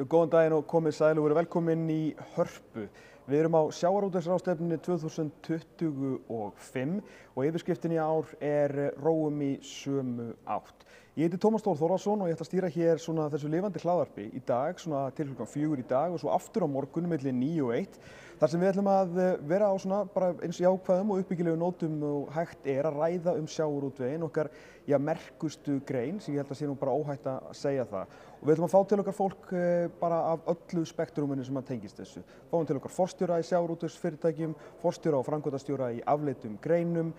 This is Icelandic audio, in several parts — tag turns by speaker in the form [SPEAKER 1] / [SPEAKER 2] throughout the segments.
[SPEAKER 1] Góðan daginn og komið sæl og verið velkomin í Hörpu. Við erum á sjávarútvegsráðstefnunni 2025 og yfirskriftin í ár er Róum í sömu átt. Ég heiti Tómas Þór Þórðarson og ég ætla að stýra hér svona þessu lifandi hlaðvarpi í dag, svona til klukkan 4 í dag og svo aftur á morgun milli 9 og 1. Þar sem við ætlum að vera á svona bara eins jákvæðum og uppbyggilegu nótum og hægt er að ræða sjávarútveginn, okkar merkustu grein, sem ég held að sé nú bara óhætt að segja það. Og við ætlum að fá til okkar fólk bara af öllu spektruminu sem að tengist þessu. Fáum til okkar forstjóra í sjávarútvegsfyrirtækjum, forstjóra og framkvæmdastjóra í afleiddum greinum,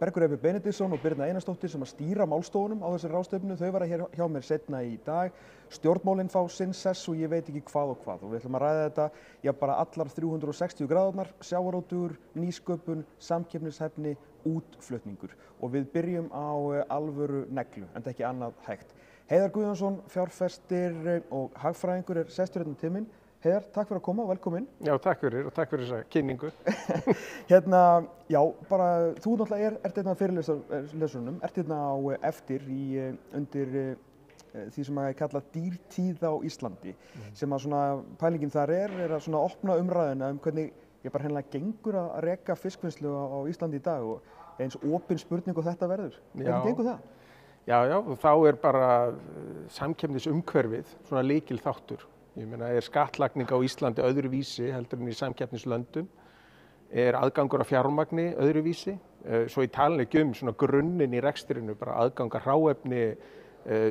[SPEAKER 1] Bergur Ebbi Benediktsson og Birna Einarsdóttir sem að stýra málstofunum á þessari ráðstefnu. Þau verða hér hjá mér seinna í dag. Stjórnmálin fá sinn sess og ég veit ekki hvað og hvað. Og við ætlum að ræða þetta, bara allar 360 gráðurnar, sjávarútvegur, nýsköpun, samkeppnishæfni, útflutningur. Og við byrjum á alvöru neglu, enda ekki annað hægt. Heiðar Guðjónsson, fjárfestir og hagfræðingur sestur hérna til minn. Heiðar, takk fyrir að koma og velkomin.
[SPEAKER 2] Já, takk fyrir og takk fyrir þessa kynningu.
[SPEAKER 1] Þú náttúrulega ert hérna fyrirlesurunum, ert hérna á eftir undir því sem að kalla dýrtíð á Íslandi, sem að svona pælingin þar er að svona opna umræðuna hvernig bara hreinlega gengur að reka fiskvinnslu á Íslandi í dag og eins opin spurning og þetta verður. Hvernig gengur það?
[SPEAKER 2] Já, þá bara samkeppnisumhverfið svona lykilþáttur. Ég meina, skattlagning á Íslandi öðruvísi heldur en í samkeppnislöndum, aðgangur að fjármagni öðruvísi, svo ég tala ekki svona grunninn í rekstrinu, bara aðgang að hráefni,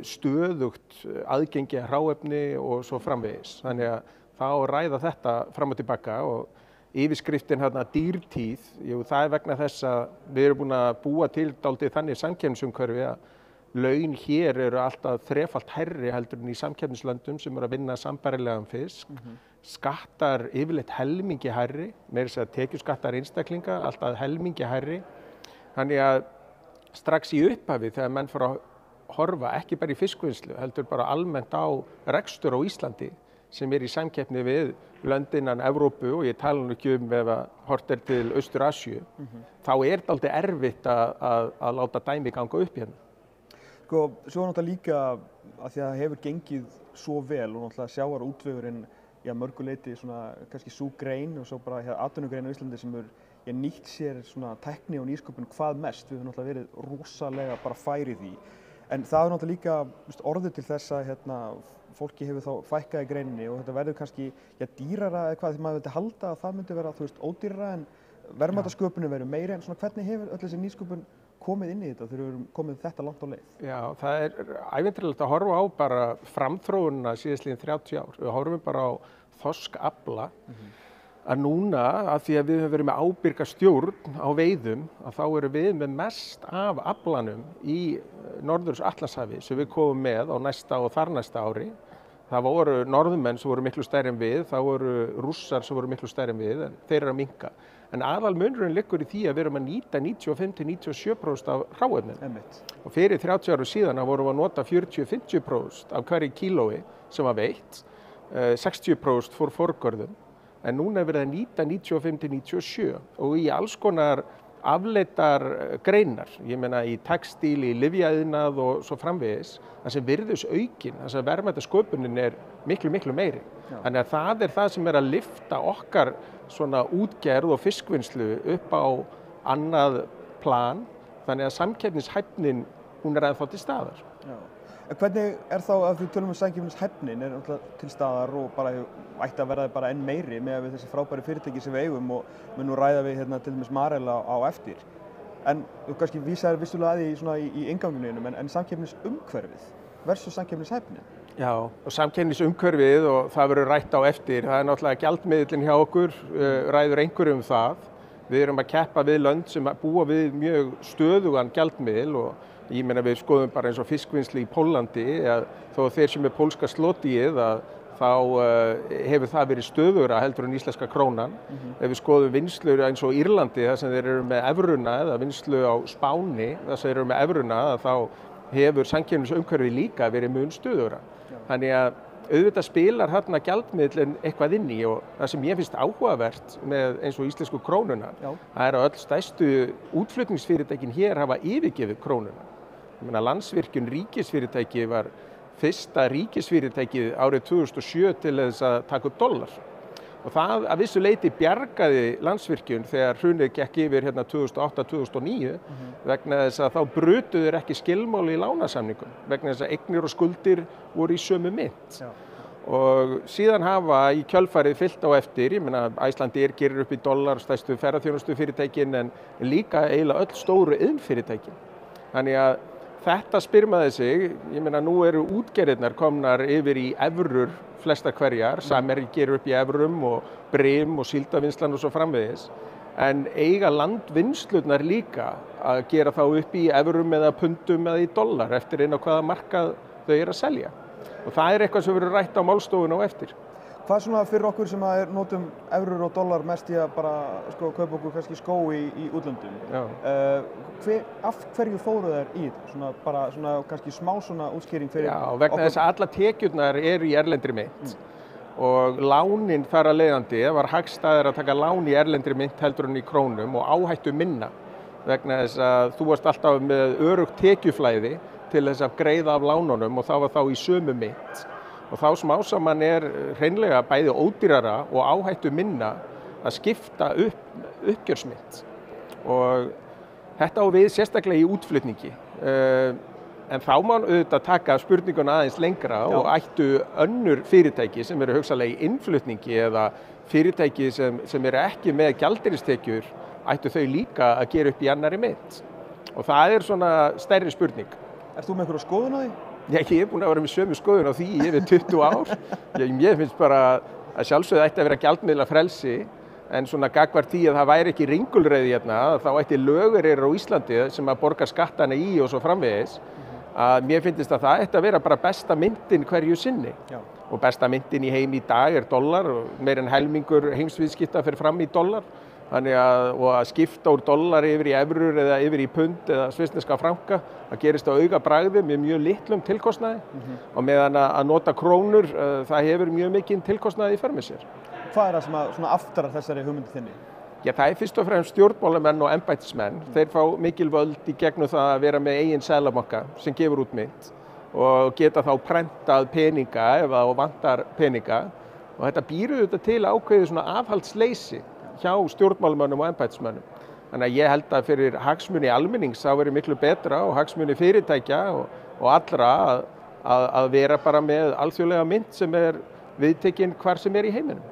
[SPEAKER 2] stöðugt aðgengi að hráefni og svo framvegis. Þannig að þá ræða þetta fram og tilbaka og yfirskriftin hérna dýrtíð, það vegna þess að við erum búin að búa til dálítið þannig samkeppnisumhverfi að laun hér eru alltaf þrefalt hærri heldur en í samkeppnislöndum sem eru að vinna sambærilegan fisk. Skattar yfirleitt helmingi hærri, meira að segja tekjuskattar einstaklinga, alltaf helmingi hærri. Þannig að strax í upphafi þegar menn fóru að horfa ekki bara í fiskvinnslu, heldur bara almennt á rekstur á Íslandi sem í samkeppni við lönd innan Evrópu og ég tala nú ekki ef að horft til Austur-Asíu, þá dálítið erfitt að láta dæmi ganga upp hérna.
[SPEAKER 1] Svo náttúrulega líka að því að það hefur gengið svo vel og náttúrulega sjávarútvegurinn mörgu leyti svona kannski sú grein og svo bara atvinnugrein á Íslandi sem nýtt sér svona tækni og nýsköpun hvað mest. Við höfum náttúrulega verið rosalega bara færi því. En það er náttúrulega líka orðið til þess að fólki hefur þá fækkað í greininni og þetta verður kannski dýrara eða hvað því maður vildi halda að það myndi vera ódýrara en verðmætasköpunin verður meiri en svona hvernig hefur öll þessi nýsköpun komið inn í þetta þegar við erum komið þetta langt á leið? Já,
[SPEAKER 2] það ævintýralegt að horfa á bara framþróunina síðastliðin 30 ár. Við horfum bara á þorskafla að núna, að því að við höfum verið með ábyrga stjórn á veiðum, að þá erum við með mest af aflanum í Norður-Atlantshafi sem við komum með á næsta og þarnæsta ári. Það voru norðmenn sem voru miklu stærri en við, það voru Rússar sem voru miklu stærri en við, en þeir eru að minnka. En aðalmunurinn liggur í því að við erum að nýta 95–97% af hráefnum. Og fyrir 30 árum síðan vorum við að nota 40–50% af hverju kílói sem var veitt, 60% fór forgörðum. En núna verið að nýta 95–97% og í alls konar afleiddar greinar, ég meina í textíl, í lyfjaiðnað og svo framvegis, þar sem virðisaukin, þar sem verðmætasköpunin miklu meiri. Þannig að það það sem að lyfta okkar svona útgerð og fiskvinnslu upp á annað plan, þannig að samkeppnishæfnin hún ennþá til staðar.
[SPEAKER 1] En hvernig þá að þú tölum samkeppnishæfnin til staðar og bara ætti að verða bara enn meiri með þessi frábæri fyrirtæki sem við eigum og mun nú ræða við til dæmis Marel á eftir. En þú kannski vísaðir vissulega að því í innganginum en samkeppnisumhverfið versus samkeppnishæfnin? Já,
[SPEAKER 2] og samkeppnisumhverfið og það verður rætt á eftir, það náttúrulega gjaldmiðillinn hjá okkur, ræður einhverju það. Við erum að keppa við lönd sem búa við mjög stöðugan gjaldmiðil og ég meina við skoðum bara eins og fiskvinnslu í Póllandi, þó þeir sem pólska slottíið þá hefur það verið stöðugra heldur en íslenska krónan. Ef við skoðum vinnslur eins og Írlandi þar sem þeir eru með evruna eða vinnslu á Spáni þar sem þeir eru með evruna þá hefur samkeppnisumhverfið líka verið mun stöðugra. Þannig að auðvitað spilar hérna gjaldmiðillinn eitthvað inn í og það sem ég finnst áhugavert með eins og íslensku krónuna, það að öll stærstu útflutningsfyrirtækin hér hafa yfirgefið krónuna. Landsvirkjun ríkisfyrirtæki var fyrsta ríkisfyrirtækið árið 2007 til þess að taka upp dollar. Og það að vissu leyti bjargaði Landsvirkjun þegar hrunið gekk yfir hérna 2008-2009 vegna þess að þá brutu þeir ekki skilmáli í lánasamningum vegna þess að eignir og skuldir voru í sömu mynt. Og síðan hafa í kjölfarið fylgt á eftir, ég meina Icelandair gerir upp í dollar stærstu ferðaþjónustufyrirtækin en líka eiginlega öll stóru iðnfyrirtækin. Þannig að þetta spyrmaði sig, ég meina nú eru útgerðirnar komnar yfir í evrur flestar hverjar, Samherji gerir upp í evrum og Brim og síldavinnslan og svo framvegis, en eiga landvinnslurnar líka að gera þá upp í evrum eða pundum eða í dollar eftir inn á hvaða markað þau eru að selja. Og það er eitthvað sem verður rætt á málstofun á eftir.
[SPEAKER 1] Hvað er svona fyrir okkur sem að notum evrur og dollar mest í að bara kaupa okkur kannski skó í útlöndum? Af hverju fóru þær í þetta? Svona kannski smá svona útskýring fyrir okkur?
[SPEAKER 2] Já, vegna þess að alla tekjurnar eru í erlendri mynt og lánin þar að leiðandi, það var hagstæðara að taka lán í erlendri mynt heldur en í krónum og áhættu minna vegna þess að þú varst alltaf með örugt tekjuflæði til þess að greiða af lánunum og það var þá í sömu mynt. Og þá smásaman er hreinlega bæði ódýrara og áhættu minna að skipta uppgjörsmynt. Og þetta á við sérstaklega í útflutningi. En þá má auðvitað taka spurninguna aðeins lengra og ættu önnur fyrirtæki sem eru hugsanlega í innflutningi eða fyrirtæki sem eru ekki með gjaldeyristekjur, ættu þau líka að gera upp í annarri mynt. Og það er svona stærri spurning.
[SPEAKER 1] Ert þú með einhverja skoðun á því?
[SPEAKER 2] Ég er búinn að vera með sömu skoðun á því í yfir 20 ár. Ég finnst bara að sjálfsögðu ætti að vera gjaldmiðla frelsi, en svona gagnvart því að það væri ekki ringulreiði hérna, þá ætti lögureyrir á Íslandi sem að borga skattana í og svo framvegis, að mér finnst að það ætti að vera bara besta myntin hverju sinni. Og besta myntin í heim í dag er dollar og meir en helmingur heimsviðskipta fer fram í dollar. Þannig að skipta úr dollari yfir í evrur eða yfir í pund eða svissneska franka, það gerist á augabragði með mjög litlum tilkostnaði og meðan að nota krónur, það hefur mjög mikinn tilkostnaði í för með sér.
[SPEAKER 1] Hvað er það sem svona aftarar þessari hugmyndi þinni?
[SPEAKER 2] Já, það er fyrst og fremst stjórnmálamenn og embættismenn. Þeir fá mikil völd í gegnum það að vera með eigin seðlabanka sem gefur út mynt og geta þá prentað peninga ef það vantar peninga og þetta býr auðvitað til ákveðið svona afhaldsleysi hjá stjórnmálamönnum og embættismönnum. Þannig að ég held að fyrir hagsmuni almennings þá verið miklu betra og hagsmuni fyrirtækja og allra að vera bara með alþjóðlega mynt sem er viðtekin hvar sem er í heiminum.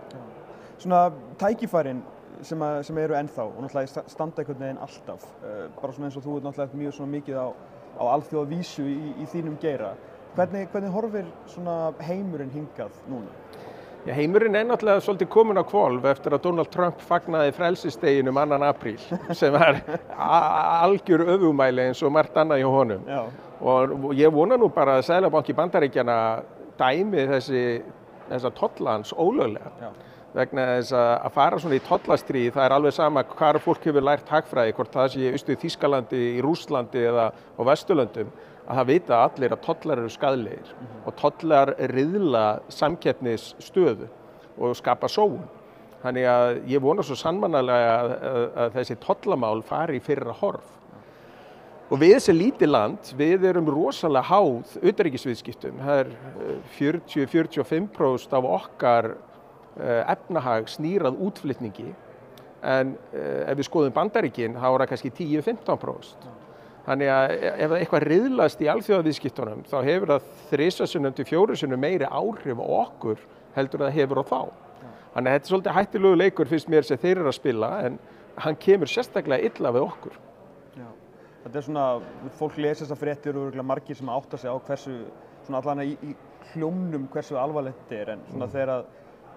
[SPEAKER 1] Svona tækifærin sem eru ennþá og náttúrulega standa einhvern veginn alltaf, bara svona eins og þú ert náttúrulega mjög svona mikið á alþjóðavísu í þínum geira. Hvernig horfir svona heimurinn hingað núna?
[SPEAKER 2] Já, heimurinn er náttúrulega svolítið komin á hvolf eftir að Donald Trump fagnaði frelsisdeginum 2. apríl sem var algjör öfugmæli eins og margt annað hjá honum. Og ég vona nú bara að Seðlabanki Bandaríkjanna dæmi þessa tolla hans ólöglega. Vegna þess að fara svona í tollastríð, það er alveg sama hvar fólk hefur lært hagfræði, hvort það sé í Austur-Þýskalandi, í Rússlandi eða á Vesturlöndum, að það vita allir að tollar eru skaðlegir og tollar riðla samkeppnisstöðu og skapa sóun. Þannig að ég vona svo sannarlega að þessi tollamál fari í fyrra horf. Og við sem lítið land, við erum rosalega háð utanríkisviðskiptum. Það er 40-45% af okkar efnahag snýrað útflutningi, en ef við skoðum Bandaríkin þá er það kannski 10-15%. Þannig að ef eitthvað riðlast í alþjóðaviðskiptunum þá hefur það 3 til 4 meiri áhrif á okkur heldur það hefur á þá. Þannig að þetta er svolítið hættulegu leikur finnst mér sem þeir eru að spila, en hann kemur sérstaklega illa við okkur.
[SPEAKER 1] Þetta er svona, fólk lesa þessar fréttir og örugglega margir sem átta sig á hversu, svona allan í hljómnum hversu alvarlegt þetta er, en svona þegar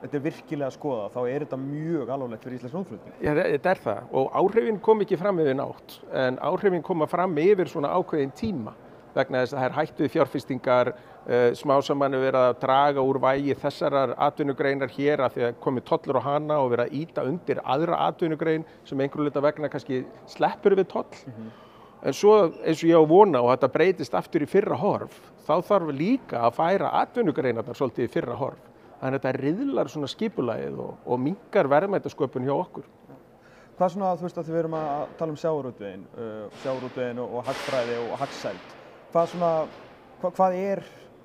[SPEAKER 1] þetta er virkilega að skoða, þá er þetta mjög alvarlegt fyrir íslensk útflutning. Já,
[SPEAKER 2] þetta er það og áhrifin kom ekki fram yfir nátt, en áhrifin koma fram yfir svona ákveðin tíma vegna þess að það er hættu fjárfestingar, smá saman er verið að draga úr vægi þessarar atvinnugreinar hér af því að komi tollur á hana og verið að ýta undir aðra atvinnugrein sem einhverju hluta vegna kannski sleppur við toll. En svo eins og ég á vona og þetta breytist aftur í fyrra horf, þá þarf líka að færa atvinnugreinarnar svolítið í fyrra horf. Þannig að þetta riðlar svona skipulagið og minnkar verðmætasköpun hjá okkur.
[SPEAKER 1] Hvað svona, þú veist að við erum að tala um sjávarútveginn og hagfræði og hagsæld. Hvað er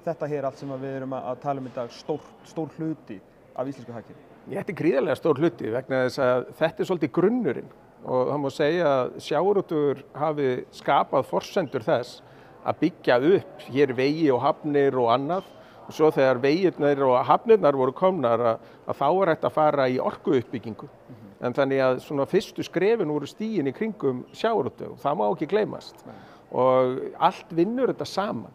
[SPEAKER 1] þetta hér allt sem við erum að tala í dag stór hluti af íslensku hagkerfi?
[SPEAKER 2] Þetta er gríðarlega stór hluti vegna þess að þetta er svolítið grunnurinn og það má segja að sjávarútvegur hafi skapað forsendur þess að byggja upp hér vegi og hafnir og annað og svo þegar vegirnir og hafnirnar voru komnar að þá er hægt að fara í orkuuppbyggingu. En þannig að svona fyrstu skrefin voru stigin í kringum sjávarútveg, það má ekki gleymast. Og allt vinnur þetta saman.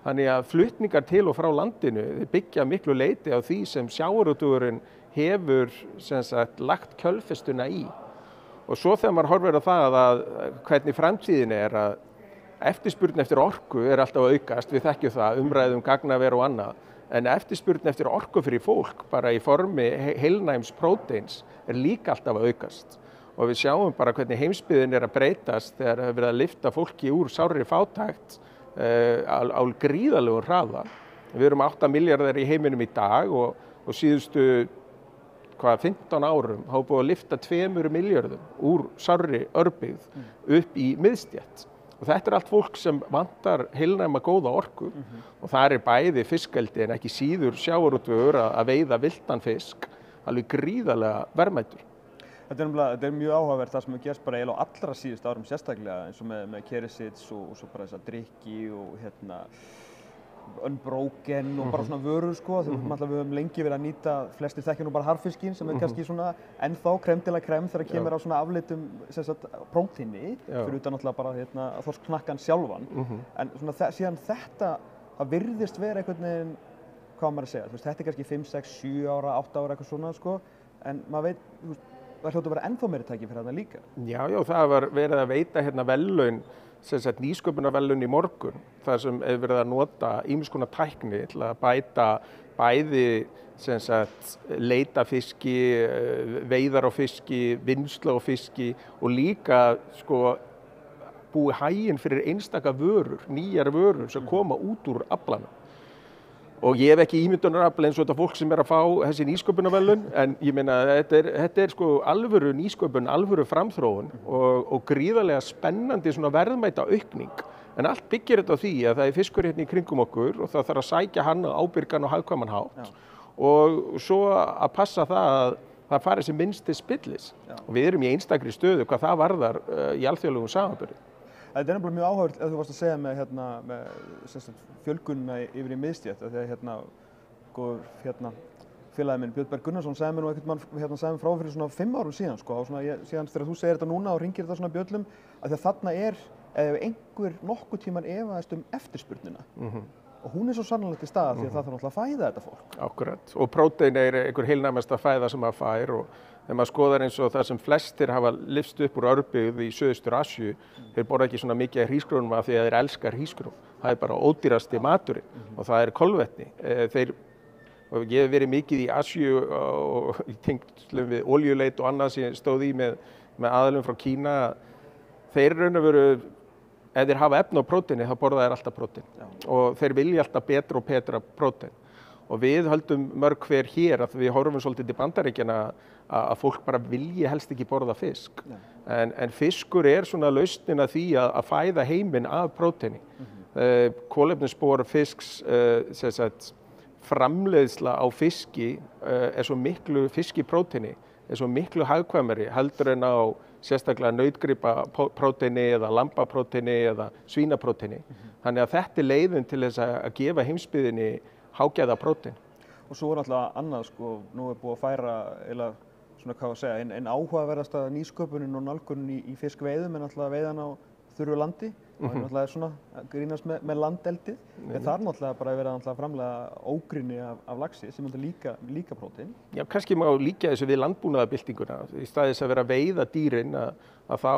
[SPEAKER 2] Þannig að flutningar til og frá landinu byggja miklu leyti á því sem sjávarútvegurinn hefur sem sagt, lagt kjölfestuna í. Og svo þegar maður horfir á það að hvernig framtíðin er að eftirspurn eftir orku er alltaf að aukast, við þekkjum það, umræðum gagnaver og annað, en eftirspurn eftir orku fyrir fólk bara í formi heilnæms próteins er líka alltaf að aukast. Og við sjáum bara hvernig heimsbyggðin er að breytast þegar það er verið að lyfta fólki úr sárri fátækt á gríðarlegum hraða. Við erum 8 milljarðar í heiminum í dag og síðustu 15 árum hafa búið að lyfta 2 milljörðum úr sárri örbyggð upp í miðstétt. Og þetta er allt fólk sem vantar heilnæma góða orku og það er bæði fiskeldi en ekki síður sjávarútvegur að veiða villtan fisk, alveg gríðarlega verðmætur.
[SPEAKER 1] Þetta er mjög áhugavert það sem hefur gerst bara eiginlega á allra síðustu árum sérstaklega eins og með Kerecis og svo bara þessa drykki og Unbroken og bara svona vörur sko. Við höfum lengi verið að nýta, flestir þekkja nú bara harfiskinn sem er kannski svona ennþá krem til að krem þegar kemur á svona afleitum prótíni, fyrir utan náttúrulega bara þorskknakkan sjálfan. En svona síðan þetta, það virðist vera einhvern veginn, hvað maður að segja, þetta er kannski 5, 6, 7 ára, 8 ára eitthvað svona sko, en maður veit, það hljóta að vera ennþá meiri tæki fyrir þetta líka. Já,
[SPEAKER 2] það var verið að veita verðlaun nýsköpunarverðlaun í morgun þar sem er verið að nota ýmiss konar tækni til að bæta bæði leita fiski, veiðar á fiski, vinnsla á fiski og líka búi haginn fyrir einstaka vörur, nýjar vörur sem koma út úr aflanum. Og ég hef ekki ímyndunarafl eins og þetta fólk sem er að fá þessi nýsköpunarverðlaun, en ég meina þetta er alvöru nýsköpun, alvöru framþróun og gríðarlega spennandi svona verðmæta aukning. En allt byggir þetta á því að það er fiskur hérna í kringum okkur og það þarf að sækja hann á ábyrgan og hagkvæman hátt og svo að passa það að það fari sem minnst til spillis. Og við erum í einstakri stöðu hvað það varðar í alþjóðlegum samanburði.
[SPEAKER 1] Þetta er nefnilega mjög áhugavert ef þú varst að segja með fjölgunina yfir í miðstétt. Þegar félagi minn Björn Berg Gunnarsson sagði mér nú einhvern sagði mér frá fyrir svona 5 árum síðan sko, síðan þegar þú segir þetta núna og ringir þetta svona bjöllum að því að þarna er ef einhver nokkuð tíman efaðist eftirspurnina og hún er svo sannanlega til staðar því að það þarf náttúrulega að fæða þetta fólk.
[SPEAKER 2] Akkurat, og prótein er einhver heilnæmasta fæða sem maður fær og þegar maður skoðar eins og það sem flestir hafa lyfst upp úr örbygð í Suðaustur-Asíu, þeir borða ekki svona mikið af hrísgrjónum af því að þeir elskar hrísgrjón. Það er bara ódýrasti maturinn og það er kolvetni. Og ég hef verið mikið í Asíu og í tengslum við olíuleit og annað sem ég stóð í með aðilum frá Kína. Þeir raun og veru, ef þeir hafa efni á próteini þá borða þeir alltaf prótein og þeir vilja alltaf betra og betra prótein. Og við höldum mörg hver hér að við horfum svolítið til Bandaríkjanna að fólk bara vilji helst ekki borða fisk. En fiskur er svona lausnin að því að fæða heiminn af próteini. Kolefnisspor fisks, framleiðsla á fiski er svo miklu fiskipróteini, er svo miklu hagkvæmari heldur en á sérstaklega nautgripapróteini eða lambapróteini eða svínapróteini. Þannig að þetta er leiðin til þess að gefa heimsbyggðinni hágæða prótein.
[SPEAKER 1] Og svo er alltaf annað sko, nú er búið að færa eða svona hvað að segja, en áhugaverðasta nýsköpunin og nálgunin í fiskveiðum er alltaf veiðan á þurru landi og það er svona að grínast með landeldið. En það er náttúrulega bara verið að framleiða ógrynni af laxi sem er líka prótein.
[SPEAKER 2] Já, kannski má líka þessu við landbúnaðarbyltinguna. Í staðis þess að vera að veiða dýrin að þá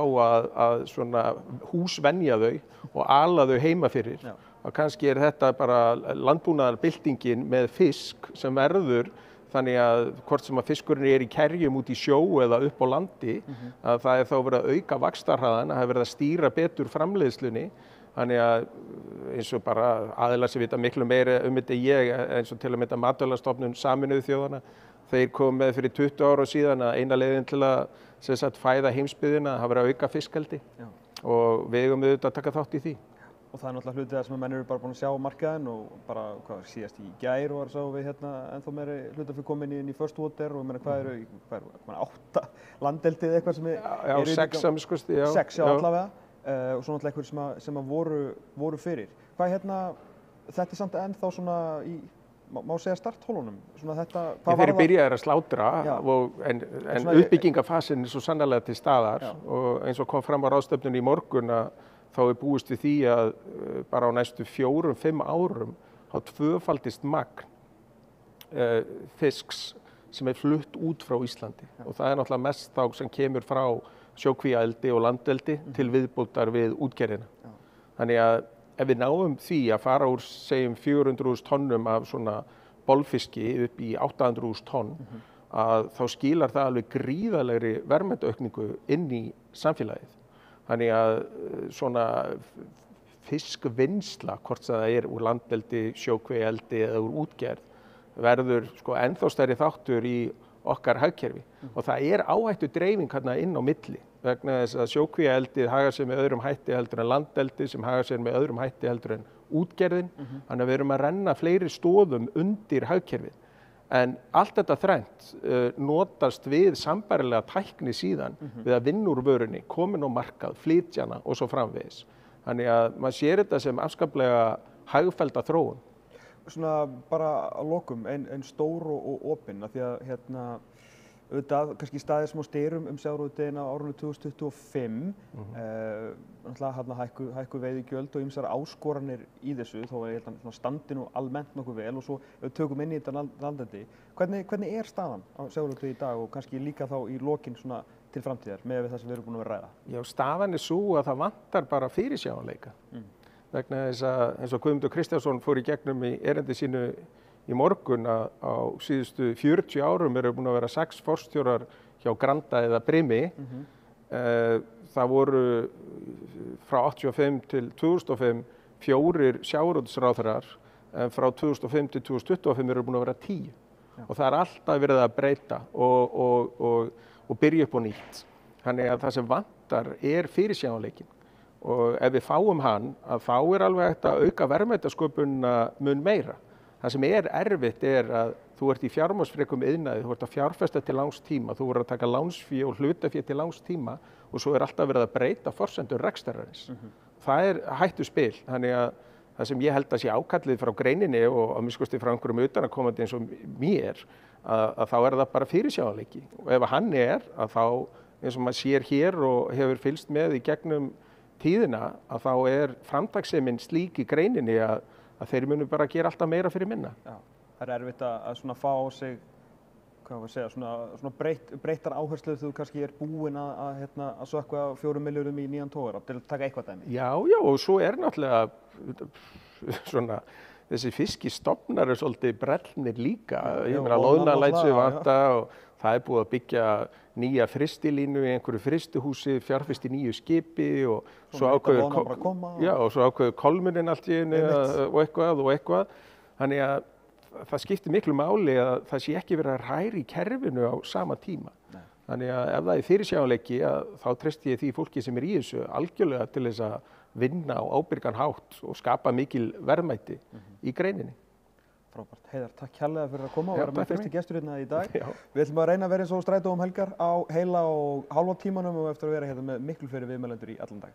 [SPEAKER 2] að svona húsvenja þau og ala þau heima fyrir. Og kannski er þetta bara landbúnaðarbyltingin með fisk sem verður þannig að hvort sem að fiskurinn er í kerjum út í sjó eða upp á landi, að það er þá verið að auka vaxtarhraðan, að það er verið að stýra betur framleiðslunni. Þannig að eins og bara aðilar sem vita miklu meira þetta ég, eins og til að mynda Matvælastofnun Sameinuðu þjóðanna, þeir komu með fyrir 20 ára síðan að eina leiðin til að fæða heimsbyggðina, það verið að auka fiskeldi og við eigum auðvitað að taka þátt í því.
[SPEAKER 1] Og það náttúrulega hluti það sem menn eru bara búin að sjá á markaðinn og bara hvað síðast í gær var sá við hérna ennþá meiri hlutafélag komin inn í First Water og hvað eru 8 landeldið eitthvað sem
[SPEAKER 2] Já, 6 samskosti, já.
[SPEAKER 1] 6 allavega og svo náttúrulega einhverjir sem voru fyrir. Hvað þetta samt ennþá svona í má segja starthólunum, svona þetta
[SPEAKER 2] Þeir byrjaðir að slátra en uppbyggingafasin svo sannarlega til staðar og eins og kom fram á ráðstefnunni í morgun að þá búist við því að bara á næstu 4-5 árum þá tvöfaldist magn fisks sem flutt út frá Íslandi og það náttúrulega mest þá sem kemur frá sjókvíaeldi og landeldi til viðbótar við útgerðina. Þannig að ef við náum því að fara úr segjum 400.000 tonnum af svona bolfiski upp í 800.000 tonn að þá skilar það alveg gríðarlegri verðmætaaukningu inn í samfélagið. Þannig að svona fiskvinnsla, hvort það úr landeldi, sjókvíaeldi eða úr útgerð, verður ennþá stærri þáttur í okkar hagkerfi og það áhættu dreifing hérna inn á milli vegna þess að sjókvíaeldið hagar sér með öðrum hætti heldur en landeldið sem hagar sér með öðrum hætti heldur en útgerðin. Þannig að við erum að renna fleiri stoðum undir hagkerfið. En allt þetta þrennt notast við sambærilega tækni síðan við að vinna úr vörunni, komin á markað, flytjana og svo framvegis. Þannig að maður sér þetta sem afskaplega hagfellda þróun.
[SPEAKER 1] Svona bara að lokum, ein stór og opin, af því að auðvitað kannski staðið smá styrum sjávarútveginn á árinu 2025, náttúrulega hækkuð veiðigjöld og ýmsar áskoranir í þessu, þó ég held að standi nú almennt nokkuð vel og svo ef við tökum inn í þetta landeldi. Hvernig staðan á sjávarútvegi í dag og kannski líka þá í lokin svona til framtíðar með það sem við erum búin að vera að ræða?
[SPEAKER 2] Já, staðan svo að það vantar bara fyrirsjáanleika. Vegna þess að eins og Guðmundur Kristjánsson fór í gegnum í erindi sínu í morgun að á síðustu 40 árum eru búin að vera 6 forstjórar hjá Granda eða Brimi. Það voru frá 85 til 2005 4 sjávarútvegsráðherrar en frá 2005 til 2025 eru búin að vera 10. Og það alltaf verið að breyta og byrja upp á nýtt. Þannig að það sem vantar fyrirsjáanleikin. Og ef við fáum hann, að þá alveg hægt að auka verðmætasköpunina mun meira. Það sem erfitt að þú ert í fjármagnsfrekum iðnaði, þú ert að fjárfesta til langs tíma, þú ert að taka lánsfé og hlutafé til langs tíma og svo alltaf verið að breyta forsendur rekstrarins. Það hættuspil, þannig að það sem ég held að sé ákallið frá greininni og að minnsta kosti frá einhverjum utanaðkomandi eins og mér, að þá það bara fyrirsjáanleiki. Og ef hann að þá, eins og maður sér hér og hefur fylgst með í gegnum tíðina, að þá framtakssemin slík í greininni að þeir munu bara gera alltaf meira fyrir minna.
[SPEAKER 1] Já, það erfitt að svona fá á sig, hvað var að segja, svona breyttar áherslu þegar þú kannski búinn að sökkva 4 milljörðum í nýjan togara til að taka eitthvað dæmi.
[SPEAKER 2] Já, og svo náttúrulega svona þessi fiskistofnar svolítið brellnir líka. Ég meina loðnan lætur sig vanta og það búið að byggja nýja fristilínu í einhverju fristihúsi, fjárfest í nýju skipi og svo ákveður kolmunin allt í einu og eitthvað. Þannig að það skiptir miklu máli að það sé ekki verið að hræra í kerfinu á sama tíma. Þannig að ef það fyrirsjáanleiki þá treysti ég því fólki sem í þessu algjörlega til þess að vinna á ábyrgan hátt og skapa mikil verðmæti í greininni.
[SPEAKER 1] Frábært. Heiðar, takk kærlega fyrir að koma og vera með fyrsti gestur hérna í dag.
[SPEAKER 2] Já.
[SPEAKER 1] Við ætlum að reyna að vera eins og strætó helgar á heila og hálfa tímanum og eftir að vera hérna með miklu fleiri viðmælendur í allan dag.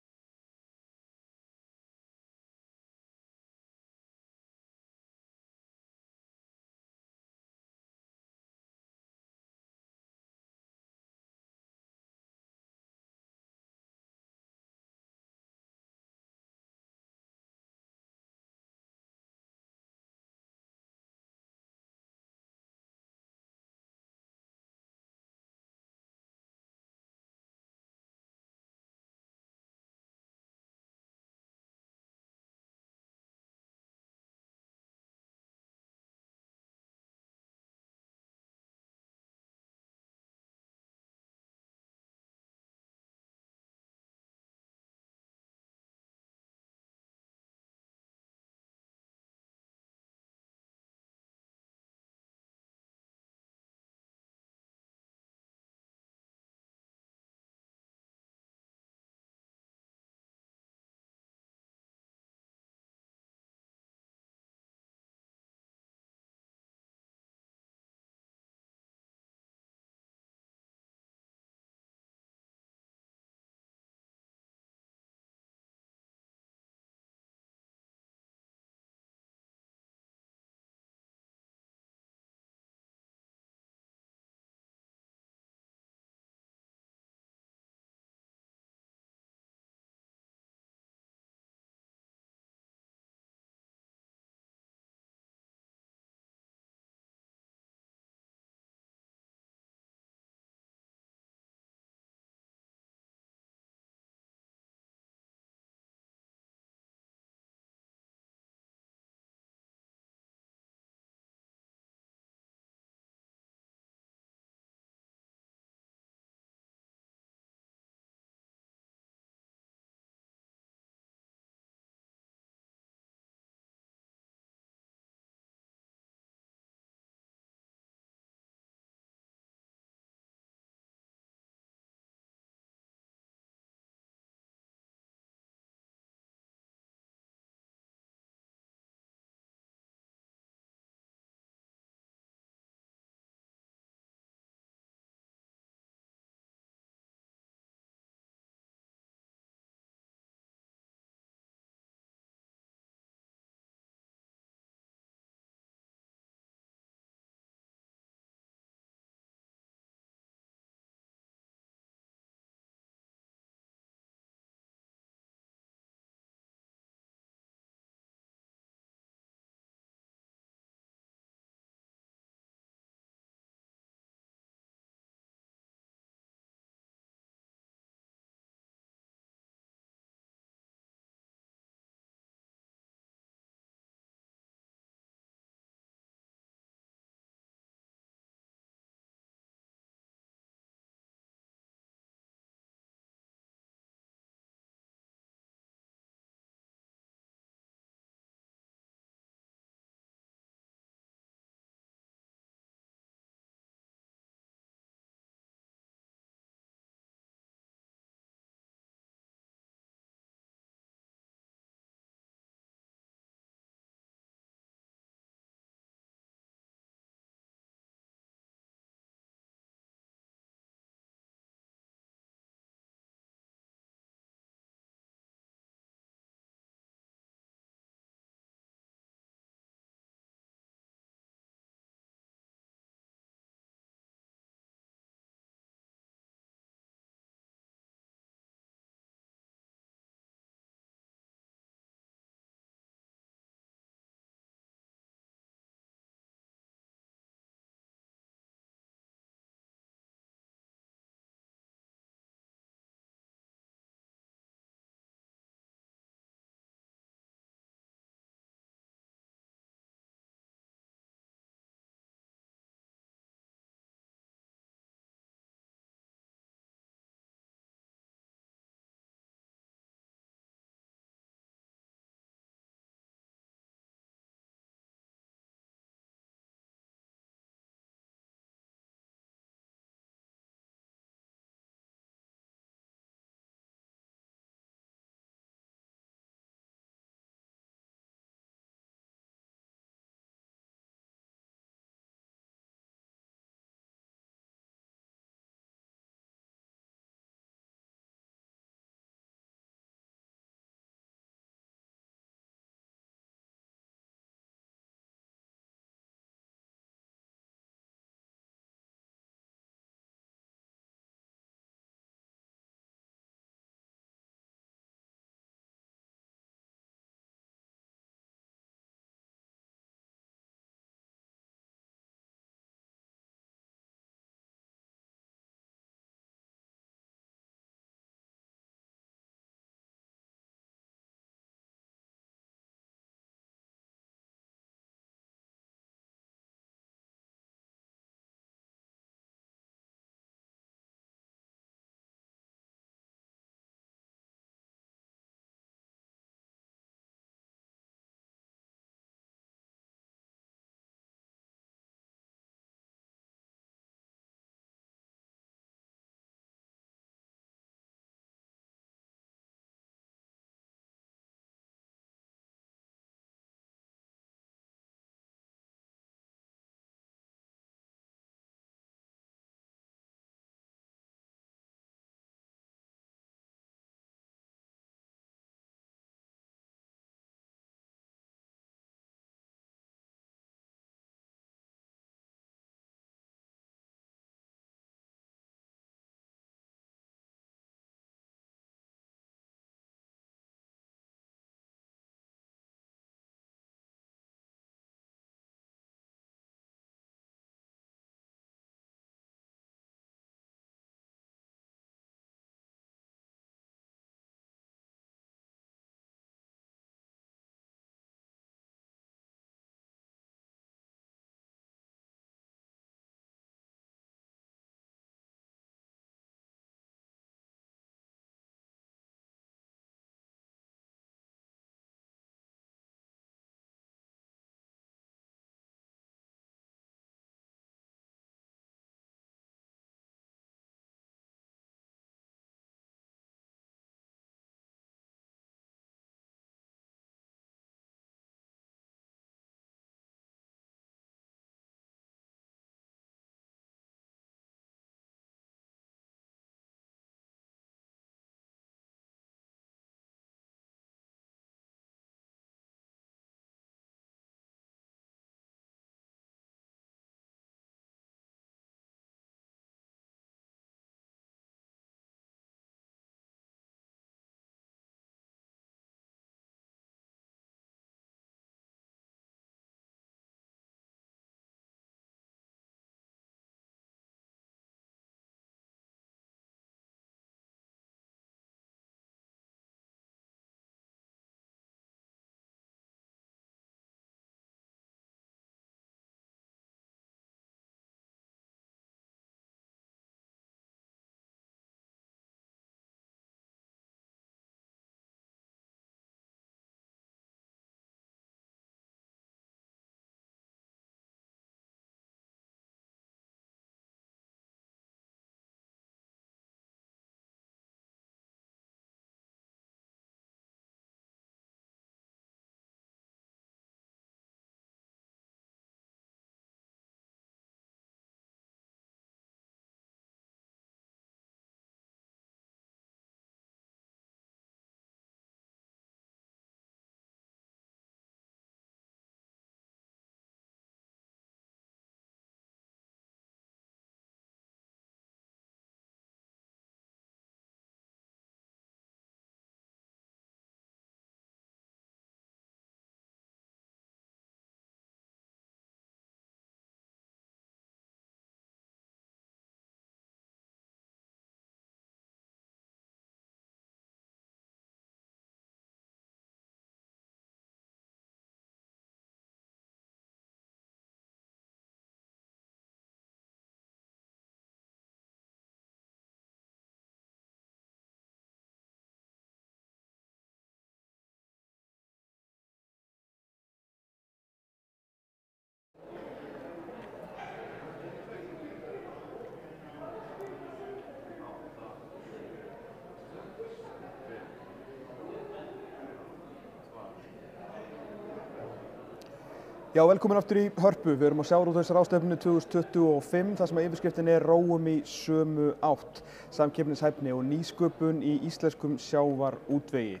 [SPEAKER 1] Já, velkomin aftur í Hörpu. Við erum á sjávarútvegsráðstefnunni 2025 þar sem yfirskriftin róum í sömu átt. Samkeppnishæfni og nýsköpun í íslenskum sjávarútvegi.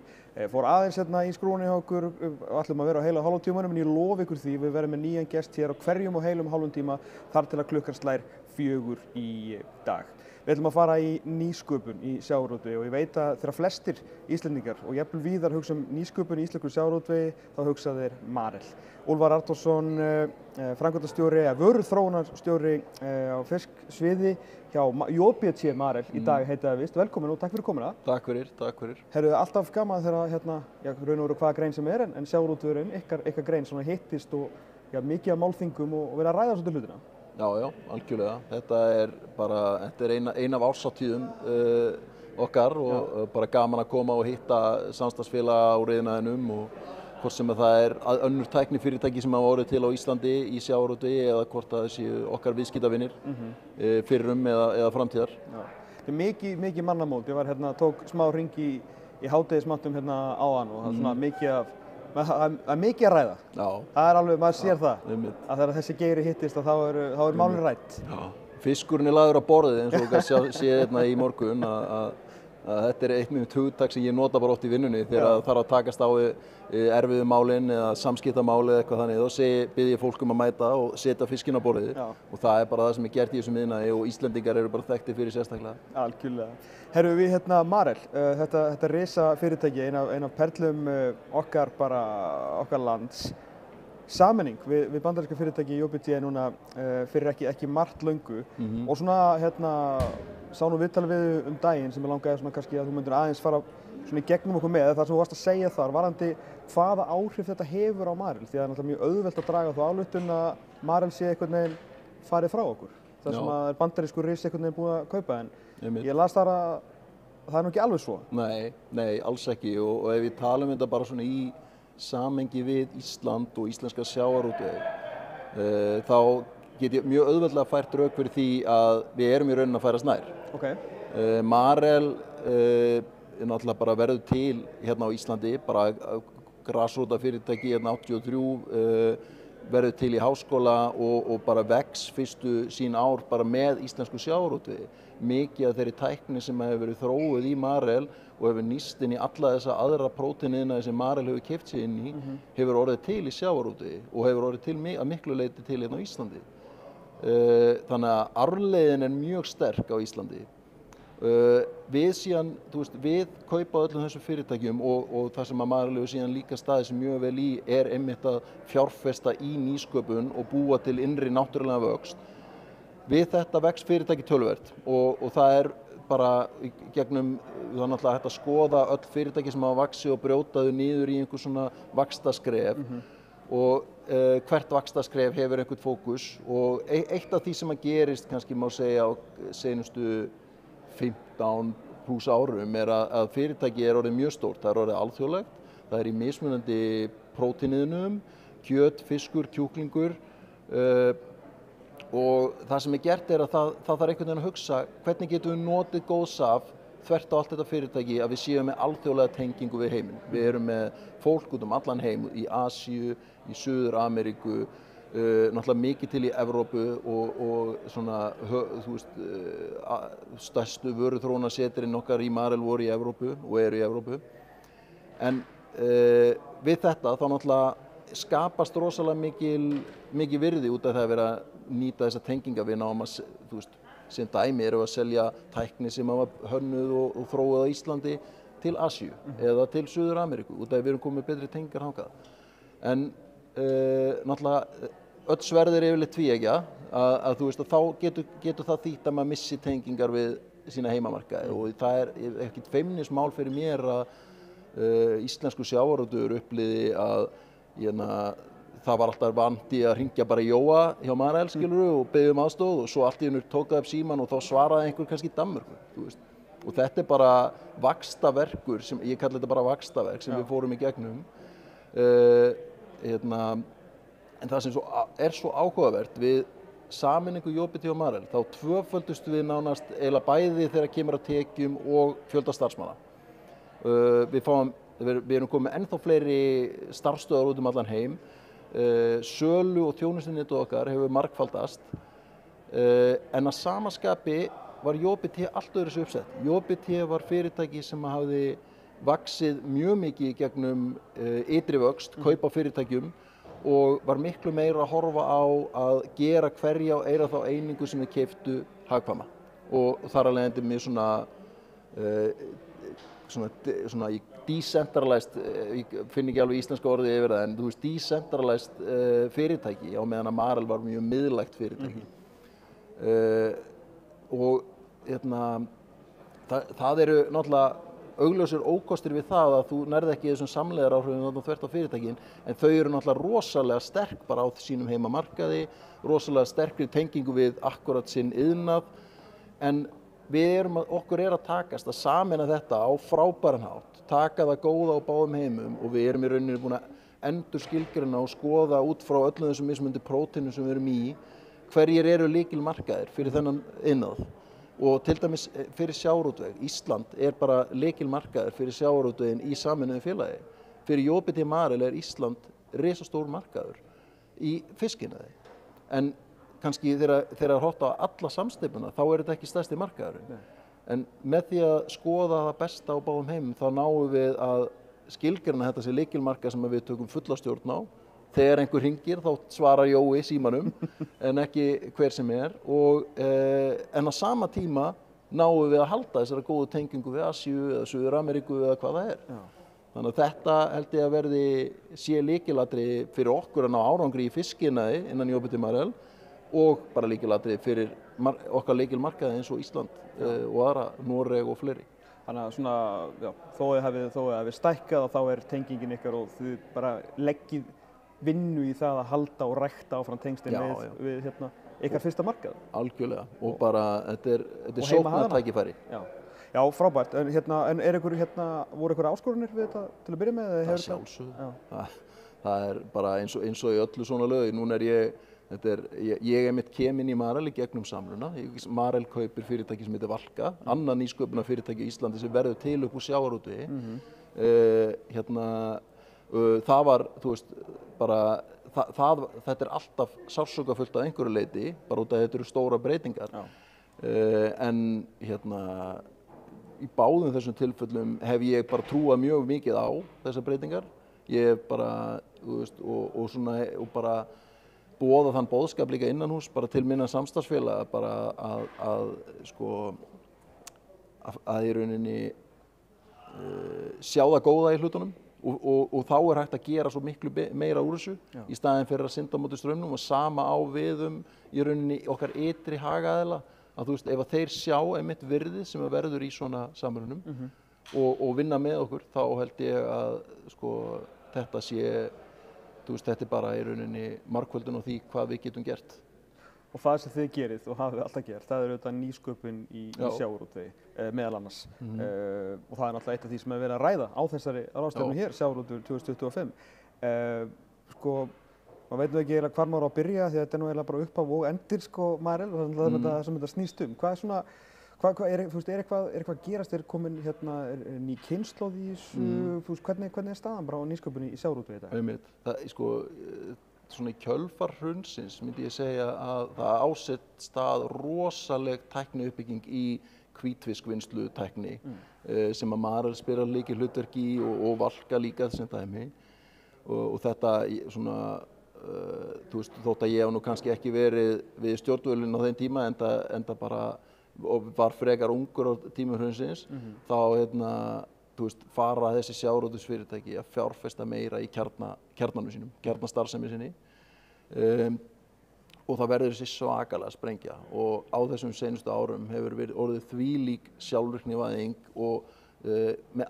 [SPEAKER 1] Fór aðeins hérna í skrúfunni hjá okkur, ætlum að vera á heila hálfum tímanum, en ég lofa ykkur því við verðum með nýjan gest hér á hverjum og heilum hálfum tíma þar til að klukkan slær 4 í dag. Við ætlum að fara í nýsköpun í sjávarútvegi og ég veit að þegar flestir Íslendingar og jafnvel víðar hugsa nýsköpun í íslenskum sjávarútvegi þá hugsa þeir Marel. Úlfar Arnþórsson, framkvæmdastjóri, vöruþróunarstjóri á fisksviði hjá JBT Marel í dag heita það vist. Velkomin og takk fyrir komuna.
[SPEAKER 3] Takk fyrir.
[SPEAKER 1] Herru, alltaf gaman þegar raun og veru hvaða grein sem en sjávarútvegurinn, ykkar grein svona hittist og mikið af málþingum og verið að ræða svolítið hlutina.
[SPEAKER 3] Já, algjörlega. Þetta er ein af árshátíðum okkar og bara gaman að koma og hitta samstarfsfélaga á iðnaðinum og hvort sem það önnur tæknifyrirtæki sem hafa orðið til á Íslandi í sjávarútvegi eða hvort það séu okkar viðskiptavinir fyrrum eða framtíðar.
[SPEAKER 1] Já. Þetta er mikið mannamót. Ég var tók smá hring í hádegismattum áðan og það er svona mikið að ræða. Já. Það er alveg, maður sér það. Að þegar þessi geiri hittist þá er málin rætt. Já.
[SPEAKER 3] Fiskurinn er lagður á borðið eins og þú sé í morgun að þetta er eitt mjög hugtak sem ég nota bara oft í vinnunni þegar það þarf að takast á erfiðu málin eða samskiptamáli eða eitthvað þannig. Þá bið ég fólk að mæta og setja fiskinn á borðið og það er bara það sem er gert í þessum iðnaði og Íslendingar eru bara þekktir fyrir sérstaklega.
[SPEAKER 1] Algjörlega. Herru, við Marel, þetta risa fyrirtæki, ein af perlum okkar lands. Sameining við bandaríska fyrirtæki í JBT núna fyrir ekki margt löngu og svona sá nú viðtal við daginn sem ég langaði svona kannski að þú myndir aðeins fara svona í gegnum okkur með það sem þú varst að segja þar varðandi hvaða áhrif þetta hefur á Marel því það er náttúrulega mjög auðvelt að draga þá ályktun að Marel sé einhvern veginn farið frá okkur þar sem að bandarískur risi einhvern veginn búið að kaupa en ég las þar að það er nú ekki alveg svo.
[SPEAKER 3] Nei, alls ekki og ef við talum þetta bara svona í samhengi við Ísland og íslenska sjávarútveg þá get ég mjög auðveldlega fært rök fyrir því að við erum í rauninni að færast nær.
[SPEAKER 1] Okay.
[SPEAKER 3] Marel náttúrulega bara verður til hérna á Íslandi, bara grasróta fyrirtæki hérna 83 verður til í háskóla og bara vex fyrstu sín ár bara með íslensku sjávarútvegi. Mikið af þeirri tækni sem hefur verið þróuð í Marel og hefur nýst inn í alla þessa aðra próteiniðnaði sem Marel hefur keypt sig inn í hefur orðið til í sjávarútvegi og hefur orðið til að miklu leyti til hérna á Íslandi. Þannig að arfleiðin er mjög sterk á Íslandi. Við kaupa öllum þessum fyrirtækjum og það sem að Marel hefur síðan líka staðið sem mjög vel í einmitt að fjárfesta í nýsköpun og búa til innri náttúrulegan vöxt. Við þetta vex fyrirtæki töluvert og það bara gegnum, það er náttúrulega hægt að skoða öll fyrirtæki sem hafa vaxið og brjótaðu niður í einhver svona vaxtaskref og hvert vaxtaskref hefur einhvern fókus og eitt af því sem að gerist kannski má segja á seinustu 15 pluss árum að fyrirtæki orðið mjög stórt, það orðið alþjóðlegt, það í mismunandi prótíniðnum, kjöt, fiskur, kjúklingur og það sem er gert að það þarf einhvern veginn að hugsa hvernig getum við notið góðs af þvert á allt þetta fyrirtæki að við séum með alþjóðlega tengingu við heiminn. Við erum með fólk út allan heim, í Asíu, í Suður-Ameríku, náttúrulega mikið til í Evrópu og svona, þú veist, stærstu vöruþróunarsetrinn okkar í Marel voru í Evrópu og eru í Evrópu. En við þetta þá náttúrulega skapast rosalega mikið virði út af það að vera að nýta þessa tenginga við náum að, þú veist, sem dæmi erum við að selja tækni sem hafa hönnuð og þróuð á Íslandi til Asíu eða til Suður-Ameríku út af við erum komið betri tengingar þangað. En náttúrulega öll sverðir yfirleitt tvíeggja að þú veist að þá getur það þýtt að maður missi tengingar við sína heimamarkaði og það er ekkert feimnismál fyrir mér að íslensku sjávarútvegur upplifði að það var alltaf vandi að hringja bara í Jóa hjá Marel og beðið aðstoð og svo allt í einu tók það upp síman og þá svaraði einhver kannski í Danmörku, þú veist. Og þetta bara vaxtaverkur, ég kalli þetta bara vaxtaverk sem við fórum í gegnum. En það sem svo áhugavert við sameiningu JBT og Marel, þá tvöföldust við nánast eiginlega bæði þegar kemur að tekjum og fjölda starfsmanna. Við erum komið ennþá fleiri starfsstöðvar út allan heim sölu og þjónustunetið okkar hefur margfaldast, en að sama skapi var JBT allt öðru sér uppsett. JBT var fyrirtæki sem hafði vaxið mjög mikið gegnum ytri vöxt, kaup á fyrirtækjum og var miklu meira að horfa á að gera hverja og eira þá einingu sem við keyptu hagkvæma og þar af leiðandi með svona decentralized, ég finn ekki alveg íslenska orðið yfir það, en þú veist decentralized fyrirtæki á meðan að Marel var mjög miðlægt fyrirtæki. Og það eru náttúrulega augljósir ókostir við það að þú nærð ekki þessum samlegðaráhrifum þarna þvert á fyrirtækin, en þau eru náttúrulega rosalega sterk bara á sínum heimamarkaði, rosalega sterkri tengingu við akkurat sinn iðnað, en okkur að takast að sameina þetta á frábæran hátt, taka það góða á báðum heimum og við erum í rauninni búin að endurskilgreina og skoða út frá öllum þessum mismunandi prótínum sem við erum í, hverjir eru lykilmarkaðir fyrir þennan iðnað. Og til dæmis fyrir sjávarútveg, Ísland bara lykilmarkaður fyrir sjávarútveginn í sameinuðu félagi. Fyrir JBT Marel Ísland risastór markaður í fiskiðnaði. En kannski þegar horft á alla samsteypuna, þá þetta ekki stærsti markaðurinn. En með því að skoða það besta á báðum heimum, þá náum við að skilgreina þetta sem lykilmarkað sem við tökum fulla stjórn á. Þegar einhver hringir þá svarar Jói símanum en ekki hver sem en á sama tíma náum við að halda þessari góðu tengingu við Asíu eða Suður-Ameríku eða hvað það Já. Þannig að þetta held ég að sé lykilatriði fyrir okkur að ná árangri í fiskiðnaði innan JBT Marel og bara lykilatriði fyrir okkar lykilmarkaði eins og Ísland og aðra, Noreg og fleiri.
[SPEAKER 1] Þannig að svona, já, þó að hafi stækkað þá tengingin ykkar og þið bara leggið vinnu í það að halda og rækta áfram tengslin við ykkar fyrsta markað. Algjörlega,
[SPEAKER 3] og bara þetta er sóknartækifæri.
[SPEAKER 1] Já, frábært. En voru ykkur áskorunir við þetta til að byrja með?
[SPEAKER 3] Það sjálfsögðu. Það bara eins og í öllu svona lögi. Núna ég mitt kem inn í Marel í gegnum samruna. Marel kaupir fyrirtæki sem heitir Valka, annað nýsköpunar fyrirtæki í Íslandi sem verður til upp úr sjávarútvegi. Það var, þú veist, bara þetta alltaf sársaukafullt að einhverju leyti, bara út af þetta eru stóra breytingar. En í báðum þessum tilfellum hef ég bara trúað mjög mikið á þessar breytingar. Ég hef bara, þú veist, og bara boðað þann boðskap líka innanhús bara til minna samstarfsfélaga bara að í rauninni sjá það góða í hlutunum. Og þá hægt að gera svo miklu meira úr þessu í staðinn fyrir að synda á móti straumnum og sama á við í rauninni okkar ytri hagaðila að þú veist ef að þeir sjá einmitt virðið sem verður í svona samrunum og vinna með okkur þá held ég að þetta þú veist þetta bara í rauninni margföldun á því hvað við getum gert.
[SPEAKER 1] Og það sem þið gerið og hafið alltaf gert, það auðvitað nýsköpun í sjávarútvegi meðal annars. Og það náttúrulega eitt af því sem verið að ræða á þessari ráðstefnu hér, sjávarútvegur 2025. Maður veit nú ekki eiginlega hvar maður á að byrja því að þetta nú eiginlega bara upphaf og endir Marel og það sem þetta snýst Hvað er eitthvað að gerast? Komin ný kynslóð í þessu? Hvernig staðan bara á nýsköpunni í sjávarútvegi í dag?
[SPEAKER 3] Svona í kjölfar hrunsins myndi ég segja að það ásett stað rosaleg tækniuppbygging í hvítfiskvinnslu tækni sem að Marel spilar lykilhlutverk í og Valka líka sem dæmi og þetta svona þú veist þótt að ég hef nú kannski ekki verið við stjórnvölinn á þeim tíma enda bara og var frekar ungur á tímum hrunsins þá þú veist, fara þessi sjávarútvegsfyrirtæki að fjárfesta meira í kjarnanum sínum, kjarnastarfsemi sinni og það verður þessi svakalega sprengja og á þessum seinustu árum hefur orðið þvílík sjálfvirknivæðing og með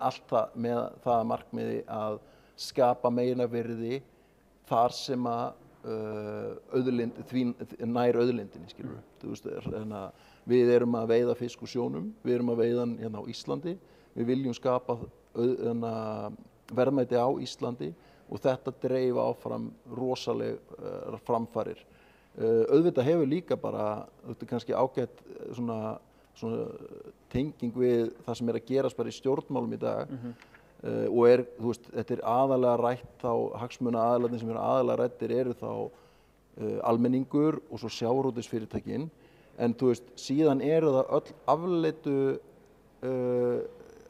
[SPEAKER 3] það markmiði að skapa meira virði þar sem að nær auðlindinni, skilur við. Þú veist, við erum að veiða fisk úr sjónum, við erum að veiða hann hérna á Íslandi. Við viljum skapa verðmæti á Íslandi og þetta dreif áfram rosaleg framfarir. Auðvitað hefur líka bara, þetta kannski ágætt svona tenging við það sem að gerast bara í stjórnmálum í dag. og þú veist, þetta aðalega rætt þá, hagsmuna aðalarnir sem aðalega rættir eru þá almenningur og svo sjávarútvegsfyrirtækin, en þú veist, síðan eru það öll afleitu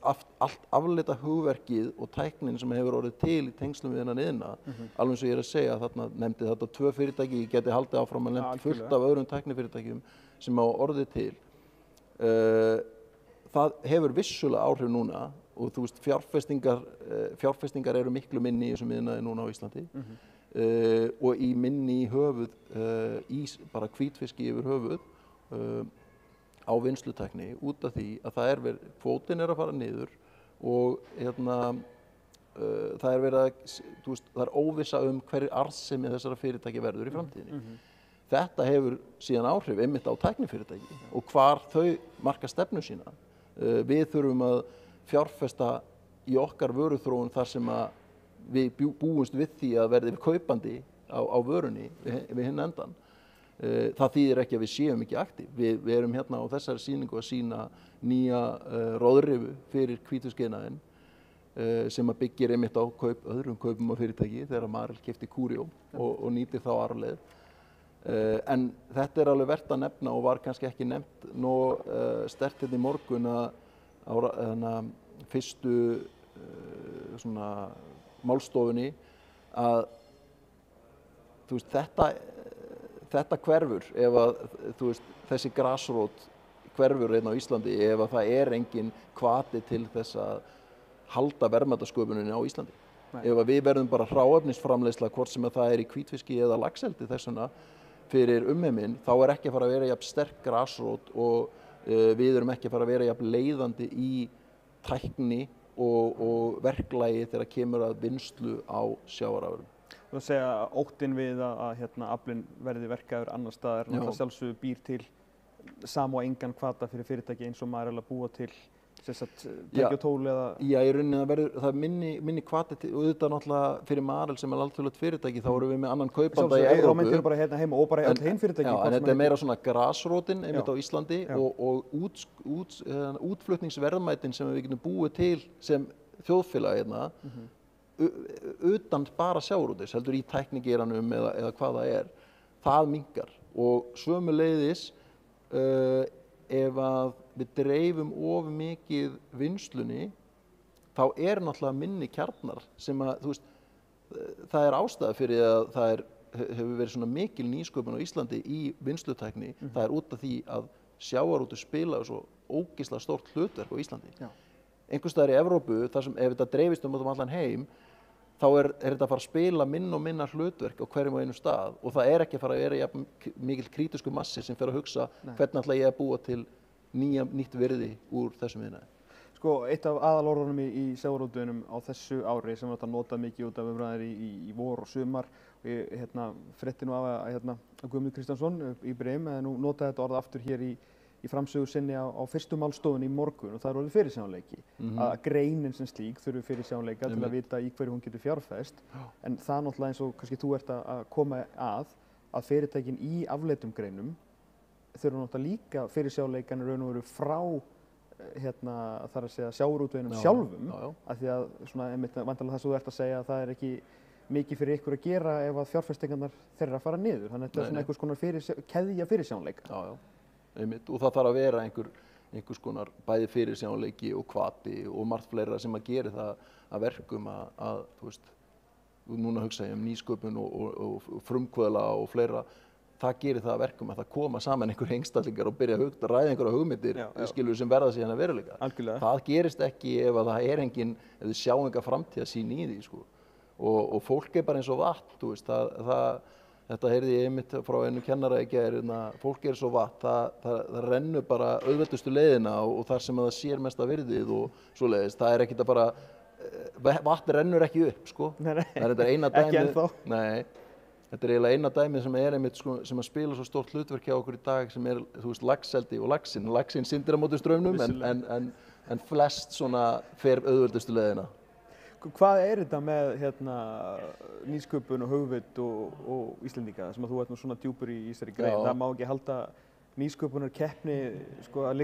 [SPEAKER 3] allt afleita hugverkið og tæknin sem hefur orðið til í tengslum við þennan iðnað, alveg eins og ég að segja, þarna nefndi þetta 2 fyrirtæki, ég geti haldið áfram að nefnt fullt af öðrum tæknifyrirtækjum sem hafa orðið til. Það hefur vissulega áhrif núna og þú veist, fjárfestingar eru miklu minni í þessum iðnaði núna á Íslandi og í minni í höfuð í bara hvítfiski yfir höfuð á vinnslutækni út af því að kvótinn að fara niður og það verið að, þú veist, það óvissa hverju arðsemi þessara fyrirtæki verður í framtíðinni. Þetta hefur síðan áhrif einmitt á tæknifyrirtæki og hvar þau marka stefnu sína. Við þurfum að fjárfesta í okkar vöruþróun þar sem að við búumst við því að verði kaupandi á vörunni við hinn endan. Það þýðir ekki að við séum ekki aktív. Við erum hérna á þessari sýningu að sýna nýja róðrifu fyrir hvítfiskiðnaðinn sem að byggir einmitt á öðrum kaupum á fyrirtæki þegar Marel keypti Corio og nýtir þá arfleið. En þetta alveg vert að nefna og var kannski ekki nefnt nóg sterkt hérna í morgun að fyrstu svona málstofunni að þú veist, þetta hverfur ef að þú veist, þessi grasrót hverfur hérna á Íslandi ef að það engin hvati til þess að halda verðmætasköpuninni á Íslandi. Ef að við verðum bara hráefnisframleiðsla hvort sem að það í hvítfiski eða laxeldi þessuna fyrir umheiminn, þá ekki að fara að vera jafn sterk grasrót og við erum ekki að fara að vera jafn leiðandi í tækni og verklagi þegar kemur að vinnslu á sjávarafurðum.
[SPEAKER 1] Þú að segja óttinn við að aflinn verði verkaður annar staðar, náttúrulega sjálfsögðu býr til sama og engan hvata fyrir fyrirtæki eins og Marel að búa til tæki og tól eða... Já, í rauninni það minni hvati og auðvitað náttúrulega fyrir Marel sem alþjóðlegt fyrirtæki, þá erum við með annan kaupanda í Evrópu. Þá meintir við bara hérna heima og bara öll hinn fyrirtæki. Já, en þetta meira svona grasrótin einmitt á Íslandi og útflutningsverðmætin sem við getum búið til sem þjóðfélag hérna, utan bara sjávarútvegs, heldur í tæknigeiranum eða hvað það það minnkar og sömuleiðis ef að við dreifum of mikið vinnslunni þá náttúrulega minni kjarnar sem að, þú veist, það ástæða fyrir að það hefur verið svona mikil nýsköpun á Íslandi í vinnslutækni, það út af því að sjávarútvegur spila svo ógeðslega stórt hlutverk á Íslandi. Einhvers staðar í Evrópu, þar sem ef þetta dreifist allan heim, þá þetta að fara að spila minna og minna hlutverk á hverjum og einum stað og það ekki að fara að vera jafn mikil krítisku massi sem fer að hugsa hvernig ætla ég að búa til nýtt virði úr þessum iðnaði. Sko, eitt af aðalorðunum í sjávarútveginum á þessu ári sem var notað mikið út af umræður í vor og sumar og ég frétti nú af að Guðmundur Kristjánsson í Brim nú notaði þetta orð aftur hér í framsögu sinni á fyrstu málstofunni í morgun og það orðið fyrirsjáanleiki. Að greinin sem slík þurfi fyrirsjáanleika til að vita í hverju hún getur fjárfest en það náttúrulega eins og kannski þú ert að koma að fyrirtækin í afleitum greinum þurfa náttúrulega líka fyrirsjáanleikan raun og veru frá þar að segja sjávarútveginum sjálfum af því að svona einmitt væntanlega það sem þú ert að segja að það ekki mikið fyrir ykkur að gera ef að fjárfestingarnar þeirra fara niður þannig að þetta svona einhvers konar keðja fyrirsjáanleika.
[SPEAKER 3] Einmitt, og það þarf að vera einhvers konar bæði fyrirsjáanleiki og hvati og margt fleira sem að gera það að verkum að þú veist, núna hugsa ég nýsköpun og frumkvöðla og fleira, það gerir það að verkum að það koma saman einhver einstaklingar og byrja að ræða einhverja hugmyndir skilur sem verða síðan að veruleika. Það gerist ekki ef að það engin, ef þið sjá enga framtíðarsýn í því sko. Og fólk bara eins og vatn, þú veist, þetta heyrði ég einmitt frá einu kennara í gær, fólk svo vatn, það rennur bara auðveldustu leiðina og þar sem það sér mesta virðið og svoleiðis, það ekkert að bara, vatn rennur ekki upp, sko.
[SPEAKER 1] Nei,
[SPEAKER 3] þetta eina dæmi,
[SPEAKER 1] ekki ennþá.
[SPEAKER 3] Nei, þetta eiginlega eina dæmi sem einmitt, sko, sem að spila svo stórt hlutverk hjá okkur í dag sem þú veist, laxeldi og laxinn syndir á móti straumnum en flest svona fer auðveldustu leiðina.
[SPEAKER 1] Hvað þetta með nýsköpun og hugvit og Íslendinga sem að þú ert nú svona djúpur í þessari grein? Það má ekki halda nýsköpunarkeppni, sko, að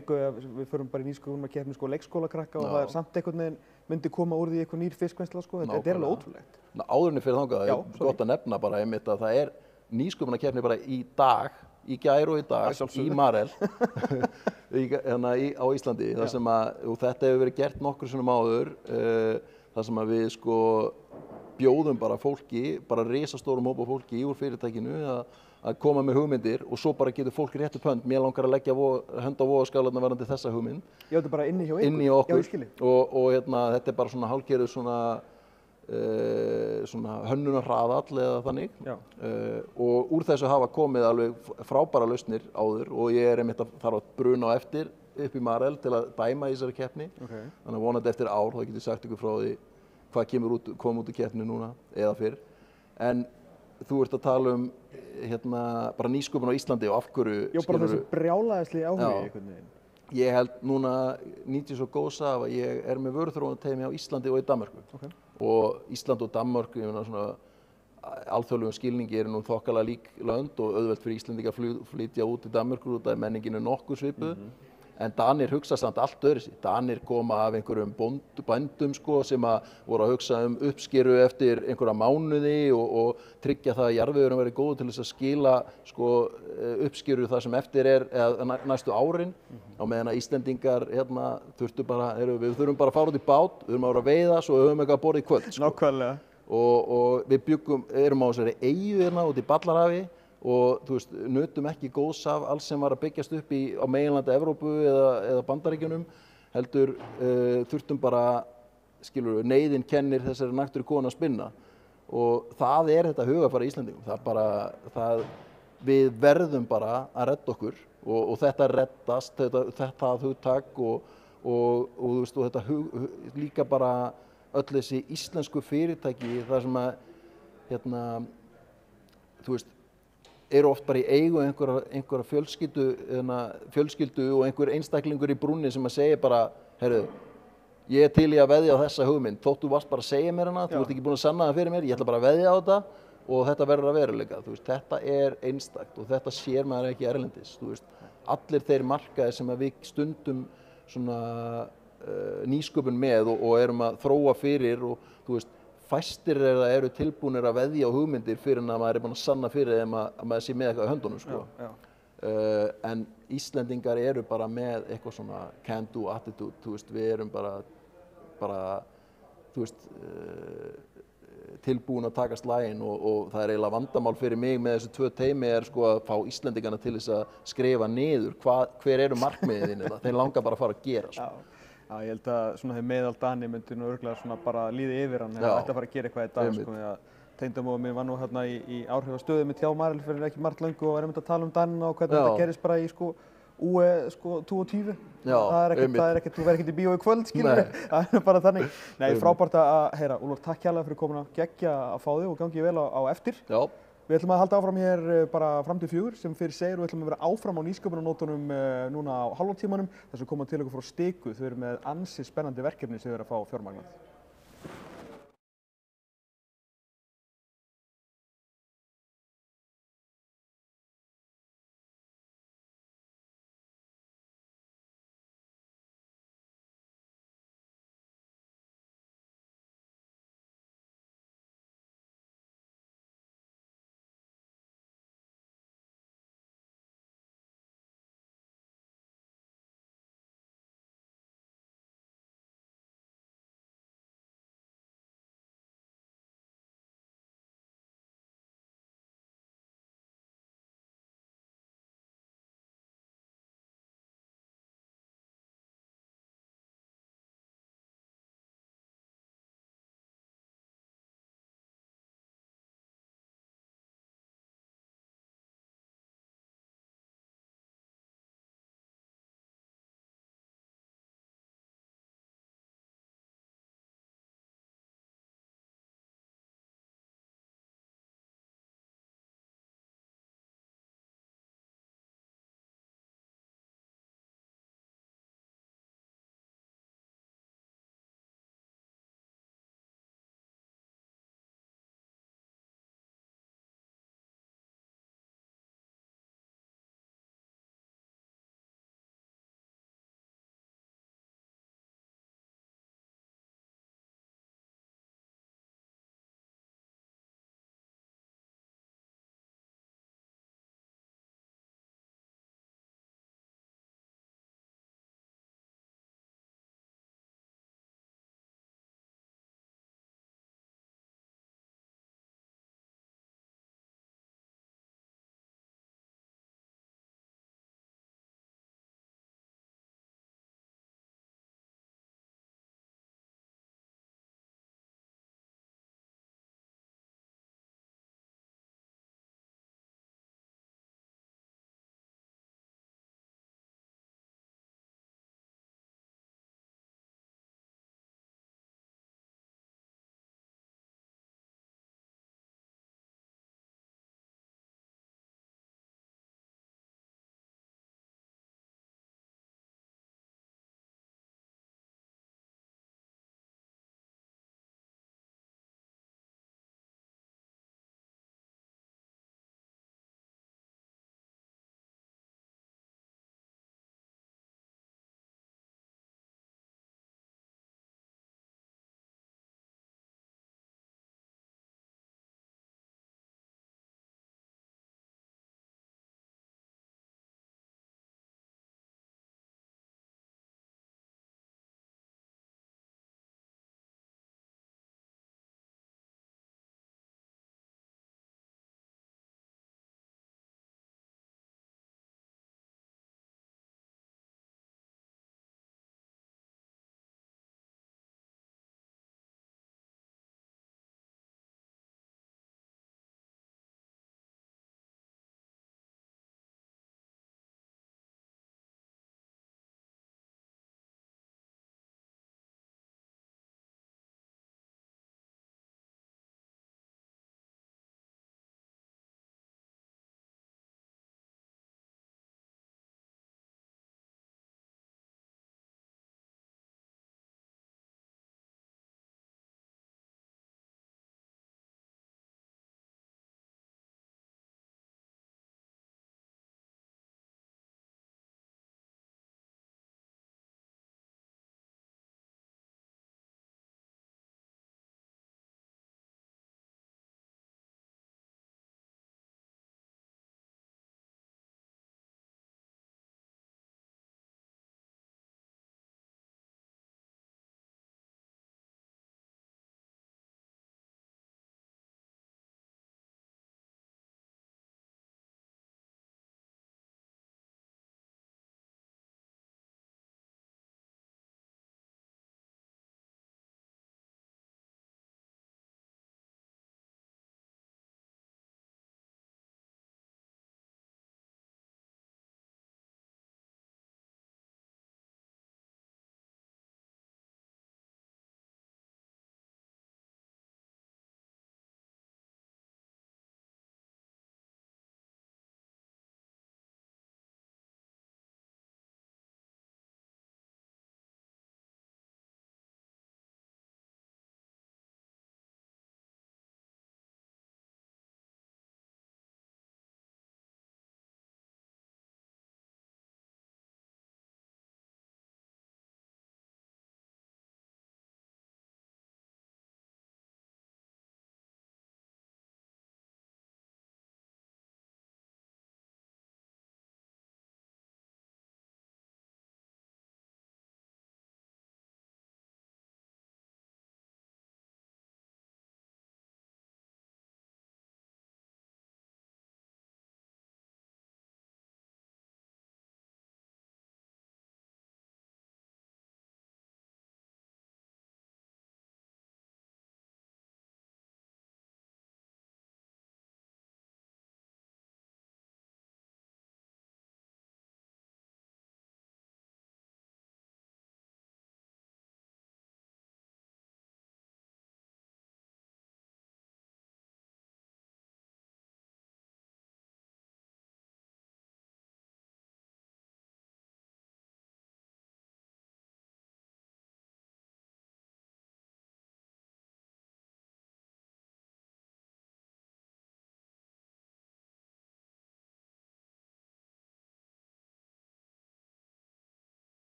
[SPEAKER 1] við förum bara í nýsköpunarkeppni sko leikskólakrakka og það samt einhvern veginn myndi koma úr því eitthvað nýr fiskvinnsla sko, þetta er alveg ótrúlegt.
[SPEAKER 3] Áðurinni fyrir þangað, gott að nefna bara einmitt að það er nýsköpunarkeppni bara í dag, í gær og í dag, í Marel á Íslandi, þar sem að, og þetta hefur verið gert nokkrum sinnum áður, þar sem að við sko bjóðum bara fólki, bara risastórum hópa fólki úr fyrirtækinu að koma með hugmyndir og svo bara getur fólk rétt upp hönd. Mér langar að leggja hönd á vogarskálarnar varðandi þessa hugmynd.
[SPEAKER 1] Já, þetta er bara inni hjá ykkur?
[SPEAKER 3] Inni hjá okkur.
[SPEAKER 1] Já, ég skilji.
[SPEAKER 3] Og þetta er bara svona hálfgerður svona hönnunarhraðall eða þannig. Og úr þessu hafa komið alveg frábæra lausnir áður og ég er einmitt að þarf að bruna á eftir upp í Marel til að dæma í þessari keppni. Þannig að vonandi eftir ár þá getur sagt ykkur frá því hvað kom út í keppni núna eða fyrr. En þú ert að tala bara nýsköpun á Íslandi og af hverju...
[SPEAKER 1] Já, bara þessi brjálæðisli áhugi einhvern veginn.
[SPEAKER 3] Ég held núna nýtið svo góðs af að ég er með vöruþróunarteymi á Íslandi og í Danmörku. Og Ísland og Danmörk, ég meina svona alþjóðlegum skilningi eru nú þokkalega lík lönd og auðvelt fyrir Íslendinga að flytja út í Danmörku út af menninginu nokkuð svipuð. En Danir hugsa samt allt öðruvísi. Danir koma af einhverjum bændum sko, sem voru að hugsa uppskeru eftir einhverja mánuði og tryggja það að jarðvegurinn verði góður til þess að skila sko, uppskeru það sem eftir er næstu árin. Á meðan að Íslendingar við þurfum bara að fara út í bát, við þurfum að vera að veiða svo höfum eitthvað að borða í kvöld. Sko.
[SPEAKER 1] Nákvæmlega.
[SPEAKER 3] Og við erum á þessari eyju út í Ballarhafi og þú veist, nutum ekki góðs af alls sem var að byggjast upp á meginlandi Evrópu eða Bandaríkjunum, heldur þurftum bara, skilur við, neyðin kennir þessari náttúru konu að spinna og það er þetta hugafari Íslendingum, við verðum bara að redda okkur og þetta reddast, þetta hugtak og þú veist, og þetta líka bara öll þessi íslensku fyrirtæki þar sem að, þú veist, eru oft bara í eigu einhverja fjölskyldu og einhver einstaklingur í brúnni sem að segja bara, heyrðu, ég er til í að veðja á þessa hugmynd, þótt þú varst bara að segja mér hana, þú ert ekki búin að sanna það fyrir mér, ég ætla bara að veðja á þetta og þetta verður að veruleika, þú veist, þetta er einstakt og þetta sér maður ekki erlendis, þú veist, allir þeir markaðir sem að við stundum svona nýsköpun með og erum að þróa fyrir og þú veist, fæstir eru tilbúnir að veðja á hugmyndir fyrir en að maður er búin að sanna fyrir þeim að maður sé með eitthvað á höndunum sko. En Íslendingar eru bara með eitthvað svona can do attitude, þú veist, við erum bara þú veist, tilbúin að taka slaginn og það er eiginlega vandamál fyrir mig með þessu tvö teymi sko að fá Íslendingarna til þess að skrifa niður hver eru markmiðin þeir langar bara að fara að gera sko.
[SPEAKER 1] Já, ég held að svona þegar meðal Dani myndi nú örugglega svona bara líði yfir hann eða ætti að fara að gera eitthvað í dag sko, því að tengdamóðir mín var nú hérna í áhrifastöðu með hjá Marel fyrir ekki margt löngu og var einmitt að tala Danina og hvernig þetta gerist bara í sko UE sko 22. Það er ekkert, þú verður ekkert í bíó í kvöld, skilur við, það er bara þannig. Nei, frábært að heyra, Úlfar, takk kærlega fyrir komuna, geggja að fá þig og gangi vel á eftir.
[SPEAKER 3] Já.
[SPEAKER 1] Við ætlum að halda áfram hér bara fram til 4 sem fyrir segir og við ætlum að vera áfram á nýsköpunarnótunum núna á hálftímanum þess að koma til okkur frá Stiku. Þau eru með ansi spennandi verkefni sem þau eru að fá fjármagnað.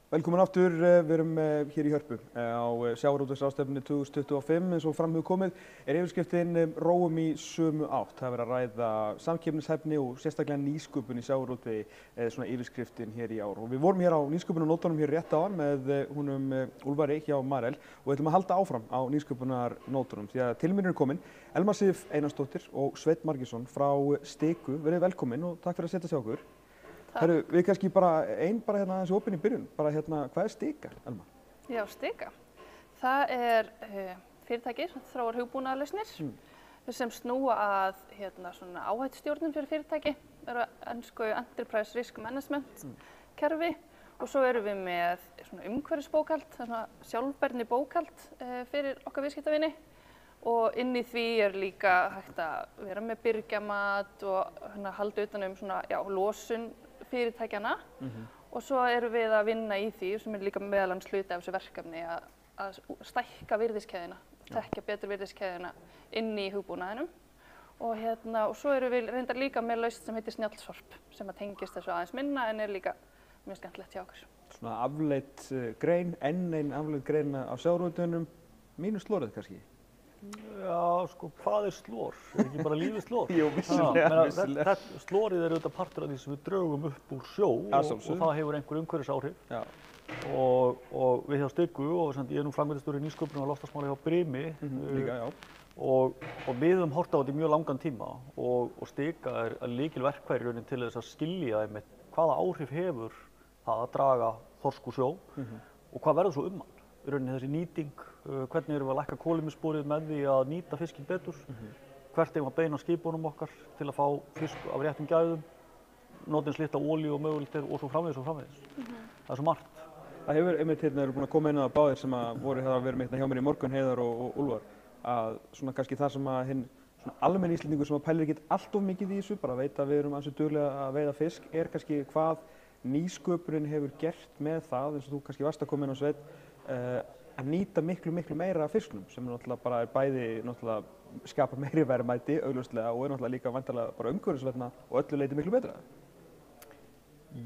[SPEAKER 1] Velkomin aftur, við erum hér í Hörpu á sjávarútvegsráðstefnunni 2025 eins og fram hefur komið yfirskriftin róum í sömu átt. Það er verið að ræða samkeppnishæfni og sérstaklega nýsköpun í sjávarútvegi svona yfirskriftin hér í ár. Og við vorum hér á nýsköpunarnótunum hér rétt áðan með húnum Úlfari hjá Marel og við ætlum að halda áfram á nýsköpunarnótunum því að til mín er komin Elma Sif Einarsdóttir og Sveinn Margeirsson frá Stiku. Verið velkomin og takk fyrir að setja sig okkur. Herru, við kannski bara hérna þessi opin í byrjun, bara hérna, hvað er Stika, Elma?
[SPEAKER 4] Já, Stika. Það er fyrirtæki sem þróar hugbúnaðarlausnir sem snúa að svona áhættustjórnun fyrir fyrirtæki, eru ensku Enterprise Risk Management kerfi og svo erum við með svona umhverfisbókhald, svona sjálfbærni bókhald fyrir okkar viðskiptavini og inn í því er líka hægt að vera með byrgjamat og halda utan svona, losun fyrirtækjana og svo erum við að vinna í því sem er líka meðal annars hluti af þessu verkefni að stækka virðiskeðjuna, þekkja betur virðiskeðjuna inn í hugbúnaðinum og svo erum við reyndar líka með lausn sem heitir Snjallsorp sem að tengist þessu aðeins minna en er líka mjög skemmtilegt hjá okkur. Svona
[SPEAKER 1] afleitt grein, enn ein afleitt grein af sjávarútveginum, mínus slorið kannski?
[SPEAKER 5] Já, sko, hvað er slor? Er ekki bara lífið slor?
[SPEAKER 1] Jú, vissulega.
[SPEAKER 5] Slorið er auðvitað partur af því sem við draugum upp úr sjó og það hefur einhver umhverfisáhrif. Og við hjá Stiku og ég er nú framkvæmdastjóri nýsköpunar og loftslagsmála hjá Brimi og við höfum horft á þetta í mjög langan tíma og Stika er lykilverkfæri í rauninni til þess að skilja einmitt hvaða áhrif hefur það að draga þorsk úr sjó og hvað verður svo um hann. Í rauninni þessi nýting, hvernig erum við að lækka kolefnissporið með því að nýta fiskinn betur, hvert eigum að beina skipunum okkar til að fá fisk af réttum gæðum, nota eins litla olíu og mögulegt og svo framvegis og framvegis. Það er svo margt.
[SPEAKER 1] Það hefur einmitt eru búin að koma inn á það báðir sem að voru að vera með hjá mér í morgun, Heiðar og Úlfar, að svona kannski það sem að hinn almenni Íslendingur sem að pælir ekkert allt of mikið í þessu, bara veit að við erum ansi duglega að veiða fisk, er kannski hvað nýsköpunin hefur gert með það, eins og þú kannski varst að koma inn á Sveinn, að nýta miklu meira af fisknum sem náttúrulega bara er bæði náttúrulega skapa meiri verðmæti augljóslega og er náttúrulega líka væntanlega bara umhverfisvænna og öllu leyti miklu betra.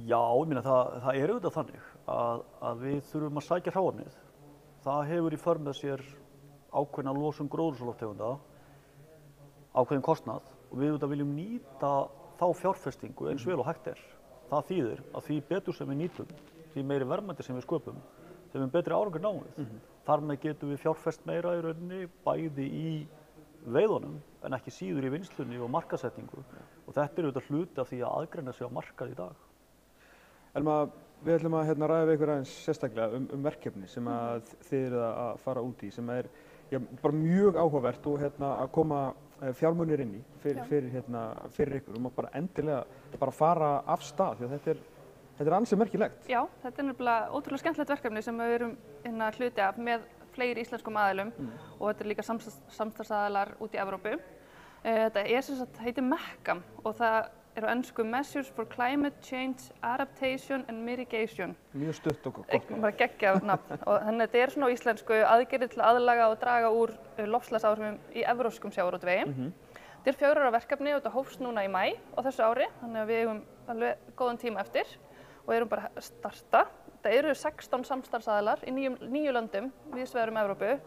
[SPEAKER 5] Já, ég meina það er auðvitað þannig að við þurfum að sækja hráefnið. Það hefur í för með sér ákveðna losun gróðurhúsalofttegunda, ákveðinn kostnað og við auðvitað viljum nýta þá fjárfestingu eins vel og hægt er. Það þýðir að því betur sem við nýtum, því meiri verðmæti sem við sköpum, þeim betri árangur náum við. Þar með getum við fjárfest meira í rauninni, bæði í veiðunum en ekki síður í vinnslunni og markaðssetningu. Og þetta er auðvitað hluti af því að aðgreina sig á markað í dag.
[SPEAKER 1] Elma, við ætlum að ræða við ykkur aðeins sérstaklega verkefni sem að þið eruð að fara út í, sem er bara mjög áhugavert og að koma fjármunir inn í fyrir ykkur og bara endilega bara fara af stað því að þetta er ansið merkilegt.
[SPEAKER 4] Já, þetta er nefnilega ótrúlega skemmtilegt verkefni sem við erum hluti af með fleiri íslenskum aðilum og þetta er líka samstarfsaðilar út í Evrópu. Þetta er sem sagt heitir MECCAM og það eru á ensku Measures for Climate Change, Adaptation and Mitigation.
[SPEAKER 1] Mjög stutt og gott.
[SPEAKER 4] Bara geggjað nafn og þannig að þetta er svona á íslensku aðgerðir til að aðlaga og draga úr loftslagsáhrifum í evrópskum sjávarútvegi. Þetta er 4 ára verkefni og þetta hófst núna í maí á þessu ári þannig að við eigum alveg góðan tíma eftir og erum bara að starta. Það eru 16 samstarfsaðilar í 9 löndum víðs vegar Evrópu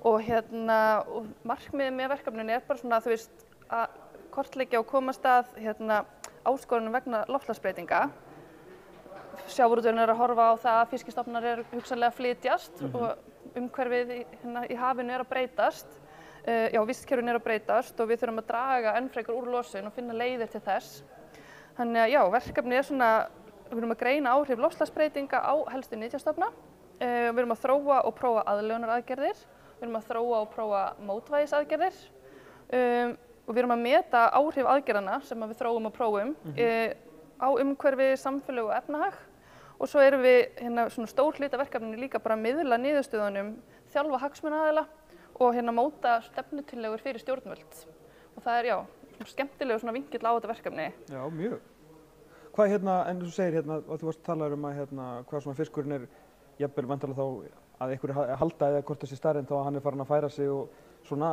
[SPEAKER 4] og og markmiðið með verkefninu er bara svona að kortleggja og komast að áskorunum vegna loftslagsbreytinga. Sjávarútvegurinn er að horfa á það að fiskistofnar eru hugsanlega að flytjast og umhverfið í hafinu er að breytast. Vistkerfin er að breytast og við þurfum að draga enn frekar úr losun og finna leiðir til þess. Þannig að verkefnið er svona við erum að greina áhrif loftslagsbreytinga á helstu nytjastofna. Við erum að þróa og prófa aðlögunaraðgerðir. Við erum að þróa og prófa mótvægisaðgerðir. Og við erum að meta áhrif aðgerðanna sem við þróum og prófum á umhverfi, samfélag og efnahag. Og svo erum við svona stór hluti af verkefninu líka bara að miðla niðurstöðunum, þjálfa hagsmunaaðila og móta stefnutillögur fyrir stjórnvöld. Og það er skemmtilegur svona vinkill á þetta verkefni.
[SPEAKER 1] Já, mjög. Hvað en þú segir að þú varst að tala að hvað svona fiskurinn er jafnvel vantarlega þá að einhverju halda eða hvort þessi starrinn þá að hann er farin að færa sig og svona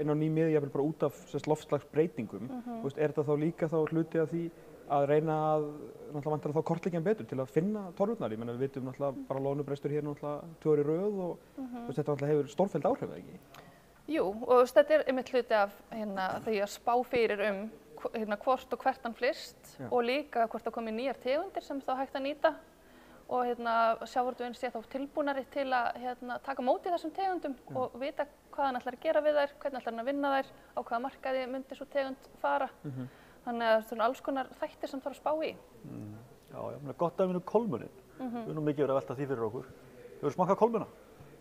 [SPEAKER 1] inn á ný miði jafnvel bara út af loftslagsbreytingum. Er þetta þá líka hluti af því að reyna að náttúrulega vantar þá kortleggja betur til að finna torfurnar. Ég meina við vitum náttúrulega bara loðnubrestur hér náttúrulega 2 ár í röð og þetta náttúrulega hefur stórfelld áhrif, eða ekki?
[SPEAKER 4] Jú, og þetta einmitt hluti af því að spá fyrir hvort og hvert hann flyst og líka hvort það komi nýjar tegundir sem þá hægt að nýta og sjávarútvegurinn sé þá tilbúnari til að taka móti þessum tegundum og vita hvað hann ætlar að gera við þær, hvernig ætlar hann að vinna þær, á hvaða markaði myndi svo tegund fara. Þannig að það eru alls konar þættir sem þarf að spá í.
[SPEAKER 5] Já, gott dæmi kolmunin. Við erum mikið verið að velta því fyrir okkur. Hefurðu smakkað kolmuna?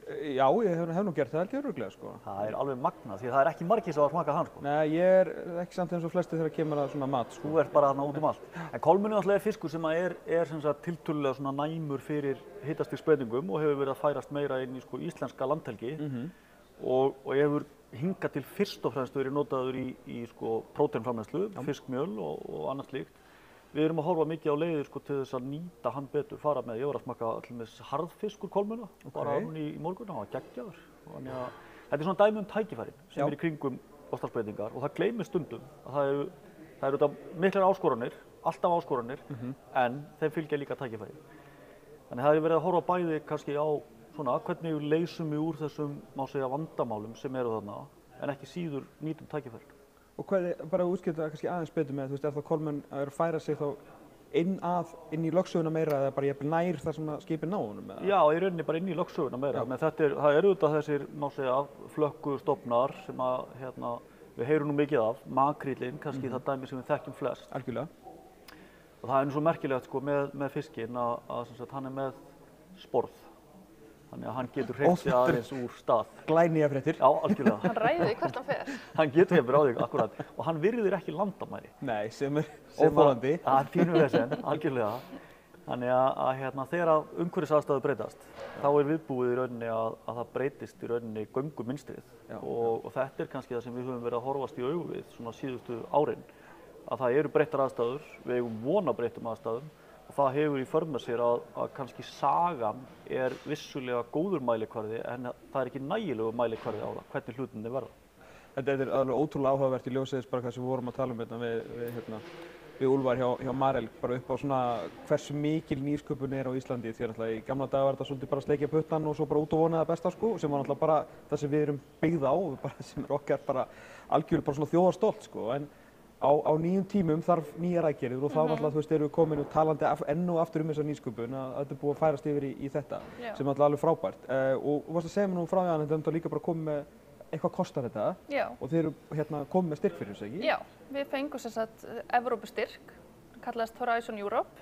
[SPEAKER 1] Já, ég hef nú gert það held ég örugglega, sko.
[SPEAKER 5] Það alveg magnað, því það ekki margir sem hafa smakað hann, sko.
[SPEAKER 1] Nei, ég ekki samt eins og flestir þegar kemur að svona mat, sko.
[SPEAKER 5] Þú ert bara þarna út allt. En kolmunin alltaf fiskur sem er sem sagt tiltölulega svona næmur fyrir hitastigsbreytingum og hefur verið að færast meira inn í sko íslenska landhelgi og hefur hingað til fyrst og fremst verið notaður í sko próteinframleiðslu, fiskmjöl og annað slíkt. Við erum að horfa mikið á leiðir sko til þess að nýta hann betur, fara með. Ég var að smakka allir harðfisk úr kolmuna, bara núna í morgun, hann var geggjaður. Þannig að þetta svona dæmi tækifærin sem í kringum loftslagsbreytingar og það gleymist stundum að það eru þetta miklar áskoranir, alltaf áskoranir, en þeim fylgja líka tækifæri. Þannig það hefur verið að horfa bæði kannski á svona hvernig við leysum við úr þessum, má segja, vandamálum sem eru þarna, en ekki síður nýtum tækifærin.
[SPEAKER 1] Og hvað bara útskýrta kannski aðeins betur með, þú veist, er þá kolmun að færa sig þá inn í lögsöguna meira eða bara jafnvel nær þar sem skipin ná honum?
[SPEAKER 5] Já, í rauninni bara inn í lögsöguna meira, menn það eru auðvitað þessir, má segja, flökkustofnar sem að, við heyrum nú mikið af, makríllinn, kannski það dæmi sem við þekkjum flest.
[SPEAKER 1] Algjörlega.
[SPEAKER 5] Og það nú svo merkilegt sko með fiskinn að hann með sporð. Þannig að hann getur hreyft sig aðeins úr stað.
[SPEAKER 1] Glænýjar fréttir.
[SPEAKER 5] Já, algjörlega.
[SPEAKER 4] Hann ræður því hvert hann fer.
[SPEAKER 5] Hann getur hefur á því, akkurat. Og hann virðir ekki landamæri.
[SPEAKER 1] Nei, sem óþolandi.
[SPEAKER 5] Það er pínu vesen, algjörlega. Þannig að þegar umhverfisaðstæður breytast, þá viðbúið í rauninni að það breytist í rauninni göngumynstrið. Og þetta kannski það sem við höfum verið að horfast í augu við svona síðustu árin. Að það eru breyttar aðstæður, við eigum von á breyttum aðstæðum. Og það hefur í för með sér að kannski sagan vissulega góður mælikvarði en það ekki nægilegu mælikvarði á það, hvernig hlutinni verða.
[SPEAKER 1] Þetta alveg ótrúlega áhugavert í ljósið bara hvað sem við vorum að tala við Úlfar hjá Marel, bara upp á svona hversu mikil nýsköpun á Íslandi því að í gamla daga var þetta svolítið bara að sleikja puttan og svo bara út og vona það besta sko, sem var náttúrulega bara það sem við erum byggð á, sem okkar bara algjörlega bara svona þjóðarstolt sko, en á nýjum tímum þarf nýjar aðgerðir og þá náttúrulega, þú veist, erum við komin og talandi enn og aftur þessa nýsköpun að þetta er búið að færast yfir í þetta, sem er alveg frábært. Og þú varst að segja mér nú frá því að þetta líka bara komið með eitthvað kostar þetta og þeir eru komið með styrk fyrir þessu, ekki?
[SPEAKER 4] Já, við fengum sem sagt Evrópustyrk, kallaðist Horizon Europe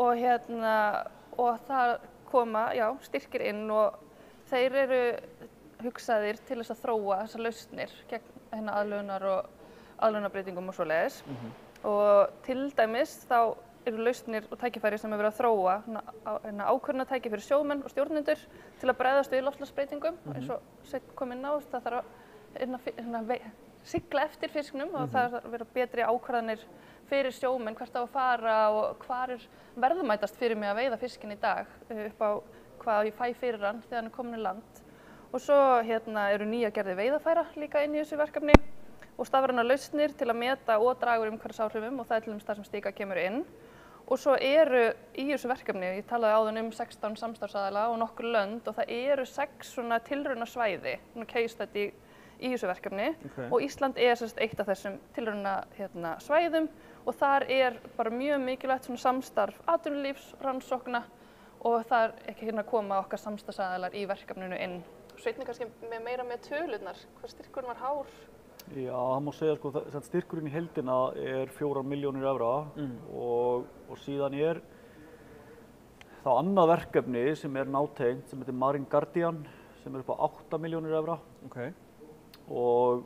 [SPEAKER 4] og það koma, styrkir inn og þeir eru hugsaðir til þess að þróa þessar lausnir gegn aðlögunarbreytingum og svoleiðis. Og til dæmis þá eru lausnir og tækifæri sem er verið að þróa ákvörðunartæki fyrir sjómenn og stjórnendur til að bregðast við loftslagsbreytingum. Eins og Sveinn kom inn á, það þarf að sigla eftir fisknum og það þarf að vera betri ákvarðanir fyrir sjómenn, hvert á að fara og hvar verðmætast fyrir mig að veiða fiskinn í dag, upp á hvað ég fæ fyrir hann þegar hann er komin í land. Og svo eru nýja gerðir veiðarfæra líka inn í þessu verkefni og stafrænar lausnir til að meta og draga úr umhverfisáhrifum og það til dæmis það sem Stika kemur inn. Og svo eru í þessu verkefni, ég talaði áðan 16 samstarfsaðila og nokkur lönd og það eru 6 svona tilraunasvæði, case study í þessu verkefni og Ísland sem sagt eitt af þessum tilraunasvæðum og þar bara mjög mikilvægt svona samstarf atvinnulífs, rannsókna og það ekki koma okkar samstarfsaðilar í verkefninu inn. Sveinn kannski meira með tölurnar, hvað styrkurinn var hár?
[SPEAKER 5] Já, það má segja sko að styrkurinn í heildina 4 milljónir evra og síðan þá annað verkefni sem nátengt sem heitir Marine Guardian sem upp á 8 milljónir evra og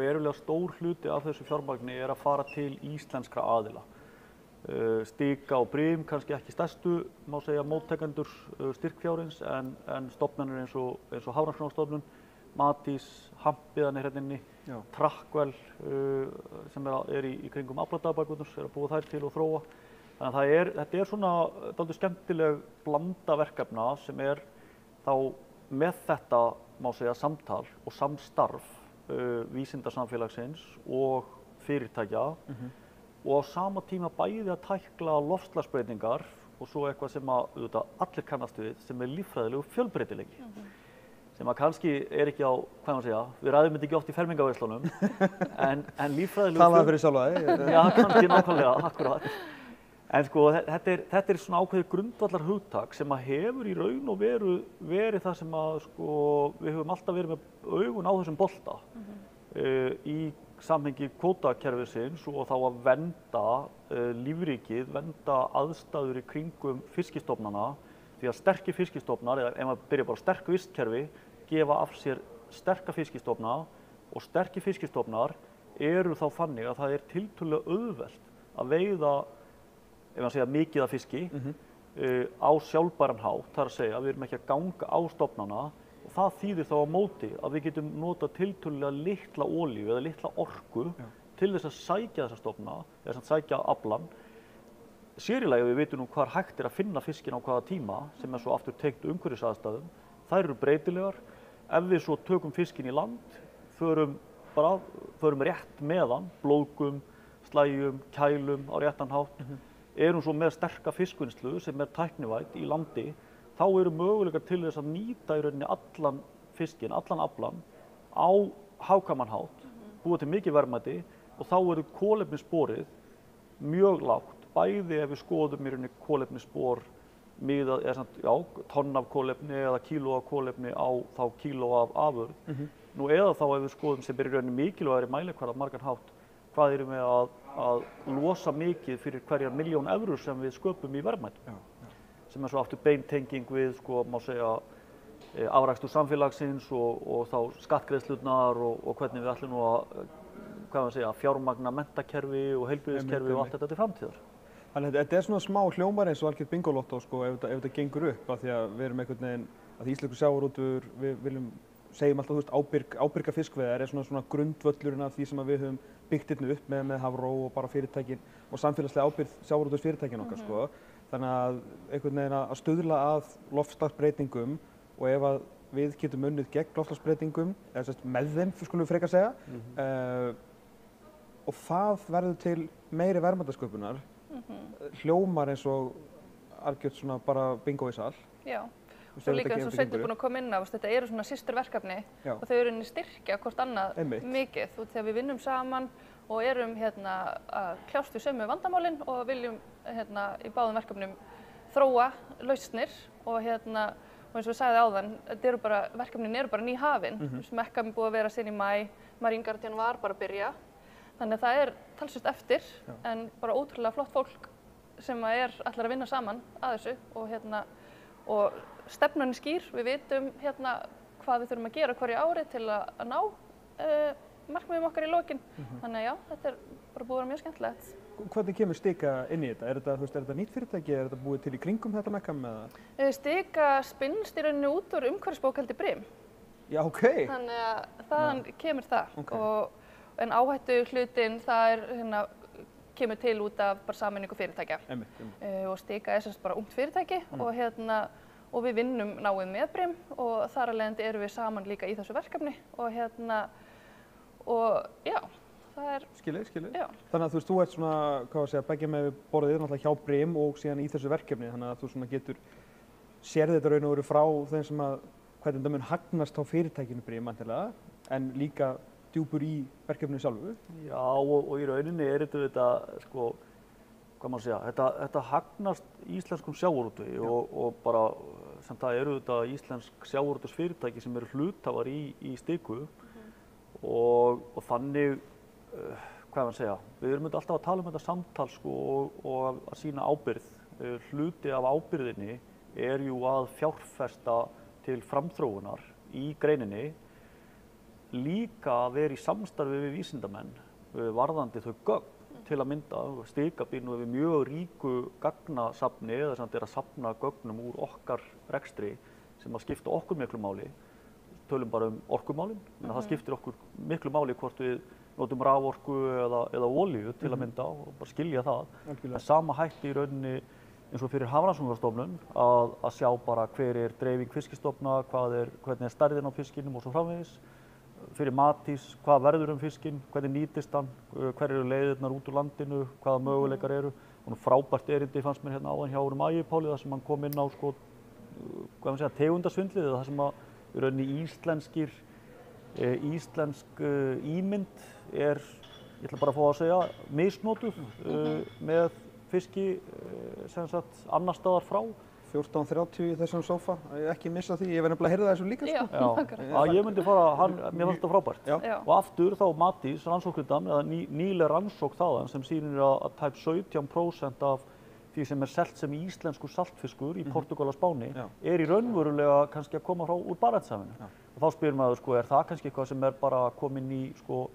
[SPEAKER 5] verulega stór hluti af þessu fjármagni að fara til íslenskra aðila. Stika og Brim kannski ekki stærstu, má segja, móttekendur styrkfjárins en stofnanir eins og Hafrannsóknastofnun, Matís, Hampiðan hérna inni, Trackwell sem í kringum afladagbækurnar, að búa þær til og þróa. Þannig að þetta svona dálítið skemmtileg blanda verkefna sem þá með þetta, má segja, samtal og samstarf vísindasamfélagsins og fyrirtækja og á sama tíma bæði að tækla loftslagsbreytingar og svo eitthvað sem að allir kannast við sem líffræðilegu fjölbreytileiki. Sem að kannski ekki á, hvað maður segja, við ræðum þetta ekki oft í fermingarveislunum, en líffræðilegu...
[SPEAKER 1] Talaðu fyrir sjálfa þig.
[SPEAKER 5] Já, kannski nákvæmlega, akkurat. En sko, þetta er svona ákveðið grundvallar hugtak sem að hefur í raun og veru verið það sem að sko, við höfum alltaf verið með augun á þessum bolta í samhengi kvótakerfisins og þá að vernda lífríkið, vernda aðstæður í kringum fiskistofnana, því að sterkir fiskistofnar, eða ef maður byrja bara sterk vistkerfi, gefa af sér sterka fiskistofna og sterkir fiskistofnar eru þá þannig að það er tiltölulega auðvelt að veiða, ef maður segja mikið af fiski, á sjálfbæran hátt, það er að segja, við erum ekki að ganga á stofnana og það þýðir þá á móti að við getum notað tiltölulega litla olíu eða litla orku til þess að sækja þessa stofna, eða að sækja aflann. Sér í lagi við vitum nú hvar hægt er að finna fiskinn á hvaða tíma sem er svo aftur tengt umhverfisaðstæðum. Þær eru breytilegar. Ef við svo tökum fiskinn í land, förum rétt með hann, blóðgum, slægjum, kælum á réttan hátt, erum svo með sterka fiskvinnslu sem er tæknivædd í landi, þá eru möguleikar til þess að nýta í rauninni allan fiskinn, allan aflann á hagkvæman hátt, búa til mikið verðmæti og þá eru kolefnissporið mjög lágt, bæði ef við skoðum í rauninni kolefnisspor miðað, tonn af kolefni eða kíló af kolefni á þá kíló af afurð. Nú eða þá ef við skoðum sem er í rauninni mikilvægari mælikvarða á margan hátt, hvað erum við að losa mikið fyrir hverjar milljón evrur sem við sköpum í verðmætum. Sem er svo aftur beintenging við, sko, má segja, afrakstur samfélagsins og þá skattgreiðslurnar og hvernig við ætlum nú að, hvað maður segja, fjármagna menntakerfi og heilbrigðiskerfi og allt þetta til framtíðar.
[SPEAKER 1] Þannig að þetta er svona smá hljómar eins og algjört bingolotto, sko, ef þetta gengur upp, af því að við erum einhvern veginn, að því íslenskur sjávarútvegur, við viljum, segjum alltaf, þú veist, ábyrga fiskveiðar er svona grundvöllurinn af því sem við höfum byggt hérna upp með Hafró og bara fyrirtækin og samfélagslega ábyrgð sjávarútvegsfyrirtækin okkar, sko. Þannig að einhvern veginn að stuðla að loftslagsbreytingum og ef að við getum unnið gegn loftslagsbreytingum, eða sérst með þeim, skulum við frekar segja, og það verður til meiri verðmætasköpunar, hljómar eins og algjört svona bara bingo í sal.
[SPEAKER 4] Já, og líka eins og Sveinn er búinn að koma inn á, þetta eru svona systurverkefni og þau eru styrkja hvort annað mikið. Þegar við vinnum saman og erum að kljást við sömu vandamálin og viljum í báðum verkefnum þróa lausnir og eins og við sagði áðan, verkefnin eru bara nýhafin. Smekka er búið að vera síðan í maí, Marine Guardian var bara að byrja. Þannig að það er talsvert eftir, en bara ótrúlega flott fólk sem ætlar að vinna saman að þessu og stefnan er skýr. Við vitum hvað við þurfum að gera hverju ári til að ná markmiðum okkar í lokin. Þannig að já, þetta er bara búið að vera mjög skemmtilegt.
[SPEAKER 1] Hvernig kemur Stika inn í þetta? Er þetta nýtt fyrirtæki? Er þetta búið til í kringum þetta Mekkam?
[SPEAKER 4] Stika spinnst í rauninni út úr umhverfisbókhaldi Brim.
[SPEAKER 1] Já, ok.
[SPEAKER 4] Þannig að þaðan kemur það. En áhættu hlutinn, það kemur til út af bara sameiningu fyrirtækja. Og Stika er semst bara ungt fyrirtæki og við vinnum náið með Brim og þar af leiðandi erum við saman líka í þessu verkefni og já, það er...
[SPEAKER 1] Skilið. Þannig að þú ert svona, hvað að segja, begge með borðið náttúrulega hjá Brim og síðan í þessu verkefni, þannig að þú svona getur sér þetta raun og veru frá þeim sem að hvernig þetta mun hagnast á fyrirtækinu Brim mæntilega, en líka djúpur í verkefninu sjálfu.
[SPEAKER 5] Já, og í rauninni er þetta, sko, hvað maður segja, þetta hagnast íslenskum sjávarútvegi og bara, sem það eru þetta íslensk sjávarútvegsfyrirtæki sem eru hluthafar í Stiku og þannig, hvað maður segja, við erum alltaf að tala þetta samtal, sko, og að sýna ábyrgð. Hluti af ábyrgðinni er jú að fjárfesta til framþróunar í greininni, líka að vera í samstarfi við vísindamenn varðandi þau gögn til að mynda. Stika býr nú við mjög ríku gagnasafni eða sem er að safna gögnum úr okkar rekstri sem að skipta okkur miklu máli. Tölum bara orkumálin, það skiptir okkur miklu máli hvort við notum raforku eða olíu til að mynda og bara skilja það. En sama hætti í rauninni eins og fyrir Hafrannsóknastofnun að sjá bara hver er dreifing fiskistofna, hvernig er stærðin á fiskinum og svo framvegis. fyrir Matís, hvað verður fiskinn, hvernig nýtist hann, hver eru leiðirnar út úr landinu, hvaða möguleikar eru. Og frábært erindi fannst mér hérna áðan hjá Ægi Páli þar sem hann kom inn á sko, tegundasvindlið, þar sem að í rauninni íslensk ímynd ég ætla bara að fá að segja, misnotuð með fiski sem sagt annars staðar frá.
[SPEAKER 1] 14:30 í þessum sófa, ekki missa því, ég verði nefnilega að heyra það þessu líka sko.
[SPEAKER 5] Já, ég myndi fara, mér fannst þetta frábært.
[SPEAKER 4] Já.
[SPEAKER 5] Og aftur þá Matís, rannsóknardan, eða nýleg rannsókn þaðan sem sýnir að tæp 17% af því sem selt sem íslenskur saltfiskur í Portúgal og Spáni í raunverulega kannski að koma frá úr Barentshafinu. Og þá spyr maður sko, er það kannski eitthvað sem bara komin í sko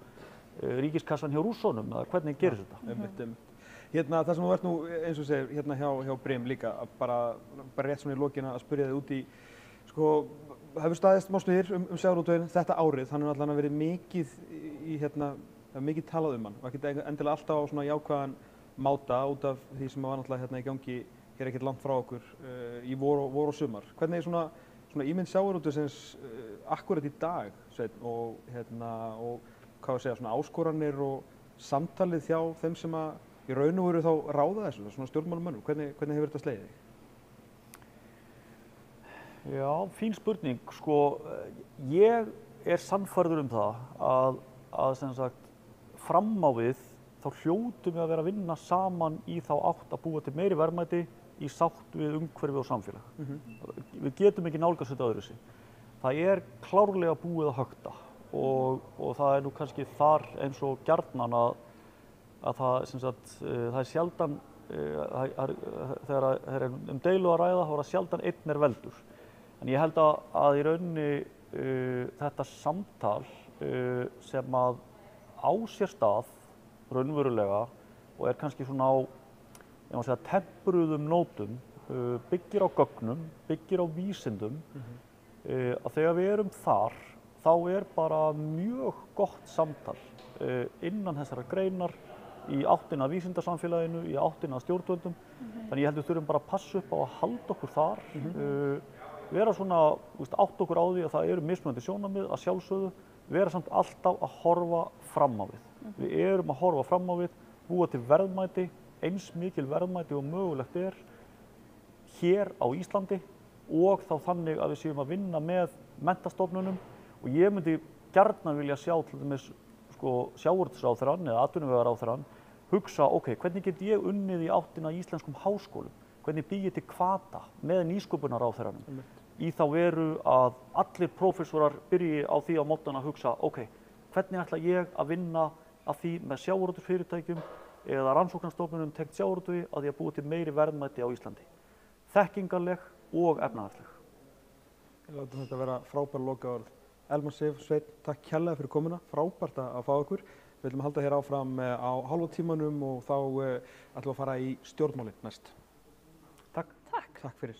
[SPEAKER 5] ríkiskassan hjá Rússunum, eða hvernig gerist þetta?
[SPEAKER 1] Hérna, það sem þú ert nú, eins og segir, hérna hjá Brim líka, bara rétt svona í lokin að spyrja þig út í, sko, hefur staðist má sniðir sjávarútveginn þetta árið, hann hefur allavega verið mikið mikið talað hann, og ekkert endilega alltaf á svona jákvæðan máta út af því sem var náttúrulega hérna í gangi hér ekkert langt frá okkur í vor og sumar. Hvernig er svona ímynd sjávarútvegsins akkúrat í dag, Sveinn, og hvað að segja, svona áskoranir og samtalið hjá þeim sem að í raun og veru þá ráða þessu, svona stjórnmálamönnum, hvernig hefur þetta slegið þig?
[SPEAKER 5] Já, fín spurning. Sko, ég er sannfærður það að sem sagt, fram á við þá hljótum við að vera að vinna saman í þá átt að búa til meiri verðmæti í sátt við umhverfi og samfélag. Við getum ekki nálgast þetta öðruvísi. Það er klárlega búið að högta og það er nú kannski þar eins og gjarnan að það, sem sagt, það er sjaldan, þegar það er deilu að ræða, þá er það sjaldan einn veldur. En ég held að í rauninni þetta samtal sem að á sér stað raunverulega og er kannski svona á, ég má segja, tempruðum nótum, byggir á gögnum, byggir á vísindum, að þegar við erum þar, þá er bara mjög gott samtal innan þessara greinar í áttina að vísindasamfélaginu, í áttina að stjórnvöldum. Þannig ég held við þurfum bara að passa upp á að halda okkur þar, vera svona, átta okkur á því að það eru mismunandi sjónarmið að sjálfsögðu, vera samt alltaf að horfa fram á við. Við erum að horfa fram á við, búa til verðmæti, eins mikil verðmæti og mögulegt er hér á Íslandi og þá þannig að við séum að vinna með menntastofnunum og ég myndi gjarnan vilja sjá til dæmis sjávarútvegsráðherrann eða atvinnuvegaráðherrann hugsa, hvernig get ég unnið í áttina í íslenskum háskólum? Hvernig bý ég til hvata með nýsköpunarráðherranum? Í þá veru að allir prófessorar byrji á því á mótana að hugsa, hvernig ætla ég að vinna að því með sjávarútvegsfyrirtækjum eða rannsóknarstofnunum tengt sjávarútvegi að því að búa til meiri verðmæti á Íslandi. Þekkingarleg og efnahagsleg.
[SPEAKER 1] Ég láta þetta vera frábær lokaorð. Elmar Sif, Sveinn, takk kærlega fyrir komuna, frábært að fá okkur. Við ætlum að halda hér áfram á hálfa tímanum og þá ætlum við að fara í stjórnmálin næst. Takk. Takk fyrir.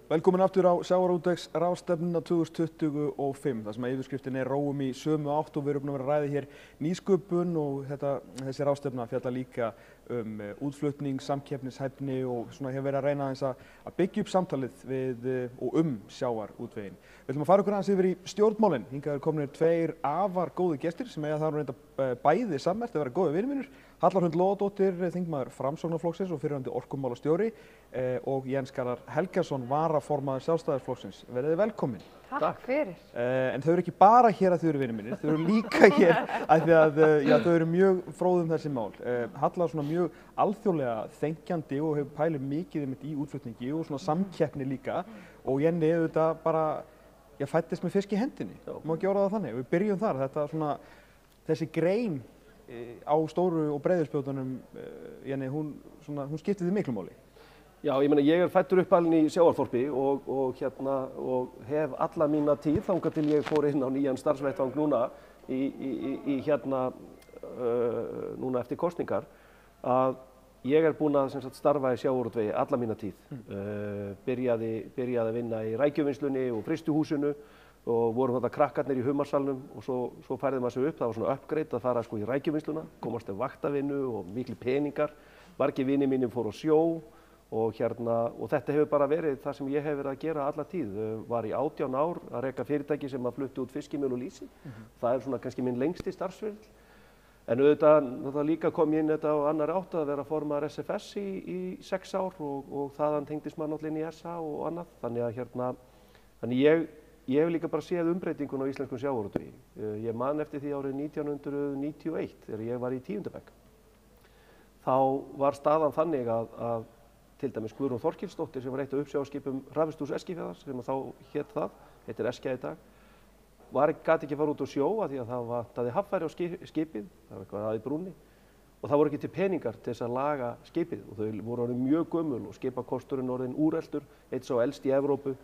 [SPEAKER 1] Velkomin aftur á Sjávarútvegs ráðstefnuna 2025, þar sem yfirskriftin róum í sömu átt og við erum búin að vera að ræða hér nýsköpun og þessi ráðstefna fjallar líka útflutning, samkeppnishæfni og svona hefur verið að reyna aðeins að byggja upp samtalið við og sjávarútveginn. Við ætlum að fara okkur aðeins yfir í stjórnmálin. Hingað eru komnir tveir afar góðir gestir sem eiga þar reynda bæði sammerkt að vera góðir vinir mínir. Halla Hrund Lóadóttir, þingmaður Framsóknarflokksins og fyrrverandi orkumálastjóri og Jens Garðar Helgason, varaformaður Sjálfstæðisflokksins. Verið þið velkomin.
[SPEAKER 6] Takk fyrir.
[SPEAKER 1] En þau eru ekki bara hér að þau eru vinir mínir, þau eru líka hér af því að þau eru mjög fróðum þessi mál. Halla svona mjög alþjóðlega þenkjandi og hefur pælið mikið í útflutningi og svona samkeppni líka og Jenni auðvitað bara fæddist með fisk í hendinni, má ekki orða það þannig. Við byrjum þar, þetta svona, þessi grein á stóru og breiðu spjótunum, Jenni, hún skiptir þig miklu máli.
[SPEAKER 7] Já, ég meina ég fæddur uppalinn í Sjávarþorpi og hef alla mína tíð þangað til ég fór inn á nýjan starfsvettvang núna núna eftir kosningar að ég búinn að starfa í sjávarútvegi alla mína tíð. Byrjaði að vinna í rækjuvinnslunni og frystihúsinu og vorum þetta krakkarnir í humarsalnum og svo færði maður sig upp, það var svona upgrade að fara í rækjuvinnsluna, komast til vaktavinnu og miklu peningar. Margir vinir mínir fóru á sjó og þetta hefur bara verið það sem ég hef verið að gera alla tíð. Var í 18 ár að reka fyrirtæki sem að flutti út fiskimjöl og lýsi. Það er svona kannski minn lengsti starfsferill. En auðvitað líka kom ég inn þetta á annarri átt að vera formaður SFS í 6 ár og þaðan tengdist maður náttúrulega inn í SA og annað. Þannig ég hef líka bara séð umbreytingun á íslenskum sjávarútvegi. Ég man eftir því árið 1991 þegar ég var í 10. bekk. Þá var staðan þannig að til dæmis Guðrún Þorkelsdóttir sem var eitt af uppsjávarskipum Rafistús Eskifjarðar sem þá hét það, heitir Eskja í dag, gat ekki að fara út á sjó af því að það vantaði haffæri á skipið, það var eitthvað aðeins brúnni og það voru ekki til peningar til þess að laga skipið og þau voru orðin mjög gömul og skipakosturinn orðin úreltur, eitt sá elst í Evrópu.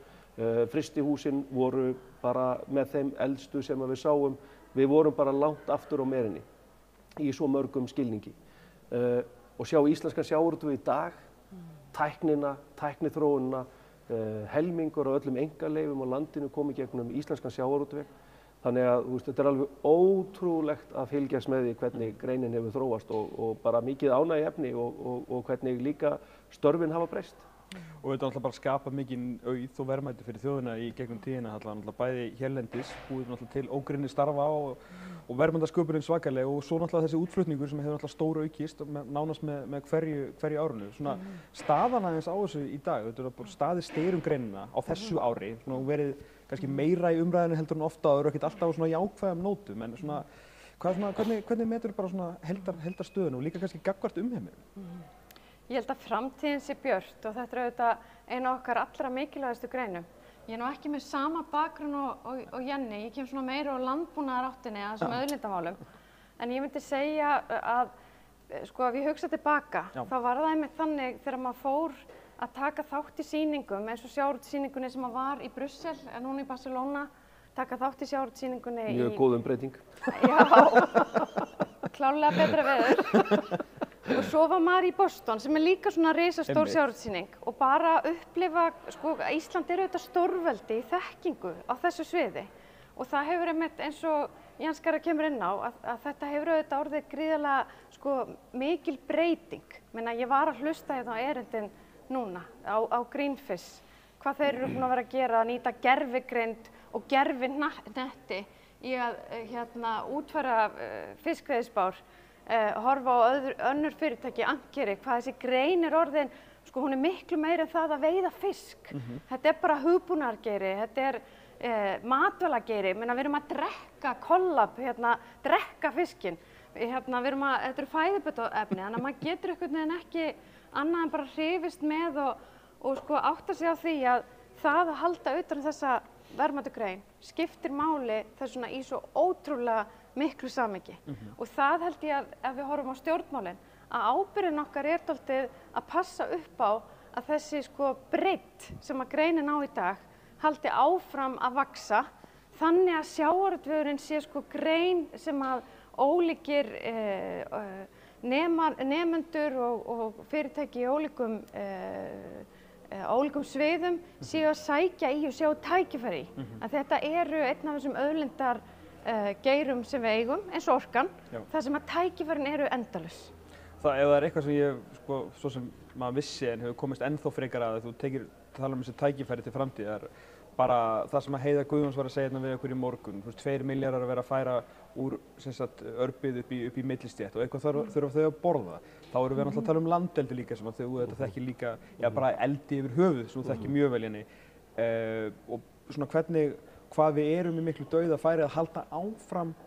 [SPEAKER 7] Frystihúsin voru bara með þeim elstu sem við sáum. Við vorum bara langt aftur á merinni í svo mörgum skilningi. Og sjá íslenskan sjávarútveg í dag, tæknina, tækniþróunina, helmingur á öllum einkaleyfum á landinu komið gegnum íslenskan sjávarútveg. Þannig að þetta alveg ótrúlegt að fylgjast með því hvernig greinin hefur þróast og bara mikið ánægjuefni og hvernig líka störfin hafa breyst.
[SPEAKER 1] Og þetta náttúrulega bara skapa mikinn auð og verðmæti fyrir þjóðina í gegnum tíðina, náttúrulega bæði hérlendis, búið náttúrulega til ógrynni starfa og verðmætasköpunin svakaleg og svo náttúrulega þessi útflutningur sem hefur náttúrulega stór aukist nánast með hverju árinu. Svona staðan aðeins á þessu í dag, þetta er bara staðið styrum greinina á þessu ári, svona verið kannski meira í umræðinu heldur en ofta og eru ekkert alltaf á svona jákvæðum nótum, en svona, hvernig metur bara svona heildarstöðuna og líka kannski gagnvart umheiminum?
[SPEAKER 6] Ég held að framtíðin sé björt og þetta er auðvitað eina af okkar allra mikilvægustu greinum. Ég er nú ekki með sama bakgrunn og Jenni, ég kem svona meira á landbúnaðaráttinni að þessum auðlindamálum. En ég myndi segja að, sko, ef ég hugsa tilbaka, þá var það einmitt þannig þegar maður fór að taka þátt í sýningum, eins og sjávarútvegssýningunni sem var í Brussel, en núna í Barcelona, taka þátt í sjávarútvegssýningunni í...
[SPEAKER 7] Mjög góð umbreyting.
[SPEAKER 6] Já, klárlega betra veður. Og svo var maður í Boston sem er líka svona risastór sjávarútvegssýning og bara upplifa, sko, að Ísland er auðvitað stórveldi í þekkingu á þessu sviði og það hefur einmitt eins og Jens Garðar kemur inn á að þetta hefur auðvitað orðið gríðarlega, sko, mikil breyting. Ég var að hlusta hérna á erindin núna á Greenfish, hvað þeir eru búin að vera að gera, að nýta gervigreind og gervinetti í að útfæra fiskveiðispár. Horfa á önnur fyrirtæki, Ankeri, hvað þessi grein er orðin, sko hún er miklu meira en það að veiða fisk. Þetta er bara hugbúnaðargeiri, þetta er matvælageiri, við erum að drekka kollab, drekka fiskinn. Þetta eru fæðubötuefni, þannig að maður getur einhvern veginn ekki annað en bara hrifist með og sko átta sig á því að það að halda utan þessa verðmætugrein skiptir máli þessuna í svo ótrúlega miklu samhengi. Og það held ég að ef við horfum á stjórnmálin, að ábyrgðin okkar er dálítið að passa upp á að þessi sko breidd sem að greinin á í dag haldi áfram að vaxa þannig að sjávarútvegurinn sé sko grein sem að ólíkir nemendur og fyrirtæki í ólíkum ólíkum sviðum séu að sækja í og sjá tækifæri í. Að þetta eru einn af þessum auðlindar geirum sem við eigum, eins og orkan, þar sem að tækifærin eru endalaus.
[SPEAKER 1] Ef það er eitthvað sem ég, svo sem maður vissi en hefur komist ennþá frekar að þú tala þessi tækifæri til framtíðar, bara það sem að Heiða Guðjóns var að segja við okkur í morgun, 2 milljarðar að vera að færa úr örbið upp í millistétt og eitthvað þurfa þau að borða. Þá erum við náttúrulega að tala landeldi líka sem að þau þekkir líka, bara eldi yfir höfuð sem þú þekkir mjög vel inni. Og svona hvað við erum í miklu dauðafæri að halda áfram,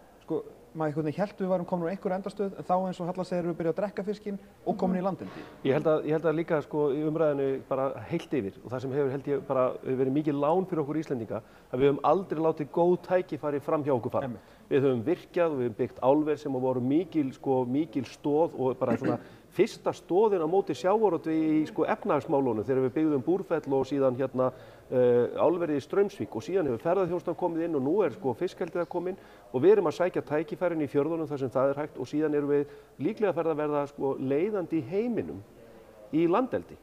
[SPEAKER 1] maður einhvern veginn hélt við varum komin á einhverju endastöð en þá eins og Halla segir við byrjað að drekka fiskinn og komin í landeldi. Ég
[SPEAKER 7] held að líka í umræðinu bara heilt yfir og það sem hefur held ég bara verið mikið lán fyrir okkur Íslendinga að við höfum aldrei látið góð tækifæri fram hjá okkur fara. Við höfum virkjað og við höfum byggt álver sem voru mikil stoð og bara svona fyrsta stoðin á móti sjávarútvegi í efnahagsmálunum þegar við byggðum Búrfell og síðan álverið í Straumsvík og síðan hefur ferðaþjónustan komið inn og nú fiskeldið að koma inn og við erum að sækja tækifærin í fjörðunum þar sem það er hægt og síðan erum við líklega að verða leiðandi í heiminum í landeldi.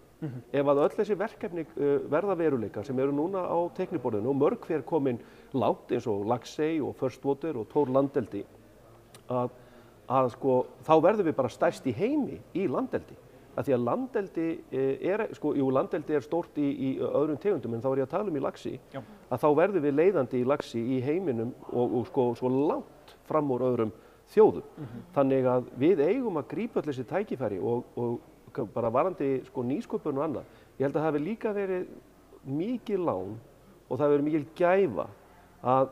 [SPEAKER 7] Ef að öll þessi verkefni verða veruleika sem eru núna á teikniborðinu og mörg hver komin langt eins og Laxey og First Water og Thor landeldi þá verðum við bara stærst í heimi í landeldi. Af því að landeldi landeldi er stórt í öðrum tegundum en þá er ég að tala í laxi, að þá verðum við leiðandi í laxi í heiminum og svo langt fram úr öðrum þjóðum. Þannig að við eigum að grípa öll þessi tækifæri og bara varandi nýsköpun og annað. Ég held að það hafi líka verið mikið lán og það hafi verið mikil gæfa að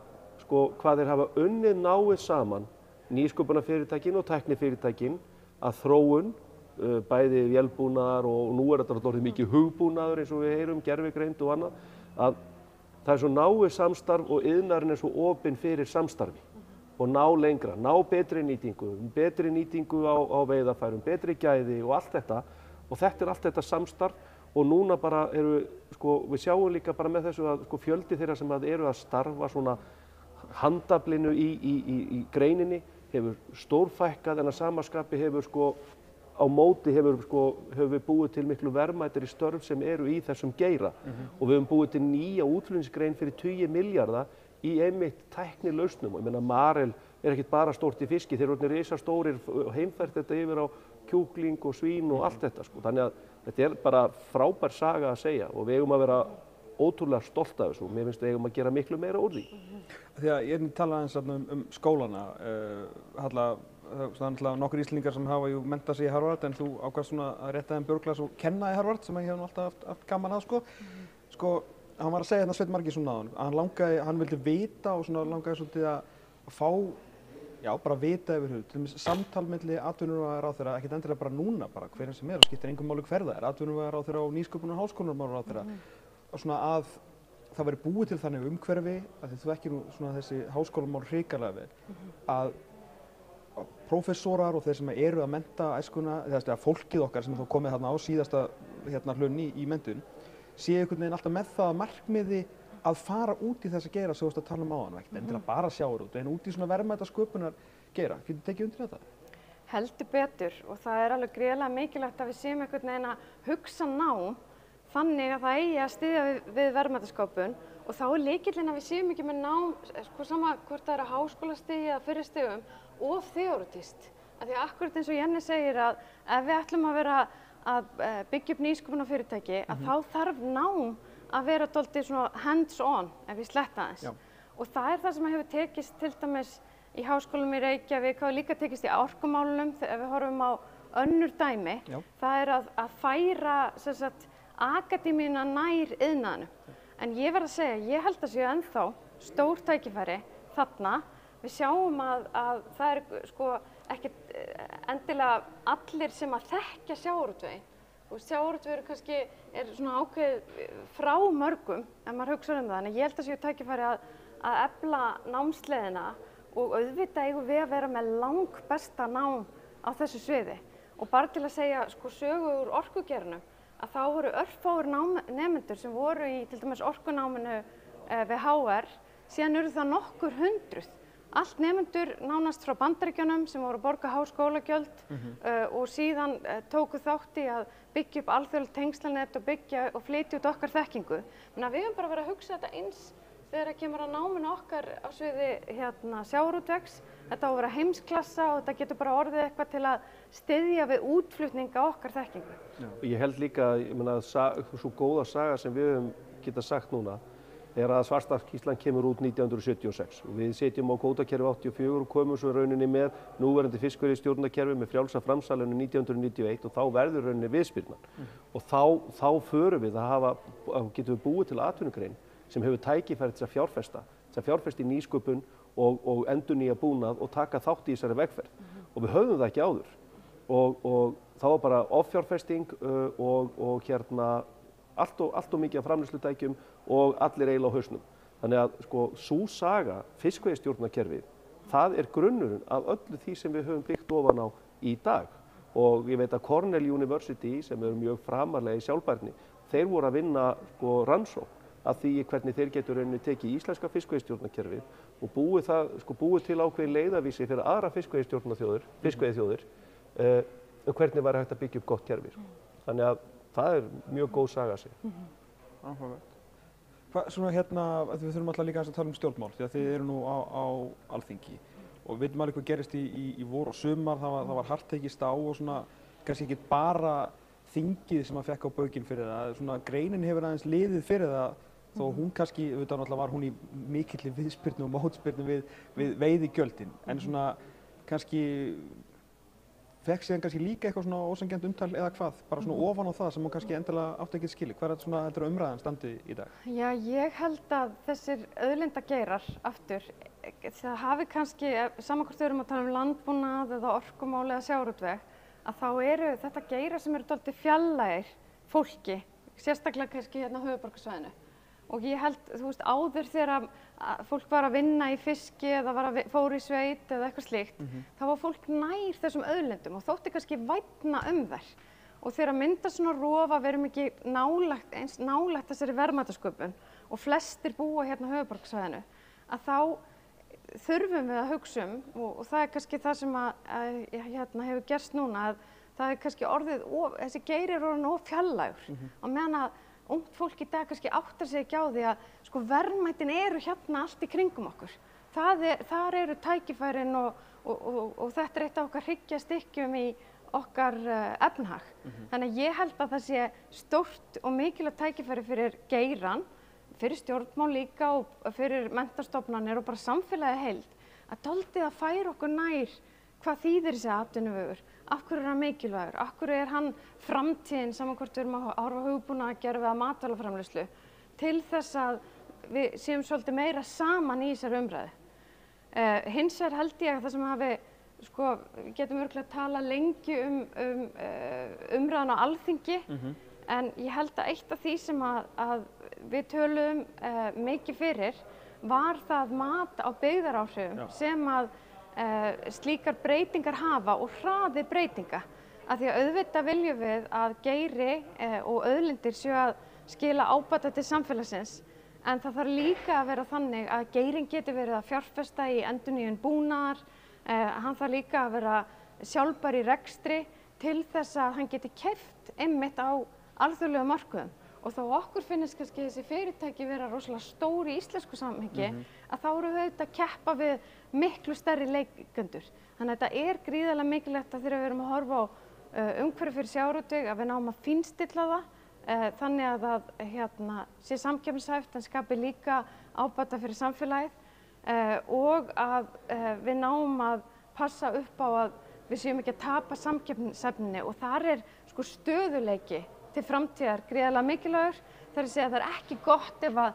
[SPEAKER 7] hvað þeir hafa unnið náið saman nýsköpunarfyrirtækin og tæknifyrirtækin að þróun bæði vélbúnaðar og nú er þetta orðið mikið hugbúnaður eins og við heyrum, gervigreind og annað, að það er svo náið samstarf og iðnaðurinn er svo opinn fyrir samstarfi og ná lengra, ná betri nýtingu á veiðarfærum, betri gæði og allt þetta og þetta er allt þetta samstarf og núna bara við sjáum líka bara með þessu að fjöldi þeirra sem eru að starfa svona handaflinu í greininni hefur stórfækkað en að sama skapi hefur á móti hefur við búið til miklu verðmætari störf sem eru í þessum geira og við höfum búið til nýja útflutningsgrein fyrir 20 milljarða í einmitt tæknilausnum og ég meina marel er ekkert bara stórt í fiski, þeir eru orðnir risastórir og heimfært þetta yfir á kjúkling og svín og allt þetta þannig að þetta er bara frábær saga að segja og við eigum að vera ótrúlega stolt af þessu og mér finnst við eigum að gera miklu meira úr því.
[SPEAKER 1] Því að ég talaði eins skólana, Halla, það er nokkur Íslendingar sem hafa menntað sig í Harvard en þú ákvaðst að rétta þeim björglas og kenna í Harvard sem ég hef alltaf haft gaman að hann var að segja Sveinn Margeirsson áðan að hann vildi vita og langaði svolítið að fá bara vita yfir hug, til dæmis samtal milli atvinnuvegaráðherra, ekkert endilega bara núna hverjum sem og skiptir engum máli hver það er, atvinnuvegaráðherra og nýsköpunar- og háskólamálaráðherra að það væri búið til þannig umhverfi að þú þekkir þessi háskólamál hrikalega vel að prófessorar og þeir sem eru að mennta æskuna, eða fólkið okkar sem þá komið þarna á síðasta hlunni í menntun sé einhvern veginn alltaf með það að markmiði að fara út í þess að geira sem þú veist að tala áðan, ekkert endilega bara sjávarútveg en út í svona verðmætasköpunar geira. Getur tekið undir þetta?
[SPEAKER 6] Heldur betur og það er alveg gríðarlega mikilvægt að við séum einhvern veginn að hugsa nám þannig að það eigi að styðja við verðmætasköpun og þá er lykillinn að við séum ekki með nám, sama hvort það er að háskólastigi eða fyrri stigum og þeoretískt. Af því að akkurat eins og Jenny segir að ef við ætlum að vera að byggja upp nýsköpunarfyrirtæki að þá þarf nám að vera dálítið svona hands-on ef við sletta aðeins. Og það er það sem hefur tekist til dæmis í háskólum í Reykjavík, það hefur líka tekist í orkumálunum þegar við horfum á önnur dæmi. Það er að færa akademíuna nær iðnaðinum. En ég verð að segja, ég held að séu ennþá stór tækifæri þarna. Við sjáum að það er ekkert endilega allir sem að þekkja sjávarútveginn. Sjávarútvegur kannski er svona ákveðið frá mörgum ef maður hugsa það. En ég held að séu tækifæri að efla námsleiðina og auðvitað eigum við að vera með langbesta nám á þessu sviði. Og bara til að segja sögu úr orkugeiranum að þá voru örfáir nemendur sem voru í til dæmis orkunáminu við HR, síðan eru það nokkur hundruð allt nemendur nánast frá Bandaríkjunum sem voru að borga háskólagjöld og síðan tóku þátt í að byggja upp alþjóðlegt tengslanet og byggja og flytja út okkar þekkingu. Þannig að við höfum bara verið að hugsa þetta eins þegar það kemur að náminu okkar á sviði sjávarútvegs. Þetta á að vera heimsklassa og þetta getur bara orðið eitthvað til að styðja við útflutninga okkar þekkingu.
[SPEAKER 7] Ég held líka, ég meina, svo góða saga sem við höfum getað sagt núna er að Svartskýrslan kemur út 1976 og við setjum á kvótakerfi 84 og komum svo rauninni með núverandi fiskveiðistjórnarkerfi með frjálsa framsalinu 1991 og þá verður rauninni viðspyrnan. Og þá förum við getum við búið til atvinnugrein sem hefur tækifæri til að fjárfesta í nýsköpun og endurnýja búnað og taka þátt í þessari vegferð. Og við höfðum það ekki áður. Og þá var bara offjárfesting og allt og mikið af framleiðslutækjum og allir eiginlega á hausnum. Þannig að sú saga, fiskveiðistjórnarkerfið, það er grunnurinn af öllu því sem við höfum byggt ofan á í dag. Og ég veit að Cornell University, sem eru mjög framarlega í sjálfbærni, þeir voru að vinna rannsókn af því hvernig þeir getur rauninni tekið íslenska fiskveiðistjórnarkerfið og búið til ákveðin leiðavísi fyrir aðra fiskveiðiþjóðir hvernig væri hægt að byggja upp gott kerfi. Þannig að það er mjög góð saga að segja.
[SPEAKER 1] Áhugavert. Svona við þurfum alltaf líka að tala um stjórnmál því að þið eru nú á Alþingi og við veitum alveg hvað gerist í vor og sumar, það var hart tekist á og svona kannski ekki bara þingið sem að fekk á baukinn fyrir það, svona greinin hefur aðeins liðið fyrir það þó hún kannski, auðvitað náttúrulega var hún í mikilli viðspyrnu og mótspyrnu við veiðigjöldin, en svona kannski fekk síðan kannski líka eitthvað svona ósanngjarnt umtal eða hvað, bara svona ofan á það sem hún kannski endilega átti ekki skilið. Hvað er svona heldur umræðan standi í dag?
[SPEAKER 6] Já, ég held að þessir auðlindageirar aftur, það hafi kannski, sama hvort við erum að tala um landbúnað eða orkumál eða sjávarútveg, að þá eru þetta geirar sem eru dálítið fjarlægir fólki, sérstaklega kannski hérna á höfuðborgarsvæðinu. Og ég held, þú veist, áður þegar fólk var að vinna í fiski eða fór í sveit eða eitthvað slíkt, þá var fólk nær þessum auðlindum og þótti kannski vænna þær. Og þegar mynda svona rof að við erum ekki eins nálægt þessari verðmætasköpun og flestir búa hérna á höfuðborgarsvæðinu, að þá þurfum við að hugsa og það er kannski það sem hefur gerst núna, að það er kannski orðið, þessi geiri er orðin of fjarlægur á meðan að ungt fólk í dag kannski áttar sig ekki á því að verðmætin eru hérna allt í kringum okkur. Þar eru tækifærin og þetta er eitt af okkar hryggjarstykkjum í okkar efnahag. Þannig að ég held að það sé stórt og mikilvægt tækifæri fyrir geirann, fyrir stjórnmál líka og fyrir menntastofnanir og bara samfélagið heild, að dálítið að færa okkur nær hvað þýðir þessi atvinnuvegur, af hverju er hann mikilvægur, af hverju er hann framtíðin, saman hvort við erum að horfa hugbúnaðargerð eða matvælaframleiðslu, til þess að við séum svolítið meira saman í þessari umræðu. Hins vegar held ég að það sem við getum örugglega að tala lengi umræðan á Alþingi, en ég held að eitt af því sem að við töluðum mikið fyrir var það mat á byggðaráhrifum sem að slíkar breytingar hafa og hraði breytinga. Af því að auðvitað viljum við að geiri og auðlindir séu að skila ábata til samfélagsins, en það þarf líka að vera þannig að geirinn geti verið að fjárfesta í endurnýjun búnaðar, hann þarf líka að vera sjálfbær í rekstri til þess að hann geti keypt einmitt á alþjóðlegum mörkuðum. Og þó okkur finnst kannski þessi fyrirtæki vera rosalega stór í íslensku samhengi, að þá eru við auðvitað að keppa við miklu stærri leikendur. Þannig að þetta er gríðarlega mikilvægt að þegar við erum að horfa á umhverfi fyrir sjávarútveg að við náum að fínstilla það, þannig að það sé samkeppnishæft en skapi líka ábata fyrir samfélagið og að við náum að passa upp á að við séum ekki að tapa samkeppnishæfninni og þar er stöðuleiki til framtíðar gríðarlega mikilvægur. Það er að segja að það er ekki gott ef að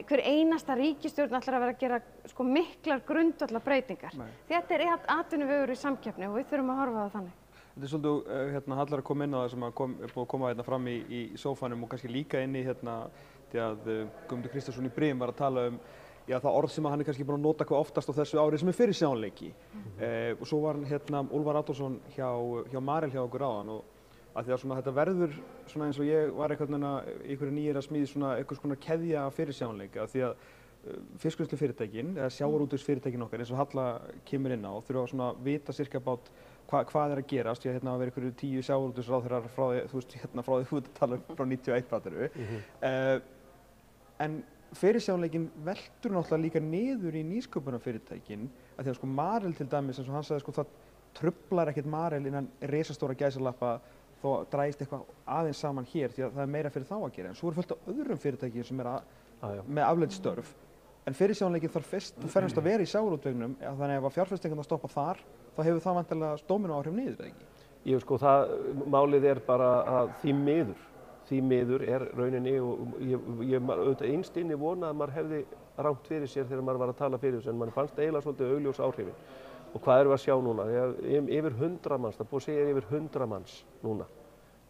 [SPEAKER 6] hver einasta ríkisstjórn ætlar að vera að gera miklar grundvallarbreytingar. Þetta er atvinnuvegur í samkeppni og við þurfum að horfa á það þannig.
[SPEAKER 1] Þetta er svolítið Hallar að koma inn á það sem er búið að koma fram í sófanum og kannski líka inn í því að Guðmundur Kristjánsson í Brim var að tala það orð sem hann er kannski búinn að nota hvað oftast á þessu ári sem er fyrirsjáanleiki. Og svo var Úlfar Adolfsson hjá Marel hjá okkur áðan og að því að þetta verður eins og ég var einhvern veginn í einhverju nýjir að smíði einhvers konar keðja af fyrirsjáanleika því að fiskvinnslufyrirtækin eða sjávarútvegsfyrirtækin okkar eins og Halla kemur inn á þurfa svona að vita sirka bát hvað er að gerast. Ég hérna að vera ykkur 10 sjávarútvegsráðherrar frá því, þú veist, hérna frá því þú ert að tala frá 91 fattarðu. En fyrirsjáanleikinn veltur náttúrulega líka niður í nýsköpunarfyrirtækin af því að sko Marel til dæmis, eins og hann sagði, sko það truflar ekkert Marel innan risastóra gæsalappa þó drægist eitthvað aðeins saman hér því að það er meira fyrir þá að gera. En svo fullt af öðrum fyrirtækjum sem með afleidd störf. En fyrirsjáanleikinn þarf fyrst og fremst að vera í sjávarútveginum, þannig að ef fjárfestingarnar stoppa þar, þá hefur það væntanlega dómínóáhrif niður, eða ekki?
[SPEAKER 7] Sko, málið er bara að því miður er rauninni og ég auðvitað innst inni vona að maður hefði rangt fyrir sér þegar maður var að tala fyrir þessu, en maður fannst eiginlega svolítið augljós áhrifin. Og hvað erum við að sjá núna? Yfir 100 manns, það búið að segja yfir 100 manns núna.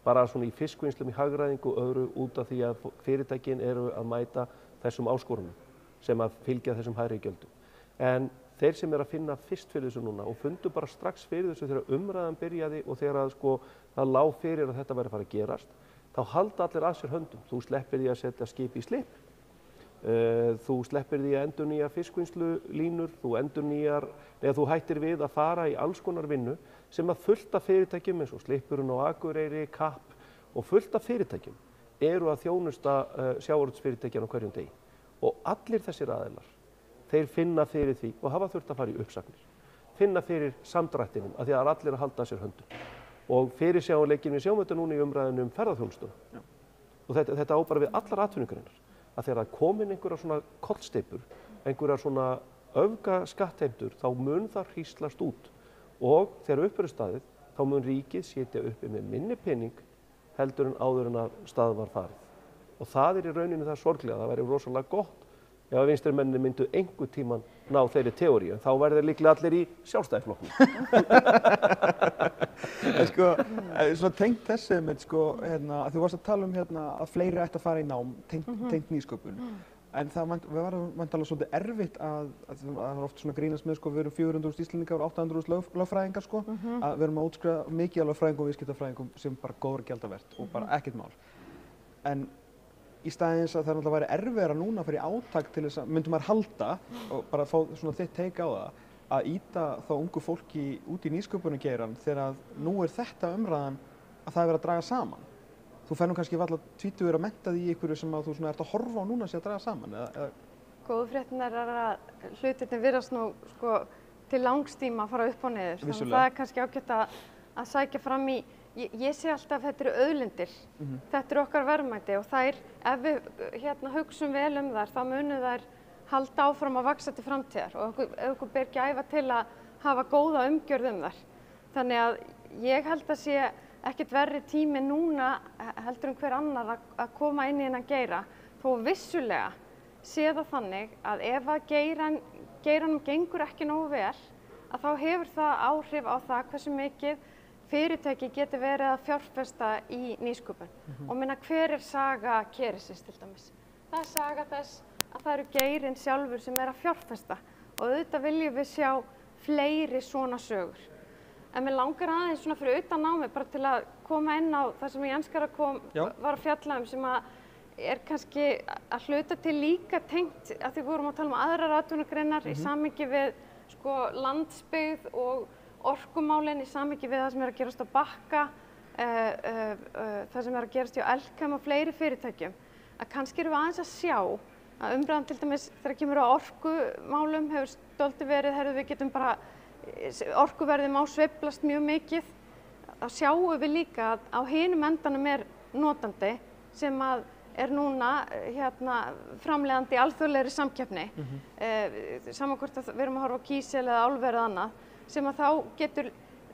[SPEAKER 7] Bara svona í fiskvinnslum, í hagræðingu og öðru út af því að fyrirtækin eru að mæta þessum áskorunum sem að fylgja þessum hærri gjöldum. En þeir sem eru að finna fyrst fyrir þessu núna og fundu bara strax fyrir þessu þegar umræðan byrjaði og þegar að, sko, það lá fyrir að þetta væri að fara að gerast, þá halda allir að sér höndum. Þú sleppir því að setja skip í slipp, þú sleppir því að endurnýja fiskvinnslulínur, þú hættir við að fara í alls konar vinnu sem að fullt af fyrirtækjum eins og Slippurinn á Akureyri, Kapp og fullt af fyrirtækjum eru að þjónusta sjávarútvegsfyrirtækjan á hverjum degi. Og allir þessir aðilar, þeir finna fyrir því og hafa þurft að fara í uppsagnir, finna fyrir samdrættinum að því að allir að halda að sér höndum. Og fyrirsjáanleikinn við sjáum þetta núna í umræðinu ferðaþjónustuna. Og þetta á bara við allar atvinnugreinar. Að þegar það komin einhverjar svona kollsteypur, einhverjar svona öfgaskattheimtur, þá mun það hríslast út. Og þegar upp eru staðið, þá mun ríkið sitja uppi með minni pening heldur en áður en að stað var farið. Og það í rauninu það sorglega, það væri rosalega gott ef að vinstrimenninni myndu einhvern tímann ná þeirri teóríu, en þá verður líklega allir í Sjálfstæðisflokknum.
[SPEAKER 1] Sko, svona tengt þessu einmitt, sko, að þú varst að tala að fleiri ætti að fara í nám, tengt nýsköpun. En það var væntanlega svolítið erfitt að það er oft svona grínast með, sko, við erum 400.000 Íslendingar og 800.000 lögfræðingar, sko, að við erum að útskrifa mikið af lögfræðingum og viðskiptafræðingum sem bara góðra gjaldavert og bara ekkert mál. En í staðins að það náttúrulega væri erfiðara núna fyrir átak til þess að, myndum maður halda og bara fá svona þitt take á það, að ýta þá ungu fólki út í nýsköpunargeirann þegar að nú er þetta umræðan að það er verið að draga saman. Þú fær nú kannski varla tvítugur að mennta því í einhverju sem að þú svona ert að horfa á núna sé að draga saman, eða?
[SPEAKER 6] Góðu fréttirnar er að hlutirnir virðast nú, sko, til langstíma að fara upp og niður. Þannig að það er kannski ágætt að sækja fram í. Ég sé alltaf að þetta eru auðlindir, þetta eru okkar verðmæti og þær, ef við hugsum vel þær, þá munu þær halda áfram að vaxa til framtíðar og ef okkur ber gæfa til að hafa góða umgjörð þær. Þannig að ég held að sé ekkert verri tími núna heldur hver annar að koma inn í þennan geira, þó vissulega sé það þannig að ef að geiranum gengur ekki nógu vel, að þá hefur það áhrif á það hversu mikið fyrirtæki getur verið að fjárfesta í nýsköpun. Og minna, hver er saga Kerecis til dæmis? Það er saga þess að það eru geirinn sjálfur sem er að fjárfesta og auðvitað viljum við sjá fleiri svona sögur. En mér langar aðeins svona fyrir utan á mig bara til að koma inn á það sem Jens var að fjalla sem að er kannski að hluta til líka tengt að því vorum að tala aðrar atvinnugreinar í samhengi við, sko, landsbyggð og orkumálin í samhengi við það sem er að gerast á Bakka, það sem er að gerast hjá Elkem og fleiri fyrirtækjum, að kannski erum við aðeins að sjá að umræðan til dæmis þegar kemur á orkumálum hefur stolti verið, við getum bara, orkuverðið má sveiflast mjög mikið, þá sjáum við líka að á hinum endanum er notandi sem að er núna framleiðandi í alþjóðlegri samkeppni, saman hvort að við erum að horfa á kísil eða álver eða annað, sem að þá getur,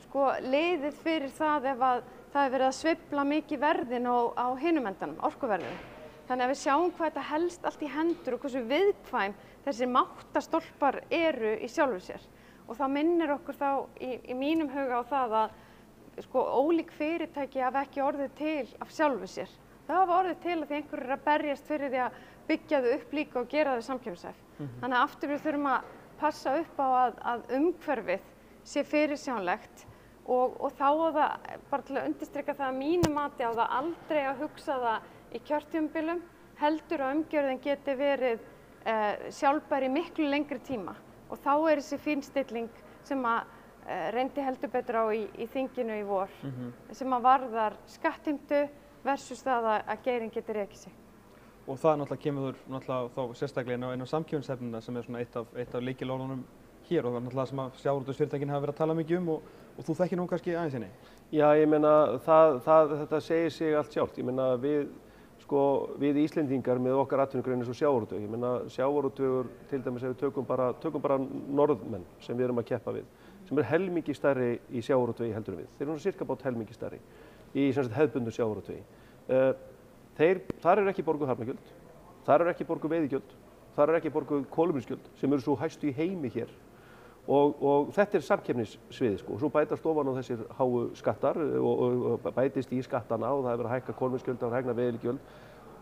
[SPEAKER 6] sko, leiðið fyrir það ef að það er verið að sveifla mikið verðin á hinum endanum, orkuverðinu. Þannig að við sjáum hvað þetta helst allt í hendur og hversu viðkvæm þessir máttastólpar eru í sjálfu sér. Og það minnir okkur þá í mínum huga á það að, sko, ólík fyrirtæki hafa ekki orðið til af sjálfu sér. Það hafa orðið til að því einhverjir eru að berjast fyrir því að byggja þau upp líka og gera þau samkeppnishæf. Þannig að aftur við þurfum að passa upp á að umhverfið sé fyrirsjánlegt og þá á það, bara til að undirstrika það að mínu mati á það aldrei að hugsa það í kjörtímabilum, heldur að umgjörðin geti verið sjálfbær í miklu lengri tíma og þá þessi fínstilling sem að reyndi heldur betur á í þinginu í vor sem að varðar skattheimtu versus það að geirinn getur rekið sig.
[SPEAKER 1] Og það náttúrulega kemur þá sérstaklega inn á samkeppnisefnina sem svona eitt af lykilorðunum hér og það náttúrulega sem að sjávarútvegsfyrirtækin hafa verið að tala mikið og þú þekkir nú kannski aðeins henni.
[SPEAKER 7] Já, ég meina þetta segir sig allt sjálft. Ég meina við Íslendingar með okkar atvinnugrein eins og sjávarútveg. Ég meina sjávarútvegur til dæmis ef við tökum bara norðmenn sem við erum að keppa við, sem helmingi stærri í sjávarútvegi heldur en við. Þeir eru sirka bát helmingi stærri í hefðbundnu sjávarútvegi. Þar ekki borguð hafnargjöld, þar ekki borguð veiðigjöld, þar ekki borguð kolefnisgjöld sem eru svo hæstu í heimi hér. Og þetta samkeppnissviðið og svo bætast ofan á þessir háu skattar og bætist í skattana og það hefur verið að hækka kolefnisgjöld og hækka veiðigjöld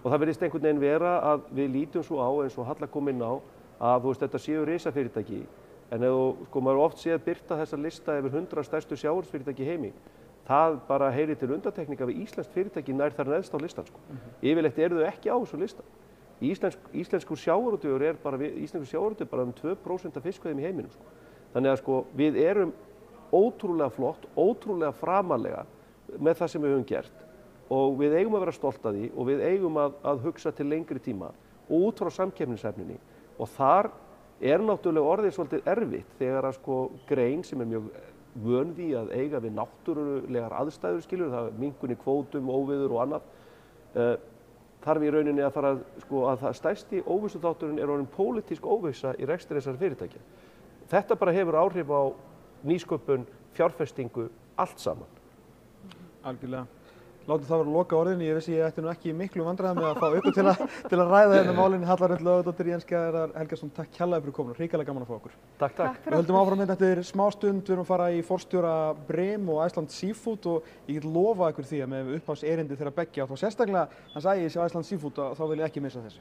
[SPEAKER 7] og það virðist einhvern veginn vera að við lítum svo á eins og Halla kom inn á að þetta séu risafyrirtæki en maður oft séð birta þessa lista yfir 100 stærstu sjávarútvegsfyrirtæki í heimi. Það bara heyrir til undantekninga við íslenskt fyrirtæki nær þar neðst á listan. Yfirleitt eru þau ekki á þessu lista. Íslenskur sjávarútvegur er bara 2% af fiskveiðum í heiminum. Þannig að við erum ótrúlega flott, ótrúlega framalega með það sem við höfum gert og við eigum að vera stolt af því og við eigum að hugsa til lengri tíma og út frá samkeppnishæfninni og þar náttúrulega orðið svolítið erfitt þegar grein sem mjög vön því að eiga við náttúrulegar aðstæður það minnkun í kvótum, óveður og annað þarf í rauninni að fara að það stærsti óvissuþátturinn orðin pólitísk óvissa í rekstri þessara fyrirtækja. Þetta bara hefur áhrif á nýsköpun, fjárfestingu, allt saman.
[SPEAKER 1] Algjörlega. Látið það vera loka orðin. Ég vissi ég ætti nú ekki miklu vandræðum með að fá ykkur til að ræða hérna málin. Halla Rut Lögadóttir, Jens Garðar Helgason, takk kærlega fyrir komuna. Hrikalega gaman að fá okkur.
[SPEAKER 7] Takk.
[SPEAKER 1] Við höldum áfram hérna eftir smástund. Við erum að fara í forstjóra Brim og Iceland Seafood og ég get lofað ykkur því að með upphafserindi þeirra beggja og þá sérstaklega hans Ægis hjá Iceland Seafood þá vil ég ekki missa þessu.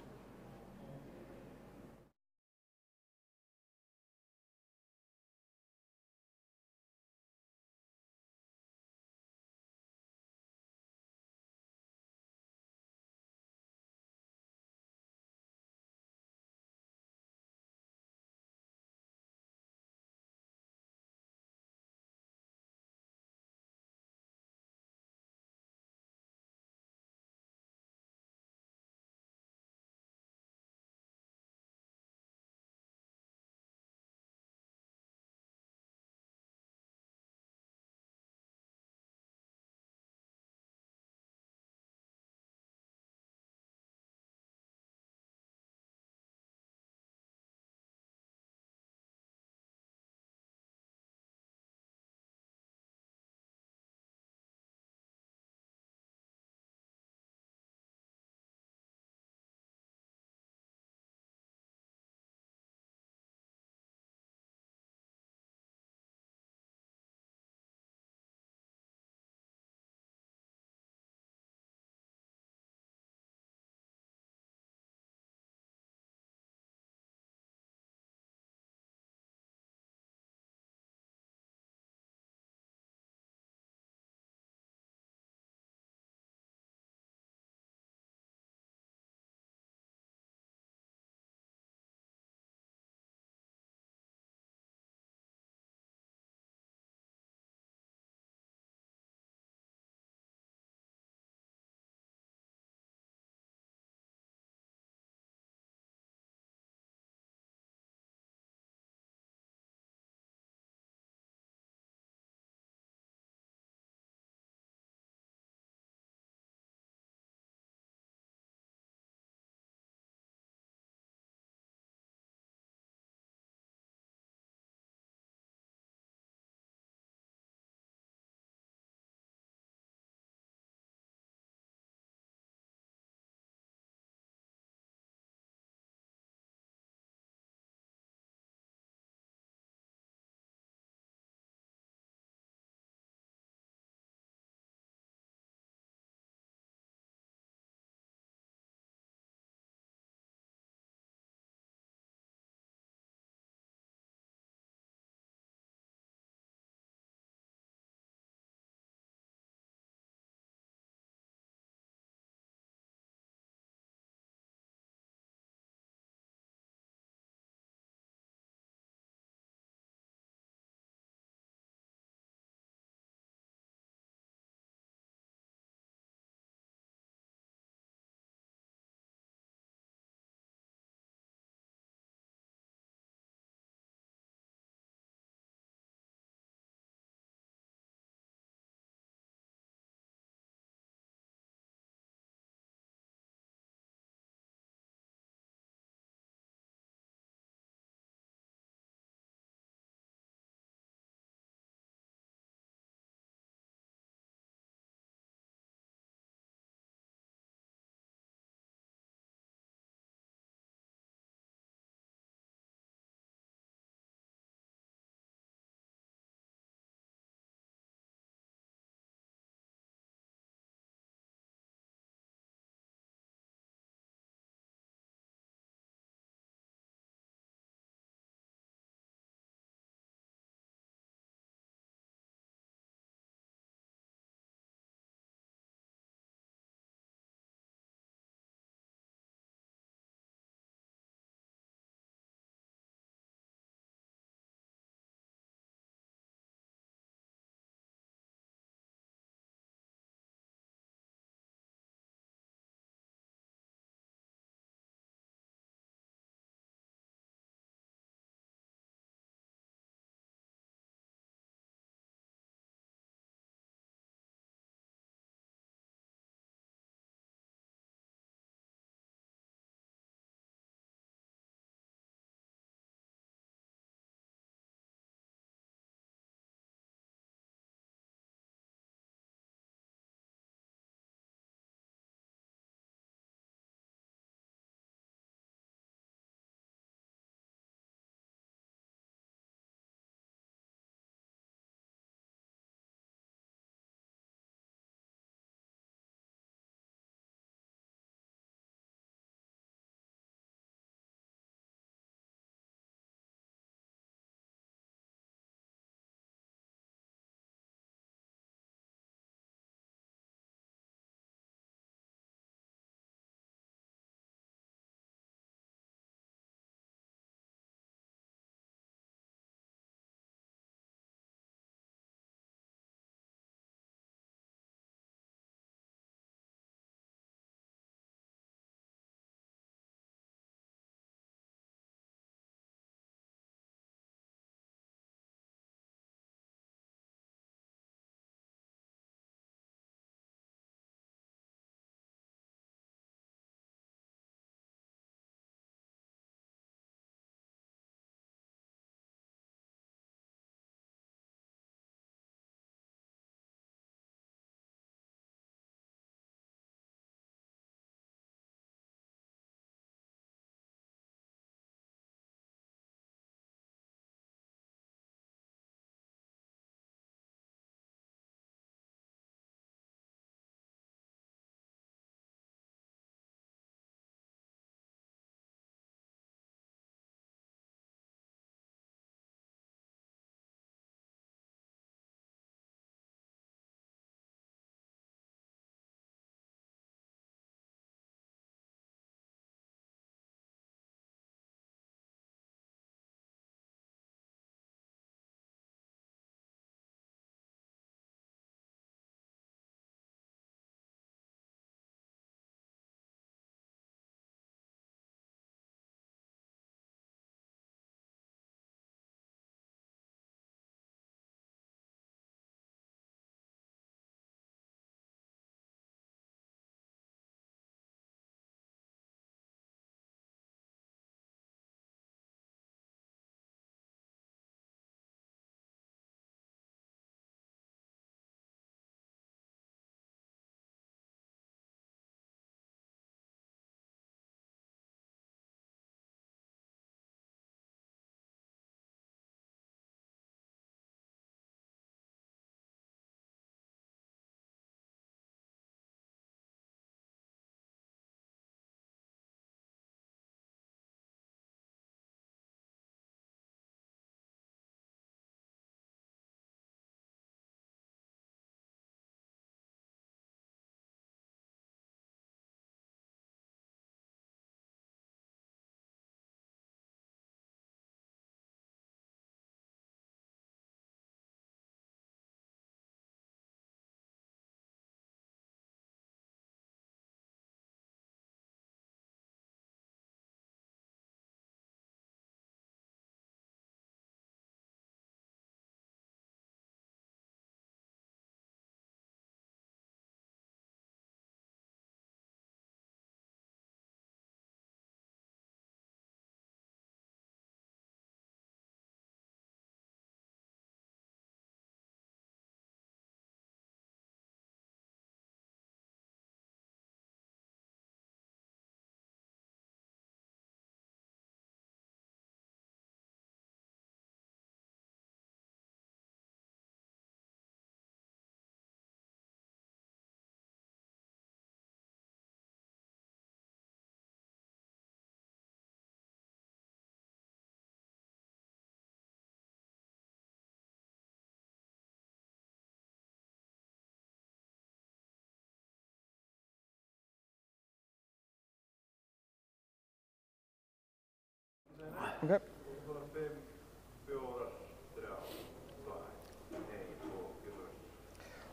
[SPEAKER 1] Okay.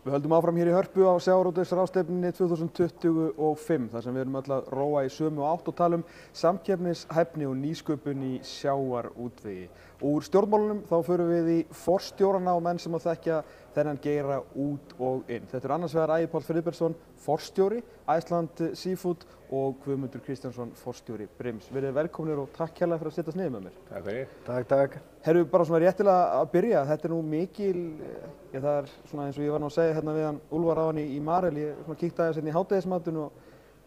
[SPEAKER 1] Við höldum áfram hér í Hörpu á sjávarútvegsráðstefnunni 2025 þar sem við erum öll að róa í sömu átt og tala um samkeppnishæfni og nýsköpun í sjávarútvegi. Úr stjórnmálunum þá förum við í forstjórana og menn sem að þekkja þennan geira út og inn. Þetta er annars vegar Ægir Páll Friðbertsson, forstjóri Iceland Seafood og Guðmundur Kristjánsson, forstjóri Brims. Verið velkomnir og takk kærlega fyrir að setjast niður með mér.
[SPEAKER 2] Takk fyrir.
[SPEAKER 3] Takk.
[SPEAKER 1] Herru, bara svona réttilega að byrja, þetta er nú mikil, það er svona eins og ég var nú að segja hérna við hann Úlfar áðan í Marel, ég svona kíkti aðeins hérna í hádegismatinn og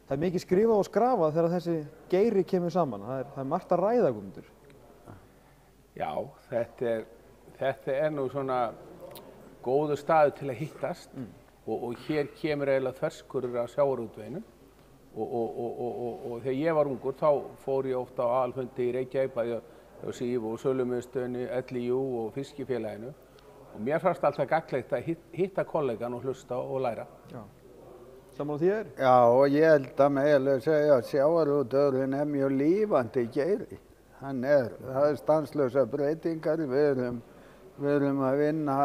[SPEAKER 1] það er mikið skrifað og skrafað þegar þessi geiri kemur saman. Það er margt að ræða, Guðmundur.
[SPEAKER 2] Já, þetta er nú svona góður staður til að hittast og hér kemur eiginlega þverskurður af sjávarútveginum og þegar ég var ungur þá fór ég ofta á aðalfundi í Reykjavík bæði á SÍF og Sölumiðstöðinni, LÍU og Fiskifélaginu og mér fannst alltaf gagnlegt að hitta kollegan og hlusta og læra.
[SPEAKER 1] Já. Sammála þér?
[SPEAKER 8] Já, og ég held að meðlega segja að sjávarútvegurinn er mjög lífandi geiri. Það er stanslausar breytingar, við erum að vinna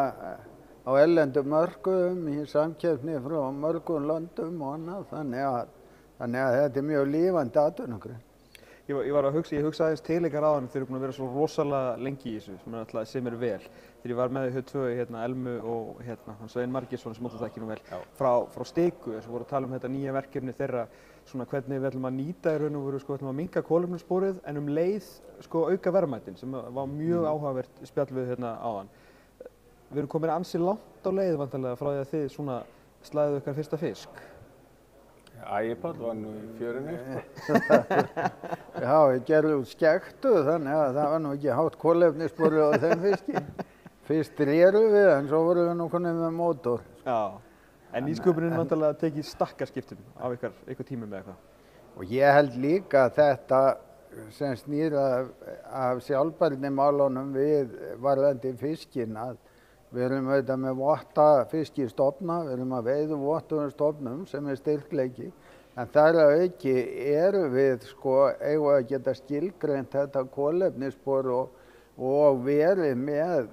[SPEAKER 8] á erlendum mörkuðum í samkeppni frá mörgum löndum og annað, þannig að þetta er mjög lífandi atvinnugrein.
[SPEAKER 1] Ég hugsa aðeins til ykkar áðan þeir eru búin að vera svo rosalega lengi í þessu, sem er vel. Þegar ég var með þau tvö, Elmu og hann Svein Margeirsson sem óttu þekki nú vel, frá Stiku, þess að voru að tala um þetta nýja verkefni þeirra, svona hvernig við ætlum að nýta í raun og veru, ætlum að minnka kolefnissporið en leið auka verðmætin sem var mjög áhugavert spjall við áðan. Við erum komin ansi langt á leið vantanlega frá því að þið svona slæðuð ykkar fyrsta fisk.
[SPEAKER 2] Ægir Páll var nú í fjörunni.
[SPEAKER 8] Já, við gerðum skektu þannig að það var nú ekki hátt kolefnissporið á þeim fiski. Fyrst rerum við en svo vorum við nú konið með mótor.
[SPEAKER 1] Já, en nýsköpunin vantanlega tekið stakkarskiptum af ykkur tími með eitthvað.
[SPEAKER 8] Og ég held líka að þetta sem snýr af sjálfbærnimálunum við varðandi fiskinn að við erum auðvitað með votta fiskistofna, við erum að veiða vottuðum stofnum sem er styrkleiki, en þar að auki erum við eigum að geta skilgreint þetta kolefnisspor og verið með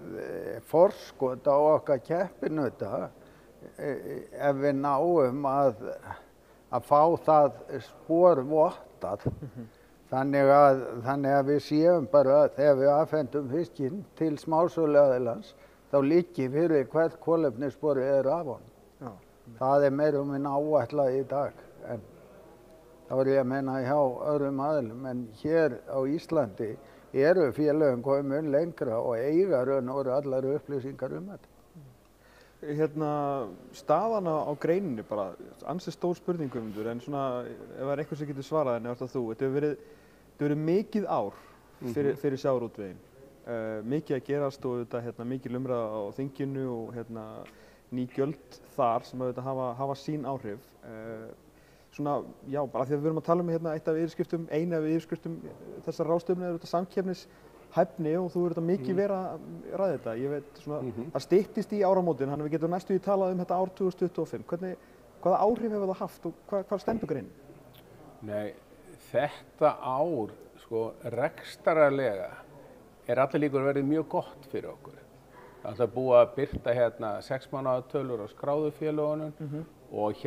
[SPEAKER 8] forskot á okkar keppinauta ef við náum að fá það spor vottað. Þannig að við séum bara þegar við afhendum fiskinn til smásöluaðilans þá liggi fyrir hvert kolefnissporið er af honum. Það er meira minna áætlað í dag, en þá er ég að meina hjá öðrum aðilum, en hér á Íslandi eru félögin komin lengra og eiga raun og allar upplýsingar þetta.
[SPEAKER 1] Staðan á greininni bara, ansi stór spurning Guðmundur, en svona ef það er eitthvað sem getur svarað en ert það þú, þetta hefur verið mikið ár fyrir sjávarútveginn. Mikið að gerast og mikil umræða á þinginu og ný gjöld þar sem hafa sín áhrif. Svona, já, bara því að við erum að tala um eina af yfirskriftum þessar ráðstefnu er samkeppnishæfni og þú verður mikið vera að ræða þetta. Ég veit svona, það styttist í áramótin, þannig að við getum næstu í talað um þetta ár 2025. Hvaða áhrif hefur það haft og hvað stendur greinin?
[SPEAKER 2] Nei, þetta ár, rekstrarlega er allir líkur verið mjög gott fyrir okkur. Það er búið að birta 6 mánaða tölur á skráðu félögunum og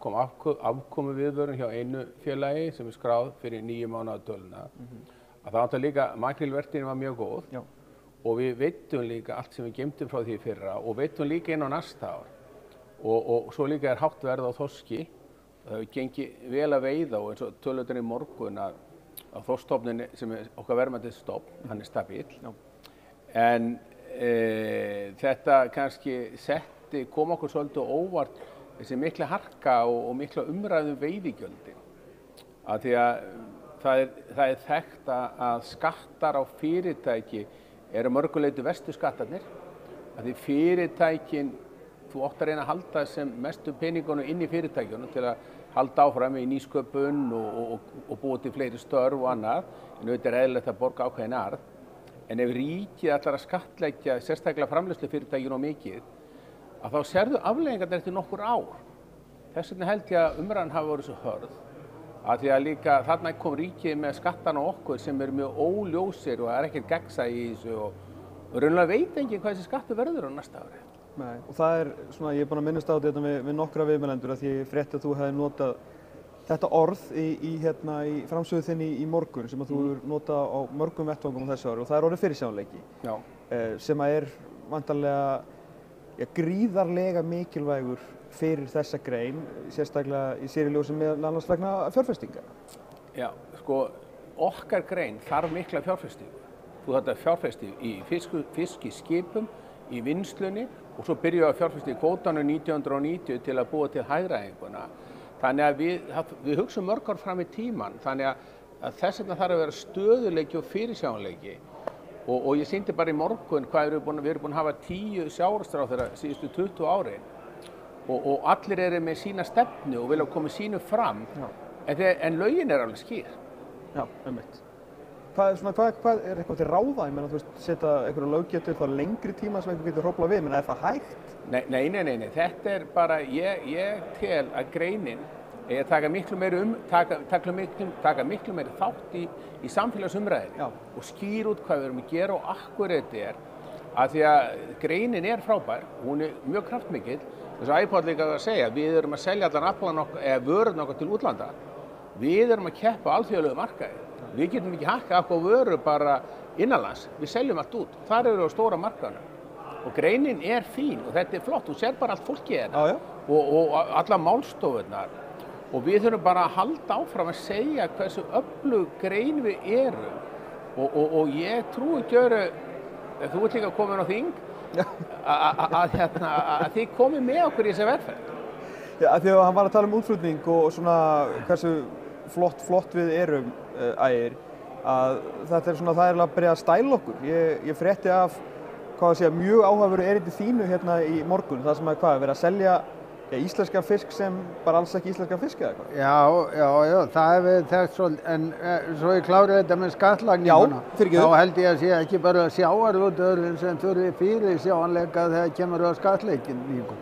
[SPEAKER 2] kom afkomu viðvörun hjá einu félagi sem er skráð fyrir 9 mánaða töluna. Það líka, makrílvertíðin var mjög góð og við veitum líka allt sem við geymdum frá því fyrra og veitum líka inn á næsta ár. Og svo líka er hátt verð á þorski. Það hefur gengið vel að veiða og eins og tölurnar í morgun að þorskstofninn sem er okkar verðmætisstofn, hann er stabíll. En þetta kannski kom okkur svolítið óvart þessi mikla harka og mikla umræðu veiðigjöldin. Af því að það er þekkt að skattar á fyrirtæki eru mörguleyti verstu skattarnir. Af því fyrirtækin, þú átt að reyna að halda sem mestu peningunum inn í fyrirtækjunum til að halda áfram í nýsköpun og búa til fleiri störf og annað, en auðvitað er eðlilegt að borga ákveðin arð. En ef ríkið ætlar að skattleggja sérstaklega framleiðslufyrirtækin of mikið, að þá sérðu afleiðingarnar eftir nokkur ár. Þess vegna held ég að umræðan hafi verið svo hörð
[SPEAKER 9] Af því að líka þarna kom ríkið með skattana okkur sem mjög óljósir og það ekkert gegnsæi í þessu og raunlega veit enginn hvað þessi skattur verður á næsta ári.
[SPEAKER 1] Nei, og það svona, ég búinn að minnast á þetta við nokkra viðmælendur að því ég frétti að þú hefði notað þetta orð í framsögu þinni í morgun sem að þú hefur notað á mörgum vettvangum á þessu ári og það orðið fyrirsjáanleiki. Já. Sem að vantarlega gríðarlega mikilvægur fyrir þessa grein, sérstaklega í sér í ljósi meðal annars vegna fjárfestinga. Já, sko, okkar grein þarf mikla fjárfestingu. Þú þarft að fjárfesti í fiskiskipum, í vinnslunni og svo byrjuðu að fjárfesti í kvótanum 1990 til að búa til hagræðinguna. Þannig að við hugsum mörg ár fram í tíman, þannig að þess vegna þarf að vera stöðuleiki og fyrirsjáanleiki. Og ég sýndi bara í morgun hvað við erum búin að hafa 10 sjávarútvegsráðherra síðustu 20 árin. Og allir eru með sína stefnu og vilja koma sínu fram, en lögin alveg skýr. Já, einmitt. Hvað eitthvað til ráða? Ég meina, þú veist, setja einhverju löggjöf þá lengri tíma sem einhver getur hróflað við, menn er það hægt? Nei, þetta bara, ég tel að greinin taka miklu meiri þátt í samfélagsumræðinni og skýra út hvað við erum að gera og akkur þetta af því að greinin frábær, hún mjög kraftmikill. Þess að iPod líka að segja, við erum að selja allan aflann okkar, eða vörurnar okkar til útlanda. Við erum að keppa á alþjóðlegu markaði. Við getum ekki hakkað okkur vöru bara innanlands, við seljum allt út. Þar eru við á stóra markaðunum. Og greinin fín og þetta flott, þú sér bara allt fólkið hérna og alla málstofurnar. Og við þurfum bara að halda áfram að segja hversu öflug grein við erum. Og ég trúi ekki þú ert líka komin á þing, að þið komið með okkur í þessa vegferð. Já, af því að hann var að tala um útflutning og svona hversu flott við erum, Ægir, að þetta það að byrja að stæla okkur. Ég frétti af, mjög áhugaverðu erindi þínu hérna í morgun, það sem verið að selja íslenska fisk sem bara alls ekki íslenska fisk eða eitthvað. Já, það hefur þekkt svolítið, en svo ég klári þetta með skattlagninguna. Þá held ég að sé ekki bara sjávarútvegurinn sem þurfi fyrirsjáanleika þegar kemur á skattleggingu.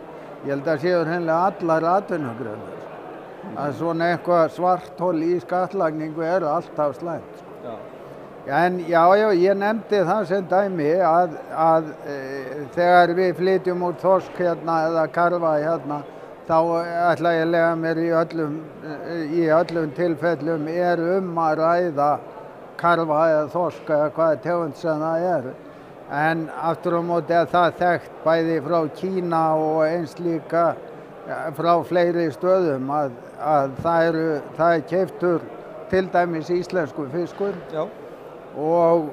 [SPEAKER 1] Ég held að séu hreinlega allar atvinnugreinar. Að svona eitthvað svarthol í skattlagningu alltaf slæmt. En ég nefndi það sem dæmi að þegar við flytjum úr þorsk hérna eða karfa hérna, þá ætla ég að lega mér í öllum tilfellum að ræða karfa eða þorsk eða hvaða tegund sem það En aftur á móti það þekkt bæði frá Kína og eins líka frá fleiri stöðum að það keyptur til dæmis íslensku fiskur. Já. Og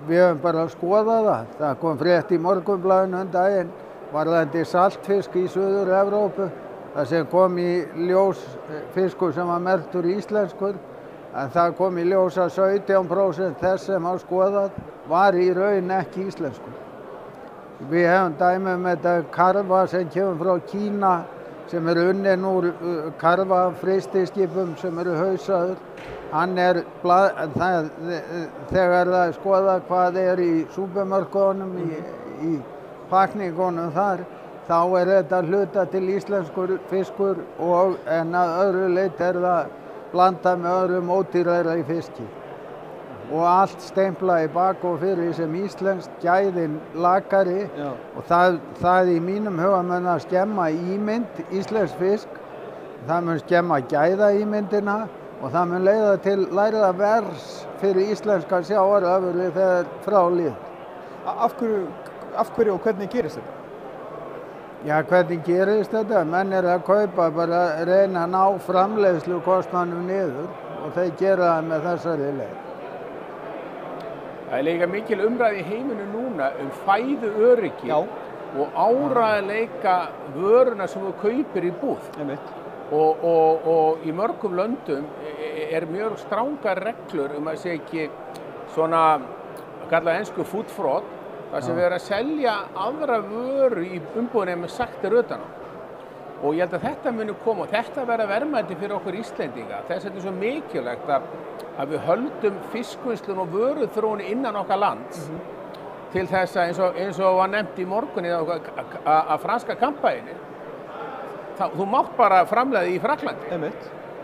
[SPEAKER 1] við höfum bara að skoða það. Það kom frétt í Morgunblaðinu daginn varðandi saltfisk í Suður-Evrópu. Það sem kom í ljós fiskur sem var merktur íslenskur. En það kom í ljós að 17% þess sem var skoðað var í raun ekki íslenskur. Við hefum dæmi þetta karfa sem kemur frá Kína sem unnin úr karfafrystiskipum sem hausaður. Hann þegar það skoða hvað í súpermörkuðunum, í pakningunum þar, þá þetta hluta til íslenskur fiskur en að öðru leyti það blandað með öðrum ódýrari fiski. Og allt stemplað í bak og fyrir sem íslenskt, gæðin lakari og það í mínum huga mun að skemma ímynd íslenskt fisk, það mun skemma gæðaímyndina og það mun leiða til lægra verðs fyrir íslenska sjávarafurðir þegar frá líður. Af hverju og hvernig gerist þetta? Já, hvernig gerist þetta? Menn að kaupa bara reyna að ná framleiðslukostnaðinum niður og þeir gera það með þessari leið. Það líka mikil umræða í heiminu núna fæðuöryggi og áreiðanleika vöruna sem þú kaupir í búð. Og í mörgum löndum mjög strangar reglur að segja ekki svona, kallað ensku food fraud, þar sem við að selja aðra vöru í umbúðinni með sektir utan á. Og ég held að þetta muni koma og þetta verða verðmæti fyrir okkur Íslendinga. Þess að þetta svo mikilvægt að við höldum fiskvinnslun og vöruþróun innan okkar lands til þess að eins og var nefnt í morgun að franska kampæni. Þú mátt bara framleiða í Frakklandi.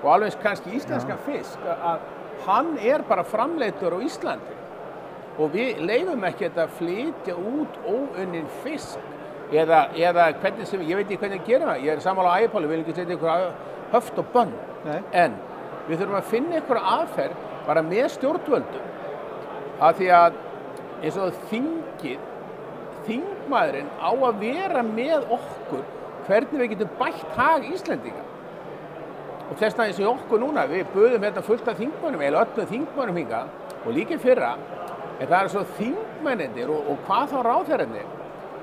[SPEAKER 9] og alveg kannski íslenskan fisk að hann bara framleiddur á Íslandi og við leyfum ekki að flytja út óunnin fisk eða hvernig sem, ég veit ekki hvernig gerum það, ég sammála á Ægipáli, við viljum ekki setja ykkur höft og bönn, en við þurfum að finna ykkur aðferð bara með stjórnvöldum af því að eins og þingmaðurinn á að vera með okkur hvernig við getum bætt hag Íslendinga og þess vegna eins og okkur núna, við buðum hérna fullt af þingmönnum, eða öllum þingmönnum hingað og líka í fyrra, en það eru svo þingmennirnir og hvað þá ráðherrarnir.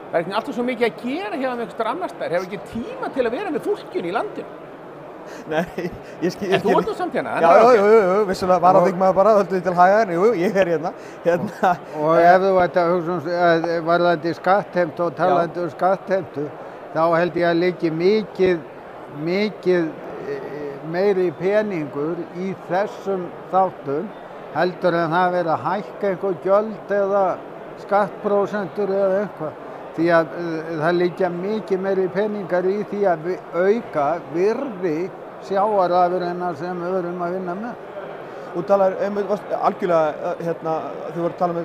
[SPEAKER 9] Það er ekki alltaf svo mikið að gera hérna með einhverjum annars staðar, hefur ekki tíma til að vera með fólkinu í landinu.
[SPEAKER 1] Nei, ég skil.
[SPEAKER 9] En þú ert nú samt hérna?
[SPEAKER 1] Já, vissulega var að þingmaður bara, höldu því til hagar, jú, ég hérna.
[SPEAKER 8] Og ef þú ætti að hugsa varðandi skattheimtu og talandi um skattheimtu, þá held ég að liggi mikið meiri peningur í þessum þáttum heldur en það verið að hækka einhver gjöld eða skattprósentur eða eitthvað. Því að það liggja mikið meiri peningar í því að auka virði sjávarafurina sem við verum að vinna með.
[SPEAKER 1] Þú talar algjörlega, þau voru að tala með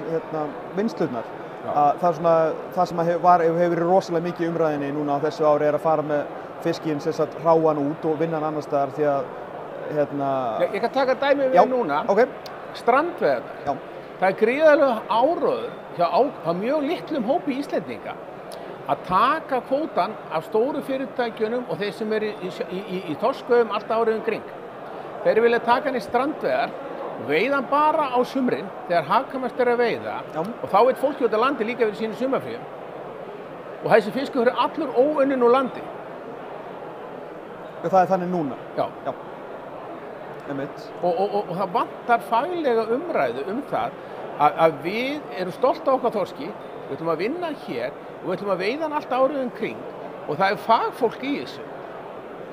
[SPEAKER 1] vinnslurnar. Það er svona, það sem hefur verið rosalega mikið í umræðinni núna á þessu ári að fara með fiskinn sem sagt hráan út og vinna hann annars staðar því að
[SPEAKER 9] Ég kan taka dæmi við núna. Strandveiðarnar. Það er gríðarlega áróður hjá mjög litlum hópi Íslendinga að taka kvótann af stóru fyrirtækjunum og þeir sem eru í þorskveiðum allt árið kring. Þeir vilja taka hann í strandveiðar, veiða hann bara á sumrin þegar hagkvæmast að veiða og þá veit fólki út á landi líka fyrir sínu sumarfríum. Og þessi fiskur er allur óunninn úr landi.
[SPEAKER 1] Það er þannig núna?
[SPEAKER 9] Já. Og það vantar faglega umræðu það að við erum stolt af okkar þorski, við ætlum að vinna hér og við ætlum að veiða hann allt árið kring og það er fagfólk í þessu.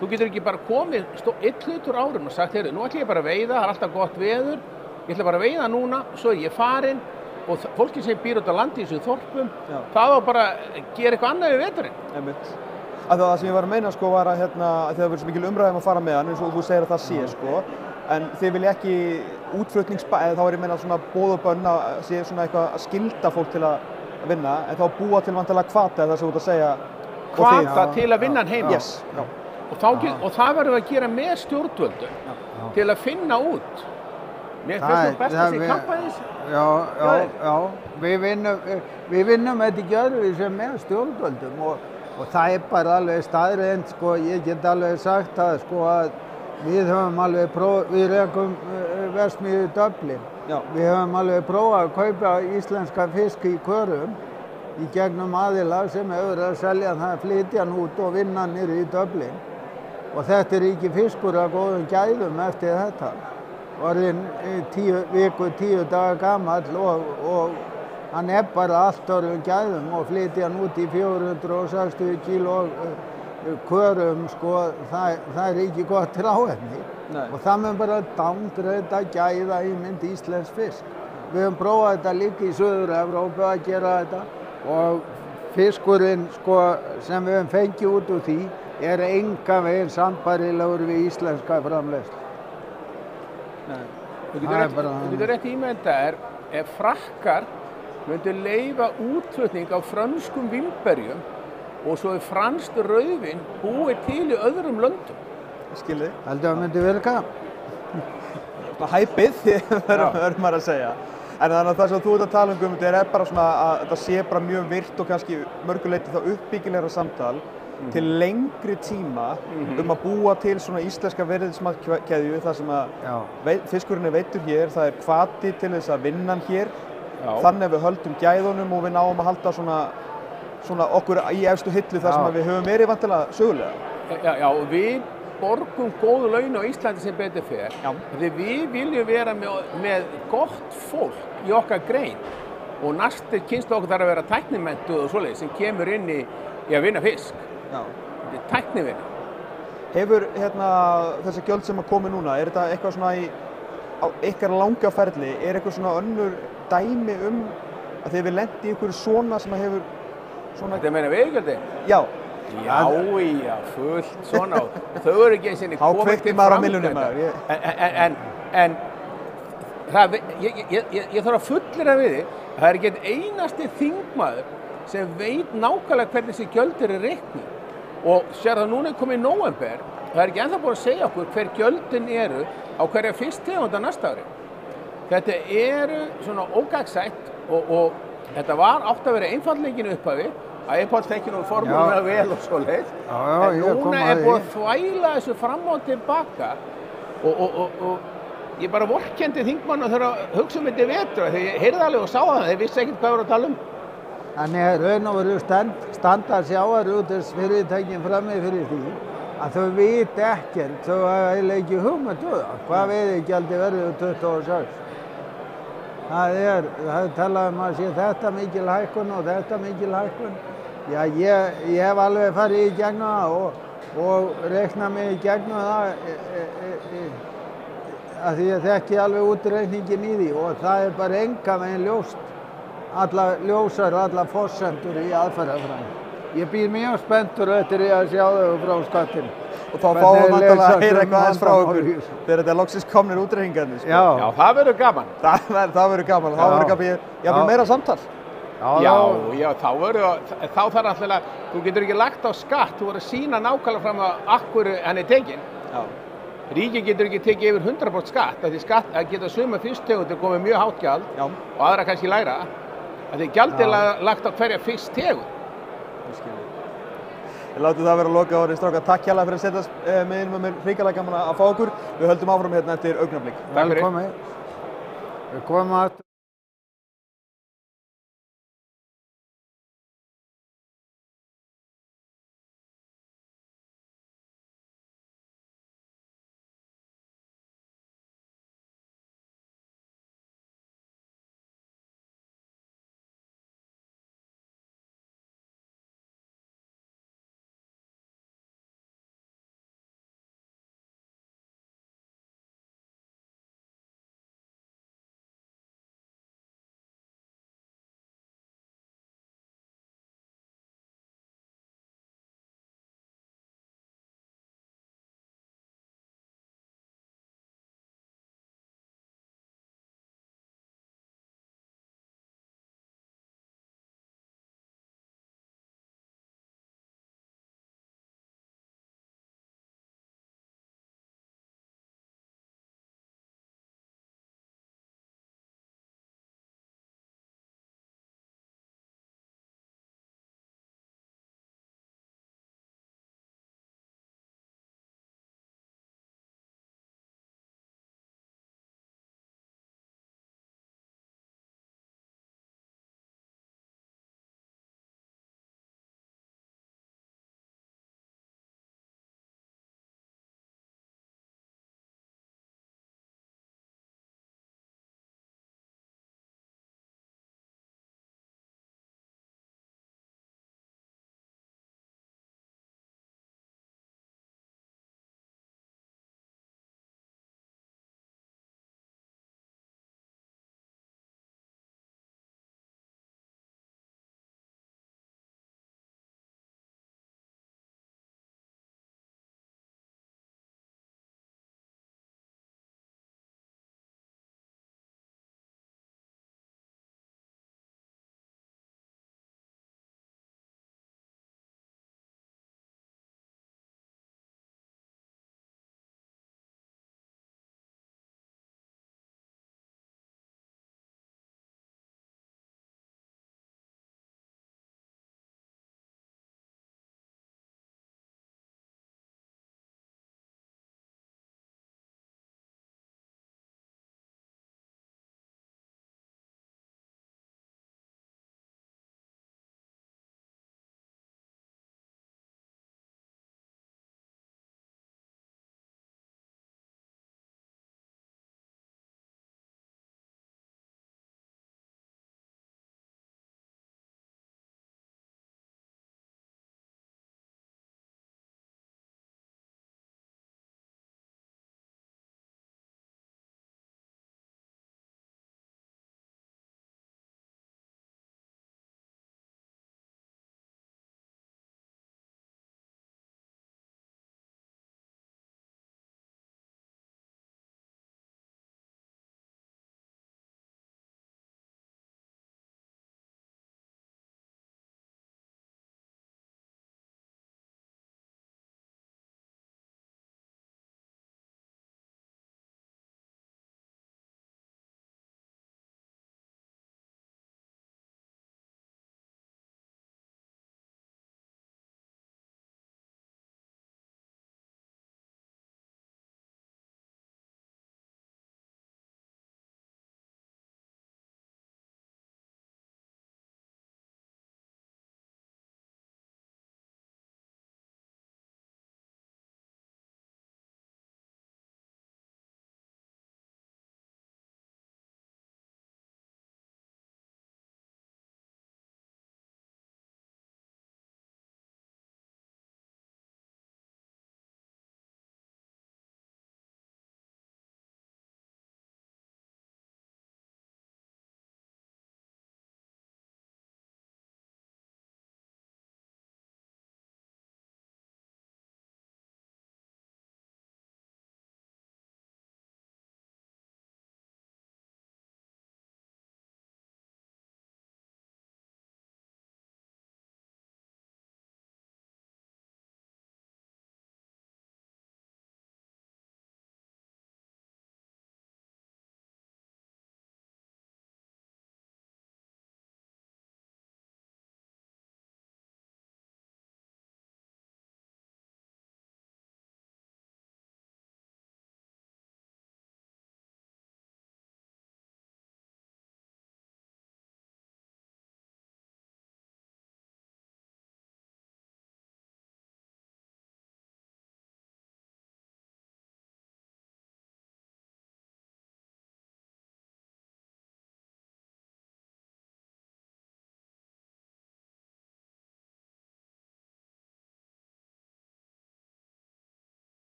[SPEAKER 9] Þú getur ekki bara komið einn hlut úr árinu og sagt, nú ætlum ég bara að veiða, það er alltaf gott veður, ég ætla bara að veiða núna, svo er ég farin og fólki sem býr út á landi í þessum þorpum, það á bara að gera eitthvað annað við veturinn.
[SPEAKER 1] Það sem ég var að meina var að það verður svo mikil umræðum að fara með hann eins og þú segir að það sé en þið vilja ekki útflutningsbæði, þá er ég meina svona boð og bönn að sé svona eitthvað að skylda fólk til að vinna en þá búa til vantilega hvata það sem þú ert að segja.
[SPEAKER 9] Hvata til að vinna hann heima. Og það verður að gera með stjórnvöldum til að finna út. Mér finnst það best að sé kampaðis.
[SPEAKER 8] Já, við vinnum þetta ekki öðruvísi með stjórnvöldum og það er bara alveg staðreynd, ég get alveg sagt að við höfum alveg við rekum verksmiðju í Dublin. Við höfum alveg prófað að kaupa íslenska fisk í körum í gegnum aðila sem hefur að selja það, flytja hann út og vinna hann niður í Dublin. Og þetta er ekki fiskur af góðum gæðum eftir þetta. Orðinn 10 daga gamall og hann er bara allt orðinn gæðum og flytja hann út í 460 kíló körum, það er ekki gott ráefni. Og það mun bara dangreita gæða ímynd íslensk fisk. Við höfum prófað þetta líka í Suður-Evrópu að gera þetta og fiskurinn sem við höfum fengið út úr því er engan veginn sambærilegur við íslenska framleiðslu.
[SPEAKER 9] Þú getur rétt ímyndaðir ef Frakkar myndu leyfa útflutning á frönskum vínberjum og svo er franskt rauðvín búið til í öðrum löndum.
[SPEAKER 1] Skilði.
[SPEAKER 8] Heldur það myndi virka?
[SPEAKER 1] Hæpið, verður maður að segja. En þannig að það sem þú ert að tala um, Guðmundur, er bara svona að þetta sé bara mjög virkt og kannski mörguleyti þá uppbyggilegra samtal til lengri tíma að búa til svona íslenska virðiskeðju þar sem að fiskurinn er veiddur hér, það er hvati til þess að vinna hann hér, þannig að við höldum gæðunum og við náum að halda svona okkur í efstu hillu þar sem að við höfum verið vantilega sögulega.
[SPEAKER 9] Já, við borgum góð laun á Íslandi sem betur fer. Því við viljum vera með gott fólk í okkar grein og næstu kynslóð okkur þarf að vera tæknimentuð og svoleiðis sem kemur inn í að vinna fisk. Þetta er tæknivinna.
[SPEAKER 1] Hefur þessi gjöld sem að komi núna, er þetta eitthvað svona á ykkar langa ferli, er eitthvað svona önnur dæmi að þið hefur lent í einhverju svona sem að hefur svona...
[SPEAKER 9] Þetta meina veiðgjöldin?
[SPEAKER 1] Já.
[SPEAKER 9] Já, fullt svona og þau eru ekki eins og
[SPEAKER 1] Þá kveikti maður á milljónum maður.
[SPEAKER 9] En ég þarf að fullyrða við þig, það er ekki einn einasti þingmaður sem veit nákvæmlega hvernig þessi gjöld eru reiknuð og sér það núna er komið í nóvember, það er ekki ennþá búin að segja okkur hver gjöldin eru á hverja fisktegund á næsta ári. Þetta eru svona ógagnsætt og þetta var átt að vera einfaldleikinn upphafi að Eipáll þekki nú formúluna vel og svoleiðis, en núna er búin að þvæla þessu fram og tilbaka og ég bara vorkenndi þingmanna þegar að hugsa þetta vetur þegar ég heyrði alveg og sá það, þeir vissi ekkert hvað voru að tala um.
[SPEAKER 8] Þannig raun og veru standa sjávarútvegsfyrirtækin frammi fyrir því að þau viti ekkert, þau hafa eiginlega ekki hugmynd það. Hvað veiðigjaldi verður 26? Það er talað um að sé þetta mikil hækkun og þetta mikil hækkun. Já, ég hef alveg farið í gegnum það og reiknað mig í gegnum það að því ég þekki alveg útreikningin í því og það er bara engan veginn ljóst. Allar forsendur í aðferðafræði. Ég býð mjög spenntur eftir að sjá þau frá skattinn.
[SPEAKER 1] Og þá fáum við vantanlega að heyra eitthvað aðeins frá okkur þegar þetta loksins komnir útreikningarnir.
[SPEAKER 9] Já, það verður gaman.
[SPEAKER 1] Það verður gaman. Þá verður jafnvel meira samtal.
[SPEAKER 9] Já, þá þarf alltaf, þú getur ekki lagt á skatt, þú verður að sýna nákvæmlega fram að hverju hann er tekinn. Ríkið getur ekki tekið yfir 100% skatt, af því að geta suma fisktegundir komið mjög hátt gjald og aðra kannski lægra. Því gjald er lagt á hverja fisktegund.
[SPEAKER 1] Ég láti það vera að loka orðið, strákar. Takk hérlega fyrir að setjast með inn með mér. Hrikalega gaman að fá okkur. Við höldum áfram hérna eftir augnablik.
[SPEAKER 9] Takk fyrir.
[SPEAKER 8] Velkomin. Við komum aftur.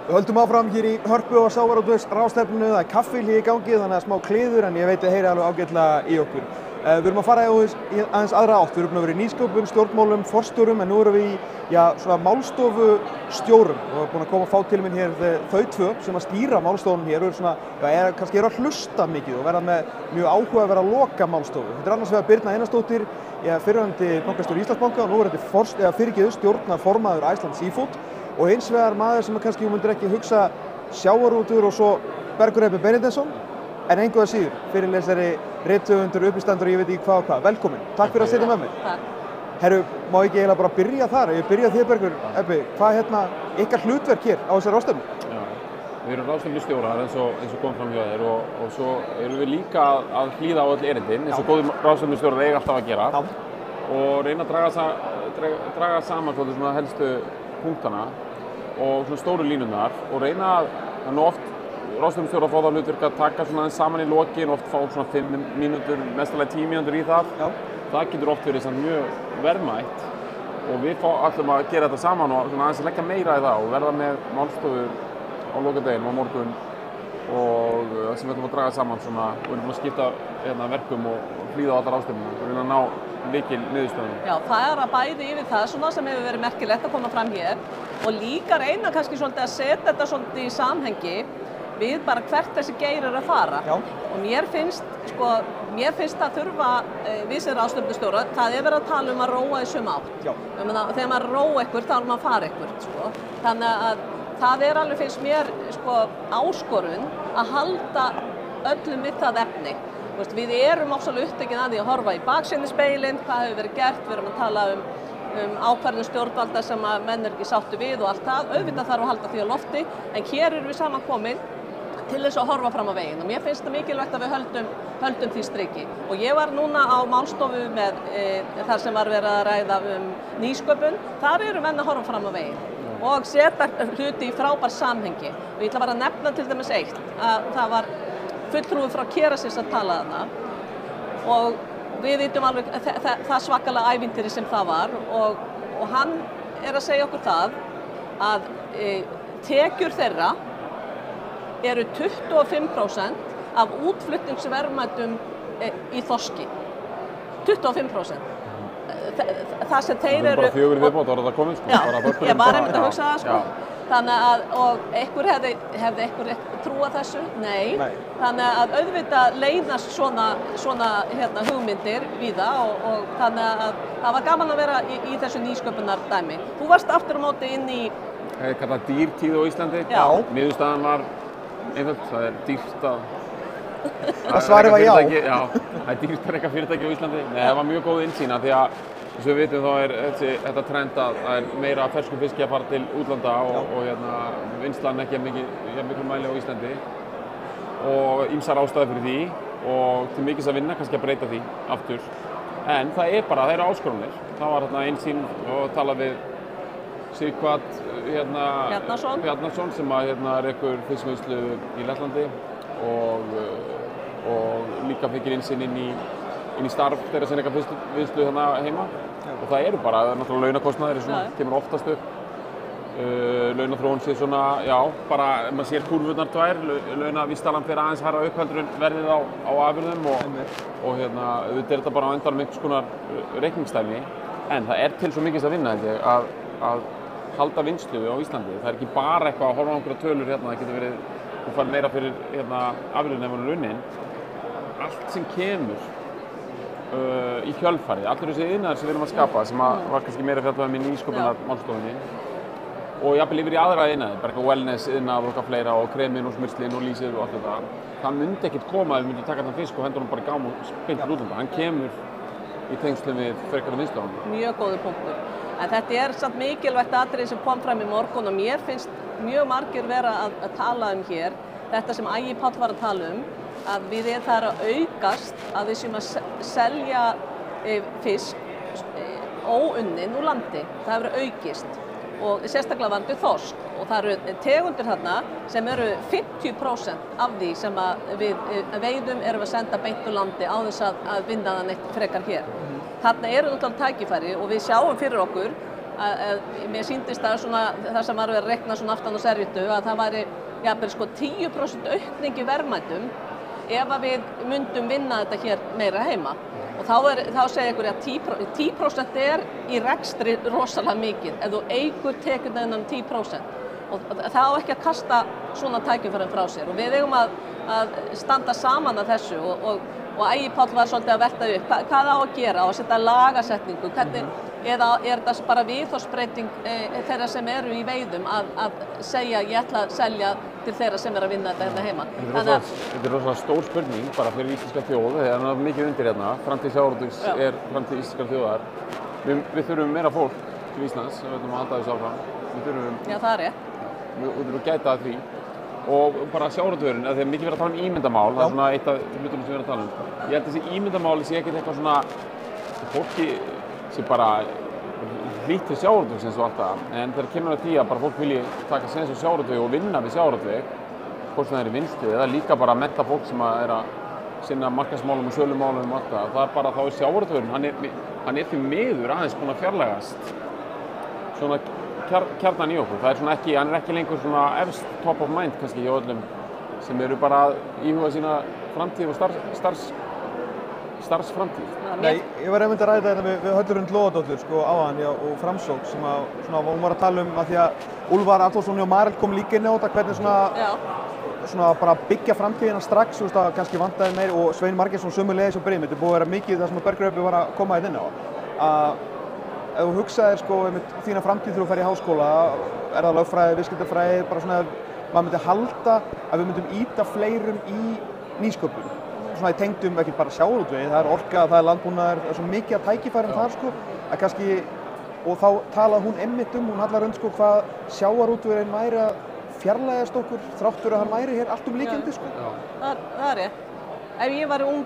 [SPEAKER 1] Við höldum áfram hér í Hörpu og sjávarútvegsráðstefnunni, það kaffihlé í gangi þannig að smá kliður en ég veit að heyri alveg ágætlega í okkur. Við erum að fara í aðeins aðra átt, við erum búin að vera í nýsköpun, stjórnmálum, forstjórum en nú erum við í svona málstofustjórum og erum búin að koma að fá til minn hér þau tvö sem að stýra málstofunum hér og kannski eru að hlusta mikið og verða með mjög áhuga að vera að loka málstofu. Þetta annars vegar Birna Einarsdóttir, fyrrverandi bankastjóri Íslandsbanka og núverandi stjórnarformaður Iceland Seafood og hins vegar maður sem kannski myndir ekki hugsa sjávarútvegur og svo Bergur Ebbi Benediktsson en engu að síður fyrirlesari, rithöfundur, uppistandur og ég veit ekki hvað og hvað. Velkomin. Takk fyrir að sitja með mér.
[SPEAKER 10] Takk.
[SPEAKER 1] Herru, má ekki eiginlega bara byrja þar? Ég byrja þér Bergur Ebbi. Hvað ykkar hlutverk hér á þessari ráðstefnu?
[SPEAKER 11] Já, við erum ráðstefnustjórar eins og kom fram hjá þér og svo erum við líka að hlýða á öll erindin eins og góðir ráðstefnustjórar eiga alltaf að gera og reyna að draga saman svona helstu punktana og svona stóru línunar og reyna að oft ráðstefnustjórar fá það hlutverk að taka svona aðeins saman í lokin, oft fá svona 5 mínútur, mestalega 10 mínútur í það. Já. Það getur oft verið svona mjög verðmætt og við ætlum að gera þetta saman og svona aðeins leggja meira í það og verða með málstofur á lokadeginum á morgun og sem við ætlum að draga saman svona og við ætlum að skipta verkum og hlýða á allar ráðstefnuna og reyna að ná mikil niðurstöðum.
[SPEAKER 10] Já, það að bæði yfir það svona sem hefur verið merkilegt að koma fram hér og líka reyna kannski svolítið að setja þetta svolítið í samhengi við bara hvert þessi geir að fara. Já. Og mér finnst að þurfa við sem ráðstefnustjóra, það verið að tala að róa í sömu átt. Já. Þegar maður róa eitthvað, þá maður að fara eitthvað. Þannig að það alveg finnst mér áskorun að halda öllum við það efni. Við erum ofsalega upptekin að því að horfa í baksýnisspegilinn, hvað hefur verið gert, við erum að tala ákvarðanir stjórnvalda sem að menn ekki sáttu við og allt það. Auðvitað þarf að halda því á lofti, en hér erum við saman komin til þess að horfa fram á veginn og mér finnst það mikilvægt að við höldum því striki. Og ég var núna á málstofu með þar sem var verið að ræða nýsköpun, þar eru menn að horfa fram á veginn og setja hluti í frábær samhengi. Og ég ætla bara að nefna til dæmis eitt, að það var fulltrúi frá Kerecis að tala þarna og við vitum alveg það svakalega ævintýri sem það var og hann að segja okkur það að tekjur þeirra eru 25% af útflutningsverðmætum í þorski. 25%. Það sem þeir eru...
[SPEAKER 11] Bara 4 viðbót ára það komið sko.
[SPEAKER 10] Já, ég var einmitt að hugsa það sko. Þannig að, og einhver hefði einhver trúað þessu? Nei. Þannig að auðvitað leynast svona hugmyndir víða og þannig að það var gaman að vera í þessu nýsköpunardæmi. Þú varst aftur á móti inn í...
[SPEAKER 11] Kallað dýrtíð á Íslandi.
[SPEAKER 10] Já.
[SPEAKER 11] Niðurstaðan var einföld, það dýrt að...
[SPEAKER 1] Það svarið var já.
[SPEAKER 11] Já, það dýrt að reka fyrirtæki á Íslandi. Nei, það var mjög góð innsýn því að eins og við vitum þá þetta trend að það meira ferskum fiski að fara til útlanda og vinnslan ekki miklu mæli á Íslandi og ýmsar ástæður fyrir því og til mikils að vinna kannski að breyta því aftur. En það eru áskorunir. Það var einsýn og talað við Sighvat Bjarnason sem rekur fiskvinnslu í Lettlandi og líka fikk innsýn inn í starf þeirra sem reka fiskvinnslu heima. Og það eru bara náttúrulega launakostnaðir sem kemur oftast upp. Launaþróun sé svona, bara maður sér kúrfurnar tvær, launavísitalan fer aðeins hærra upp heldur en verðið á afurðum og auðvitað þetta bara á endanum einhvers konar reikningsdæmi. En það til svo mikið að vinna held ég að halda vinnslu á Íslandi. Það ekki bara eitthvað að horfa á einhverja tölur það getur verið, þú fær meira fyrir afurðin ef hún unnin. Allt sem kemur í kjölfarið, allur þessi iðnaður sem við erum að skapa sem var kannski meira fjallað í nýsköpunarmálstofunni og jafnvel yfir í aðra iðnaði, bara eitthvað wellness iðnað og eitthvað fleira og kremin og smyrslin og lýsið og allt þetta. Það myndi ekkert koma ef við myndum taka þann fisk og hendur hann bara í gám og beint til útlanda. Hann kemur í tengslum við frekara vinnslu á hann.
[SPEAKER 10] Mjög góður punktur. En þetta samt mikilvægt atriði sem kom fram í morgun og mér finnst mjög margir vera að tala hér, þetta sem Ægir Páll var að tala að það að aukast að við séum að selja fisk óunnin úr landi. Það hefur aukist og sérstaklega varðandi þorsk og það eru tegundir þarna sem eru 50% af því sem við veiðum erum að senda beint úr landi á þess að vinna það neitt frekar hér. Þarna eru náttúrulega tækifæri og við sjáum fyrir okkur mér sýndist það svona, það sem var verið að reikna svona aftan á servítu, að það væri jafnvel sko 10% aukning í verðmætum ef að við myndum vinna þetta hér meira heima. Og þá segja ykkur að 10% í rekstri rosalega mikið ef þú eykur tekjurnar innan 10%. Og það á ekki að kasta svona tækifærum frá sér. Og við eigum að standa saman að þessu og Ægir Páll var svolítið að velta upp. Hvað á að gera? Á að setja lagasetningu? Eða er þetta bara viðhorfsbreyting þeirra sem eru í veiðum að segja ég ætla að selja til þeirra sem að vinna þetta hérna heima?
[SPEAKER 11] Þetta er rosalega stór spurning bara fyrir íslenska þjóð, það er mikið undir hérna. Framtíð sjávarútvegs er framtíð íslenskar þjóðar. Við þurfum meira fólk til Íslands, við ætlum að halda þessu áfram.
[SPEAKER 10] Já, það er rétt.
[SPEAKER 11] Við þurfum að gæta að því. Og bara sjávarútvegurinn, þegar mikið verið að tala ímyndamál, það er svona eitt af hlutunum sem við erum að tala Ég held að þessi ímyndamáli sé ekkert eitthvað svona fólki sem bara hlýtt til sjávarútvegsins og allt það. En þegar kemur að því að bara fólk vilji taka séns á sjávarútvegi og vinna við sjávarútveg, hvort sem það er í vinnslu eða líka bara að mennta fólk sem er að sinna markaðsmálum og sölumálum og allt það. Það er bara þá sjávarútvegurinn, hann er því miður aðeins búinn að fjarlægast svona kjarnan í okkur. Það er svona ekki, hann er ekki lengur svona efst top of mind kannski hjá öllum sem eru bara að íhuga sína framtíð og starfsframtíð.
[SPEAKER 1] Nei, ég var einmitt að ræða þetta við Höllurund Lóðadóttur sko áðan og Framsókn sem að svona hún var að tala að því að Úlfar Atlason og Marel kom líka inn á þetta hvernig svona bara byggja framtíðina strax, þú veist að kannski vantaði meir og Svein Margeirsson sömuleiðis og Brim. Þetta er búið að vera mikið það sem Berggraupi var að koma inn á. Ef þú hugsaðir sko þína framtíð þegar þú fer í háskóla, er það lögfræði, viðskiptafræði, bara svona maður myndi halda að við myndum ýta fleirum í nýsköpun. Svona í tengdum ekki bara sjávarútvegi, það er orka, það er landbúnaður, það er svo mikið að tækifærum þar sko, að kannski, og þá talaði hún einmitt hún Hallarund sko hvað sjávarútvegurinn væri að fjarlægast okkur þráttur að hann væri hér allt líkindi sko.
[SPEAKER 10] Það er rétt. Ef ég var ung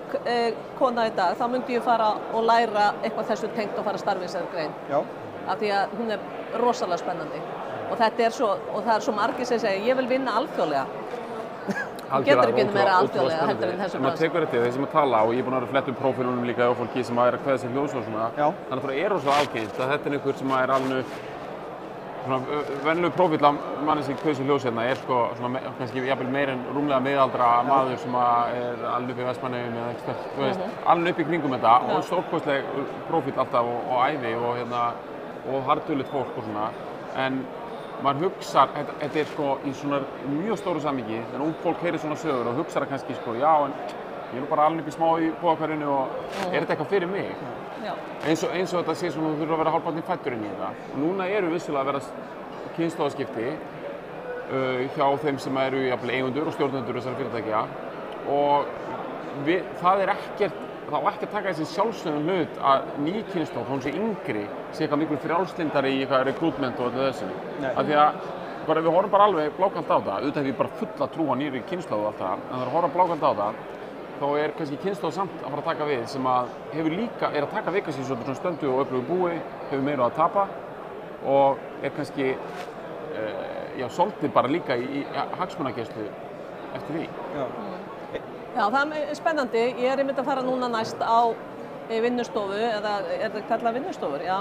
[SPEAKER 10] kona í dag, þá myndi ég fara og læra eitthvað þessu tengt og fara að starfa í þessari grein.
[SPEAKER 1] Já.
[SPEAKER 10] Af því að hún er rosalega spennandi. Og þetta er svo, og það er svo margir sem segja, ég vil vinna alþjóðlega. Þú getur ekki meira alþjóðlega heldur en þessu bransi.
[SPEAKER 11] Maður tekur eftir þeir sem að tala og ég er búinn að vera að fletta prófílunum líka á fólki sem er að kveða sér hljóðs og svona. Já. Þannig að það er rosalega algengt að þetta er einhver sem er alveg venjulegur prófíll af manni sem kaus í ljós hérna er sko svona kannski jafnvel meira en rúmlega miðaldra maður sem er alveg upp í Vestmannaeyjum eða eitthvað, þú veist, alveg upp í kringum þetta og stórkostleg prófíll alltaf og ævi og harðdugligt fólk og svona. En maður hugsar, þetta er sko í svona mjög stóru samhengi, þegar ung fólk heyrir svona sögur og hugsar kannski sko, já en ég er bara alveg upp í smá í búðahverfinu og er þetta eitthvað fyrir mig? Já. Eins og þetta sé svona þú þurfur að vera hálfpartinn fæddur inn í þetta. Og núna eru vissulega að vera kynslóðaskipti hjá þeim sem eru jafnvel eigendur og stjórnendur þessara fyrirtækja og það á ekki að taka þessi sjálfsögðum hlut að ný kynslóð, hún sé yngri, sé eitthvað miklu frjálslyndari í eitthvað rekrútment og öllu þessu. Af því að við horfum bara alveg blákalt á það, auðvitað hef ég bara fulla trú á nýrri kynslóð og allt það, en það er að horfa blákalt á það þá er kannski kynslóð samt að fara að taka við sem að hefur líka, er að taka við kannski svona stöndu og öflugu búi, hefur meira að tapa og er kannski svolítið bara líka í hagsmunagæslu eftir því.
[SPEAKER 10] Já, það er spennandi. Ég er einmitt að fara núna næst á vinnustofu, eða er það kallað vinnustofur, já,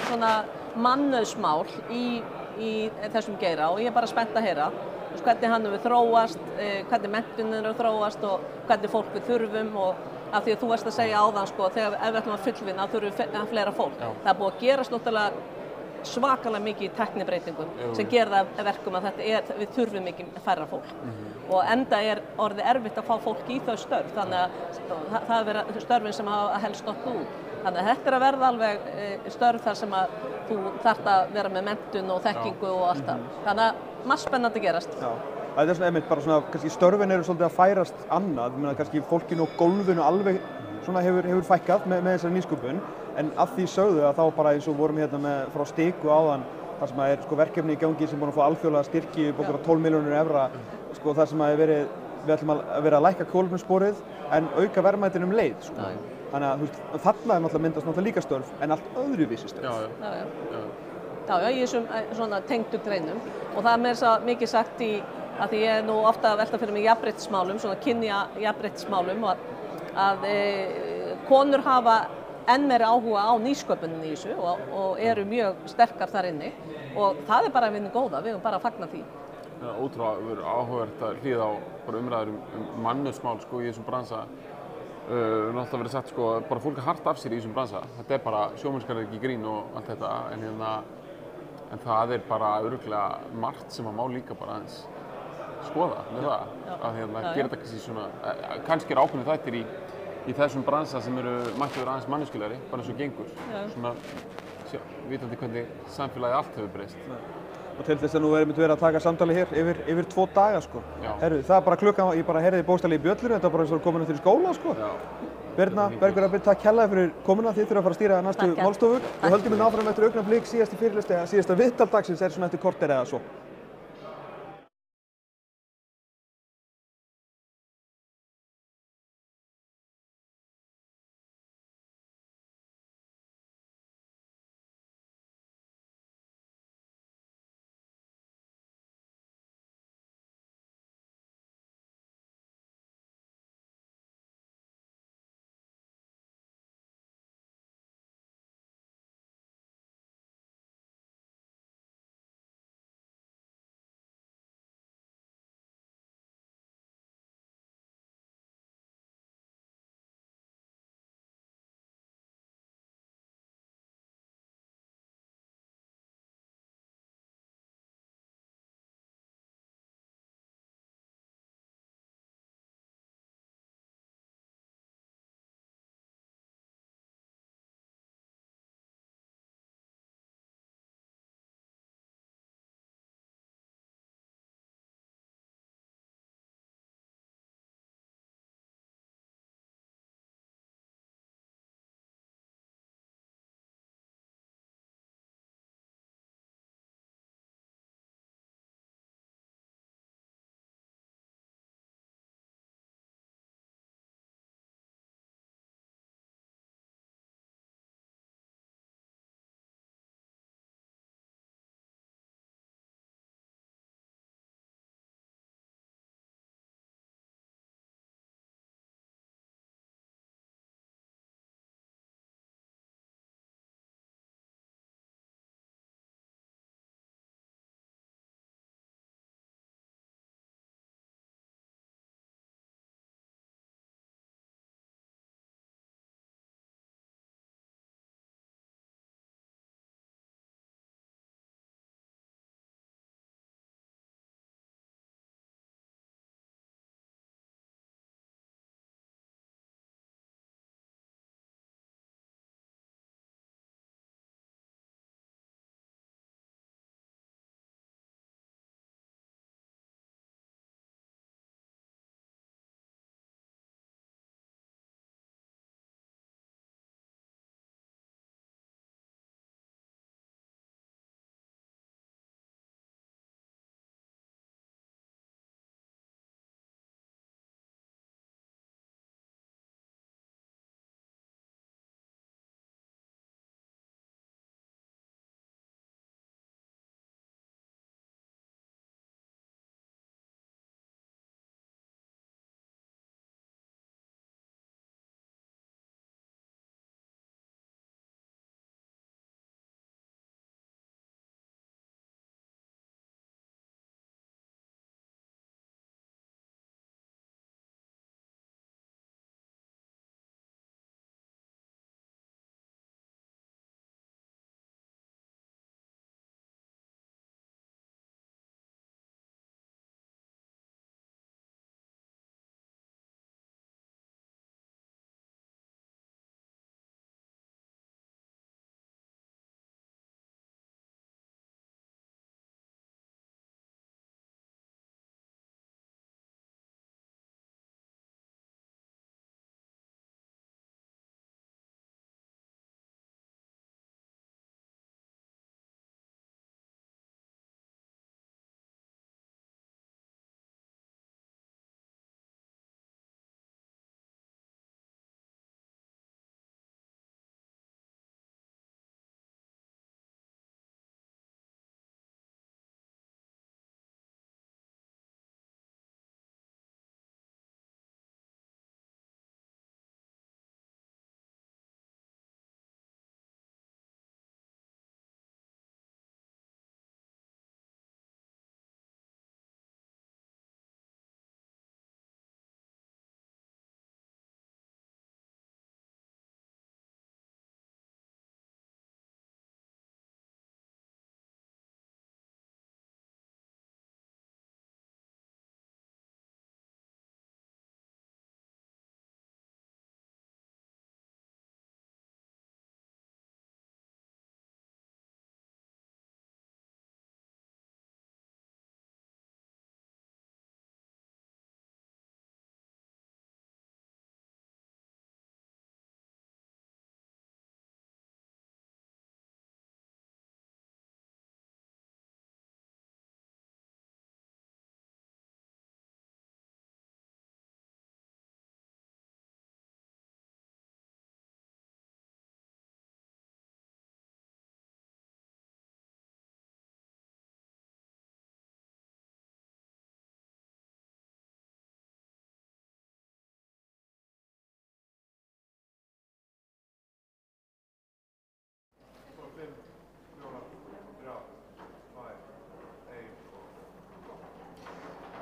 [SPEAKER 10] svona mannauðsmál í þessum geira og ég er bara spennt að heyra hvernig hann hefur þróast, hvernig menntunin hefur þróast og hvernig fólk við þurfum og af því að þú varst að segja áðan sko, þegar ef við ætlum að fullvinna þurfum við fleira fólk. Já. Það er búið að gerast náttúrulega svakalega mikið í tæknibreytingum sem gera það verkum að við þurfum mikið færra fólk. Og enda er orðið erfitt að fá fólk í þau störf, þannig að það er verið störfin sem hafa helst stått út. Þannig að þetta er að verða alveg störf þar sem að þú þarft að vera með menntun og þekkingu og allt það. Þannig að margt spennandi gerast. Já. Það er svona einmitt bara svona, kannski störfin eru svolítið að færast annað, kannski fólkinu og gólfinu alveg svona hefur fækkað með þessari nýsköpun, en að því sögðu að þá bara eins og vorum hérna frá Stiku áðan, þar sem er sko verkefni í gangi sem búin að fá alþjóðlega styrki upp okkur 12 milljónir evra, sko þar sem við ætlum að vera að lækka kolefnissporið en auka verðmætin leið, sko. Þannig að þarna er myndast náttúrulega líka störf en allt öðruvísi störf. Já, í þessum svona tengdu greinum og það er með þess að mikið sagt í að því ég er nú ofta að velta fyrir mig jafnréttismálum, svona kynjajafnréttismálum og að konur hafa enn meiri áhuga á nýsköpuninni í þessu og eru mjög sterkar þar inni og það bara að vinna góða, við höfum bara að fagna því.
[SPEAKER 11] Ótrúlega áhugavert að hlýða á umræður mannauðsmál sko, í þessum bransa. Náttúrulega verið sagt sko, bara fólk er hart af sér í þessum bransa. Þetta bara sjómennskar ekki grín og allt þetta, en það bara örugglega margt sem að má líka bara aðeins skoða með það. Að gera þetta kannski svona, kannski ákveðnir þættir í þessum bransa sem mættu vera aðeins manneskjulegri, bara eins og gengur. Svona, vitandi hvernig samfélagið allt hefur breyst.
[SPEAKER 1] Og til þess að nú erum við verið að taka samtali hér yfir 2 daga sko. Herru, það bara klukkan, ég bara heyrði bókstaflega í bjöllur, þetta bara eins og komin eftir í skóla sko. Birna, Bergur Rabbinn, takk kærlega fyrir komuna, þið þurfa að fara að stýra næstu málstofu og höldum við áfram eftir augnablik, síðasti fyrirlestur eða síðasta viðtal dagsins svona eftir korter eða svo.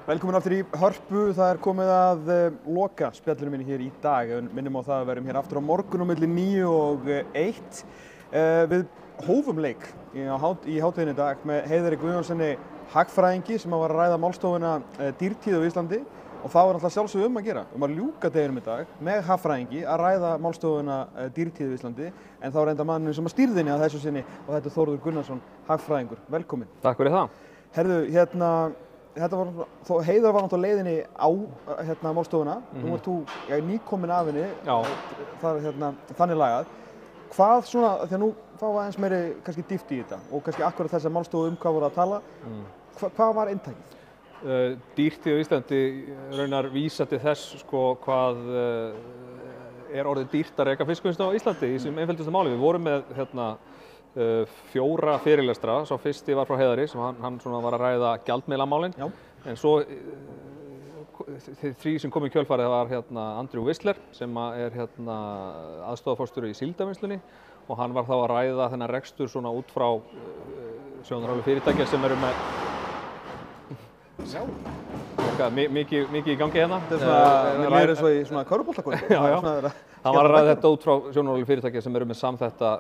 [SPEAKER 1] Velkomin aftur í Hörpu, það komið að loka spjallinu minni hér í dag. Minnum á það að verðum hér aftur á morgun á milli 9 og 1. Við hófum leik í hátíðinni í dag með Heiðari Guðjónssoni hagfræðingi sem var að ræða málstofuna dýrtíð á Íslandi og það var náttúrulega sjálfsögðu að gera, að ljúka deginum í dag með hagfræðingi að ræða málstofuna dýrtíð á Íslandi en þá var enda manninn sem að stýrði henni að þessu sinni og þetta Þórður Gunnarsson, hagfræðingur. Velkomin.
[SPEAKER 12] Takk fyrir það.
[SPEAKER 1] Herðu, Heiðar var náttúrulega á leiðinni á málstofuna, nú ert þú nýkomin af henni, það þannig lagað. Hvað svona, því að nú fáum við aðeins meiri kannski dýpt í þetta og kannski akkurat þessa málstofu hvað voru að tala, hvað var inntækið?
[SPEAKER 12] Dýrtíð á Íslandi raunar vísa til þess hvað orðið dýrt að reka fiskvinnslu á Íslandi í þessum einföldustu máli. Við vorum með 4 fyrirlestra, sá fyrsti var frá Heiðari sem hann var að ræða gjaldmiðlamálin, en svo þeir 3 sem kom í kjölfarið var Andrew Whistler sem er aðstoðarforstjóri í síldarvinnslunni og hann var þá að ræða þennan rekstur svona út frá sjónarhóli fyrirtækja sem eru með mikið í gangi hérna.
[SPEAKER 1] Mér er eins og í svona körfuboltakvöld.
[SPEAKER 12] Hann var að ræða þetta út frá sjónarhóli fyrirtækja sem eru með samþætta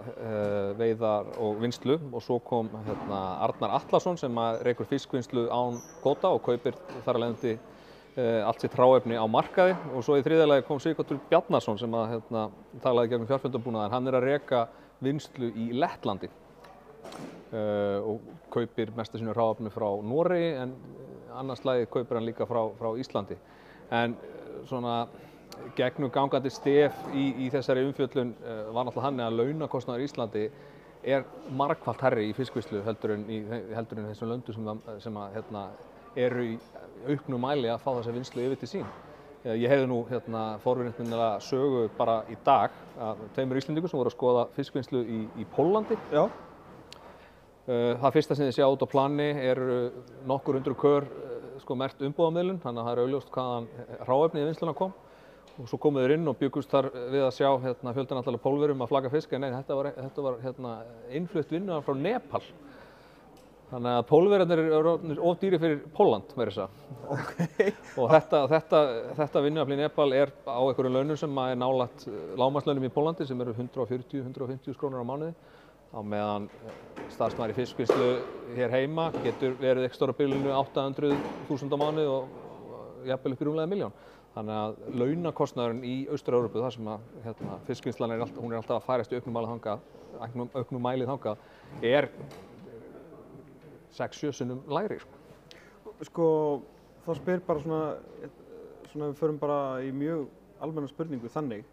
[SPEAKER 12] veiðar og vinnslu og svo kom Arnar Atlason sem rekur fiskvinnslu án kvóta og kaupir þar af leiðandi allt sitt hráefni á markaði og svo í þriðja lagi kom Sighvatur Bjarnason sem talaði gegnum fjarfundarbúnaðinn. Hann er að reka vinnslu í Lettlandi og kaupir mesta sínu hráefni frá Noregi en annars lagi kaupir hann líka frá Íslandi. En svona gegnum gangandi stef í þessari umfjöllun var náttúrulega þannig að launakostnaður í Íslandi er margfalt hærri í fiskvinnslu heldur en þessum löndum sem eru í auknum mæli að fá þessa vinnslu yfir til sín. Ég heyrði nú forvitnilega sögu bara í dag af 2 Íslendingum sem voru að skoða fiskvinnslu í Póllandi. Já. Það fyrsta sem þið sjá út á plani eru nokkur hundruð kör merkt umbúðamiðlun, þannig að það er augljóst hvaðan hráefnið í vinnsluna kom. Og svo komu þeir inn og byggust þar við að sjá fjöldan alltaf Pólverjum að flagga fisk, en nei, þetta var innflutt vinna frá Nepal. Þannig að Pólverjarnir eru of dýri fyrir Pólland, meira þess að. Okay. Og þetta vinnuafl í Nepal er á einhverjum launum sem er nálægt lágmarkslaunum í Póllandi sem eru 140–150 krónur á mánuði. Á meðan starfsmaður í fiskvinnslu hér heima getur verið ekstra á bilinu 800.000 á mánuði og jafnvel upp í rúmlega 1 milljón. Þannig að launakostnaðurinn í Austur-Evrópu þar sem fiskvinnslan er alltaf að færast í auknum mæli þangað er 6–7 sinnum lægri.
[SPEAKER 1] Þá spyr bara svona við förum bara í mjög almenna spurningu þannig.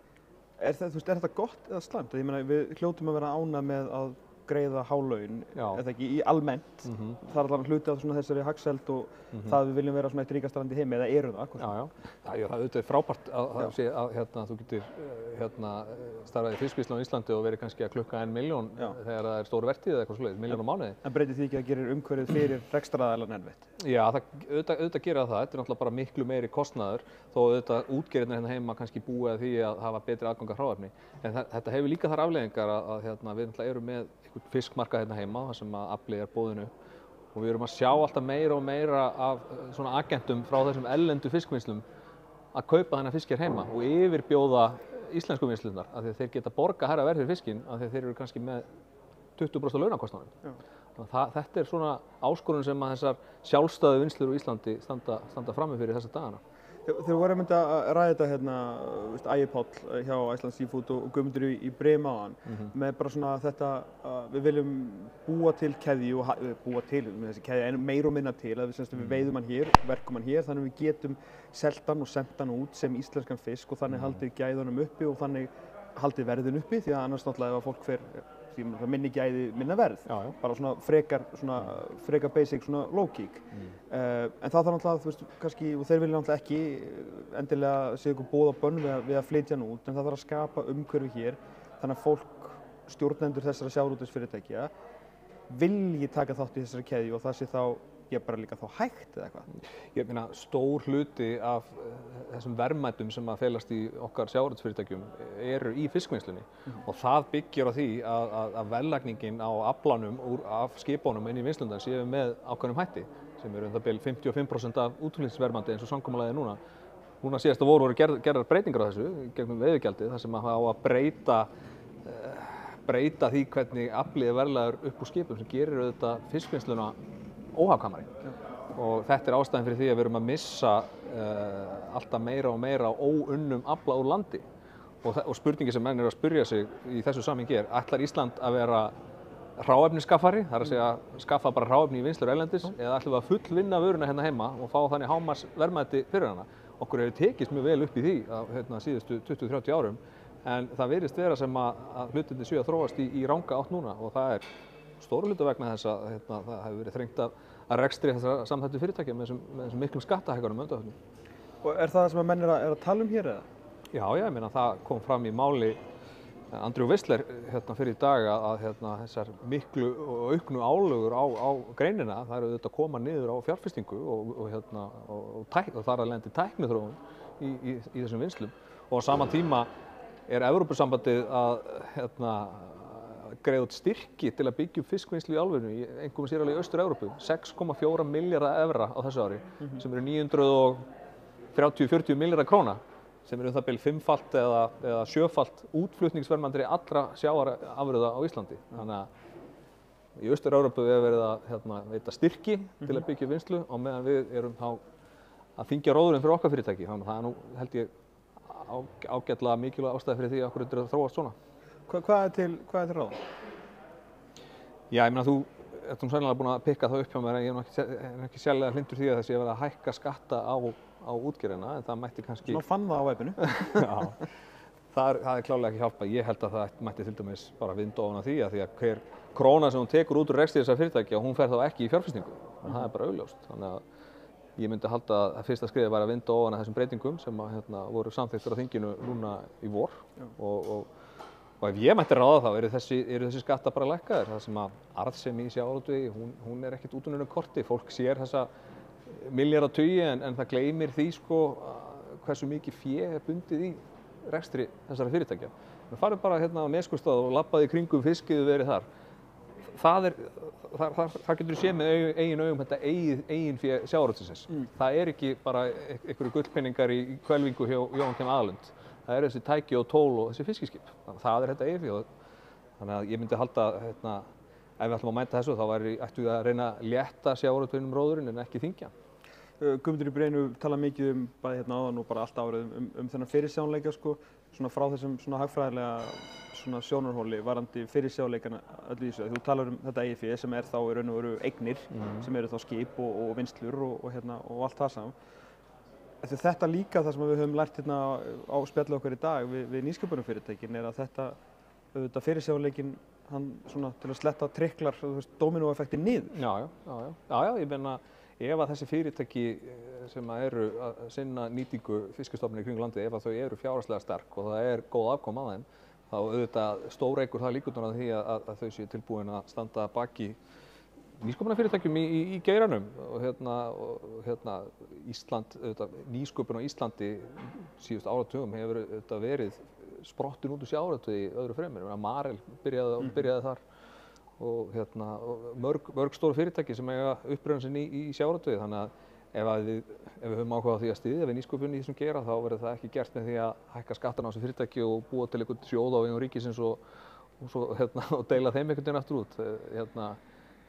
[SPEAKER 1] Er þetta gott eða slæmt? Ég meina, við hljótum að vera ánægð með að greiða há laun, eða ekki, í almennt. Það er allavega hluti af þessari hagsæld og það við viljum vera eitt ríkasta land í heimi, eða eru það?
[SPEAKER 12] Það er frábært að þú getur starfað í fiskvinnslu á Íslandi og verið kannski að klukka 1 milljón þegar það er stór vertíð eða eitthvað svoleiðis, 1 milljón á mánuði.
[SPEAKER 1] En breytir því ekki að gerir umhverfið fyrir rekstraraðilann erfitt?
[SPEAKER 12] Já, auðvitað gera það. Þetta er náttúrulega bara miklu meiri kostnaður þó auðvitað útgerðirnar hérna heima kannski búið að því að hafa betri aðgang að hráefni. En þetta hefur líka þar afleiðingar að við náttúrulega erum með einhvern fiskmarkað hérna heima þar sem afli er boðinu og við erum að sjá alltaf meira og meira af svona agentum frá þessum erlendu fiskvinnslum að kaupa þennan fisk hér heima og yfirbjóða íslensku vinnslurnar af því að þeir geta borgað hærra verð fyrir fiskinn af því að þeir eru kannski með 20% launakostnaðinn. Þetta er svona áskorun sem að þessar sjálfstæðu vinnslur á Íslandi standa frammi fyrir þessa dagana.
[SPEAKER 1] Þegar við vorum að ræða þetta Ægir Páll hjá Iceland Seafood og Guðmundur í bréfum áðan með bara svona þetta við viljum búa til keðju og búa til þessi keðja en meira og minna til að við veiðum hann hér, verkum hann hér þannig að við getum selt hann og sent hann út sem íslenskan fisk og þannig haldið gæðunum uppi og þannig haldið verðin uppi því að annars náttúrulega ef fólk fer minni gæði, minna verð. Bara svona frekar basic, svona low-kick. En það þarf náttúrulega, kannski, og þeir vilja náttúrulega ekki endilega segja ykkur boð og bönn við að flytja hann út, en það þarf að skapa umhverfi hér, þannig að fólk, stjórnendur þessara sjávarútvegsfyrirtækja, vilji taka þátt í þessari keðju og það sé þá bara líka þá hægt eða eitthvað?
[SPEAKER 12] Ég meina, stór hluti af þessum verðmætum sem að felast í okkar sjávarútvegsfyrirtækjum eru í fiskvinnslunni og það byggir á því að verðlagningin á aflanum af skipunum inn í vinnslundan séu með ákveðnum hætti. sem eru það bil 55% af útflutningsverðmæti eins og samkomulagið núna. Núna síðasta voru gerðar breytingar á þessu gegnum veiðigjaldið þar sem að á að breyta því hvernig aflið er verðlagður upp úr skipum sem gerir auðvitað fiskvinnsluna óhagkvæmari. Og þetta er ástæðan fyrir því að við erum að missa alltaf meira og meira óunnum afla úr landi. Og spurningi sem menn eru að spyrja sig í þessu samhengi ætlar Ísland að vera hráefnisskaffari, það er að segja skaffa bara hráefni í vinnslur erlendis, eða ætlum við að fullvinna vöruna hérna heima og fá þannig hámarksverðmæti fyrir hana. Okkur hefur tekist mjög vel upp í því síðustu 20-30 árum, en það virðist vera sem að hlutirnir séu að þróast í ranga átt núna og það er stóru hluta vegna þess að það hefur verið þrengt að rekstri þessara samþættu fyrirtækja með þessum miklum skattahækkunum undanförnum.
[SPEAKER 1] Og er það sem að menn er að tala um hér eða?
[SPEAKER 12] Já, ég meina það kom fram í máli Andrew Whistler fyrir í dag að þessar miklu og auknu álögur á greinina, það eru auðvitað að koma niður á fjárfestingu og þar að lendi tækniþróun í þessum vinnslum. Og á sama tíma er Evrópusambandið að greiða út styrki til að byggja upp fiskvinnslu í álfunni, einkum sér alveg í Austur-Evrópu, 6,4 milljarða evra á þessu ári, sem eru 930–40 milljarða króna. Sem eru það bil 5-falt eða 7-falt útflutningsverðmæti allra sjávarafurða á Íslandi. Þannig að í Austur-Evrópu er verið að veita styrki til að byggja vinslu og meðan við erum þá að þyngja róðurinn fyrir okkar fyrirtæki. Þannig að það er nú, held ég, ágætlega mikilvæg ástæða fyrir því að okkur er að þróast svona.
[SPEAKER 1] Hvað er til ráða?
[SPEAKER 12] Já, ég meina þú ert sannlega búin að pikka það upp hjá mér en ég er ekki sérlega hlindur því að þessi að vera að hækka skatta á útgerðina, en það mætti kannski...
[SPEAKER 1] Svona fann það á vefinu.
[SPEAKER 12] Já, það er klárlega ekki hjálpað. Ég held að það mætti til dæmis bara vinda ofan á því að hver króna sem hún tekur út úr rekstri þessar fyrirtækja, hún fer þá ekki í fjárfestingu. Það er bara augljóst. Þannig að ég myndi halda að fyrsta skriðið væri að vinda ofan að þessum breytingum sem voru samþykktar á þinginu núna í vor. Og ef ég mætti ráða þá eru þessi skattar bara lækkaðir. Það sem að arðsemi í sjávarútvegi, hún er ekkert út úr neinu korti. Fólk sér þessa milljarðatugi en það gleymir því hversu mikið fé er bundið í rekstri þessara fyrirtækja. Það farið bara á Neskaupstað og labbaði í kringum fiskið verið þar. Það getur séð með eigin augum þetta eigin fé sjávarútvegsins. Það er ekki bara einhverju gullpenningar í hvelfingu hjá Jóhann Kemm Aðalund. Það er þessi tæki og tól og þessi fiskiskip. Það er þetta eigin fé. Þannig að ég myndi halda ef við ætlum að mæta þessu þá ættum við að reyna að létta sjávarútveginum róðurinn en ekki þyngja.
[SPEAKER 1] Guðmundur í Breiðinu tala mikið bæði áðan og bara allt árið þennan fyrirsjáanleika svona frá þessum svona hagfræðilega sjónarhóli varðandi fyrirsjáanleikana öllu í þessu. Þú talar um þetta eigið fé sem er þá í raun og veru eignir sem eru þá skip og vinnslur og allt það saman. Þetta líka það sem við höfum lært á spjalli okkar í dag við nýsköpunarfyrirtækin er að þetta fyrirsjáanleikin hann svona til að sletta triklar dóminóeffekti niður.
[SPEAKER 12] Já, ég meina ef að þessi fyrirtæki sem eru að sinna nýtingu fiskistofnum í kringum landið, ef að þau eru fjárhagslega sterk og það er góð afkoma að þeim, þá auðvitað stóreykur það líkurnar að því að þau séu tilbúin að standa baki nýsköpunarfyrirtækjum í geiranum og Ísland, nýsköpun á Íslandi síðustu áratugum hefur auðvitað verið sprottin út úr sjávarútvegi öðru fremur. Marel byrjaði þar og mörg stóru fyrirtæki sem eiga uppruna sinn í sjávarútvegi. Þannig að ef við höfum áhuga á því að styðja við nýsköpun í þessum geira þá verður það ekki gert með því að hækka skattarna á þessu fyrirtæki og búa til einhvern sjóð á vegum ríkisins og deila þeim einhvern veginn aftur út.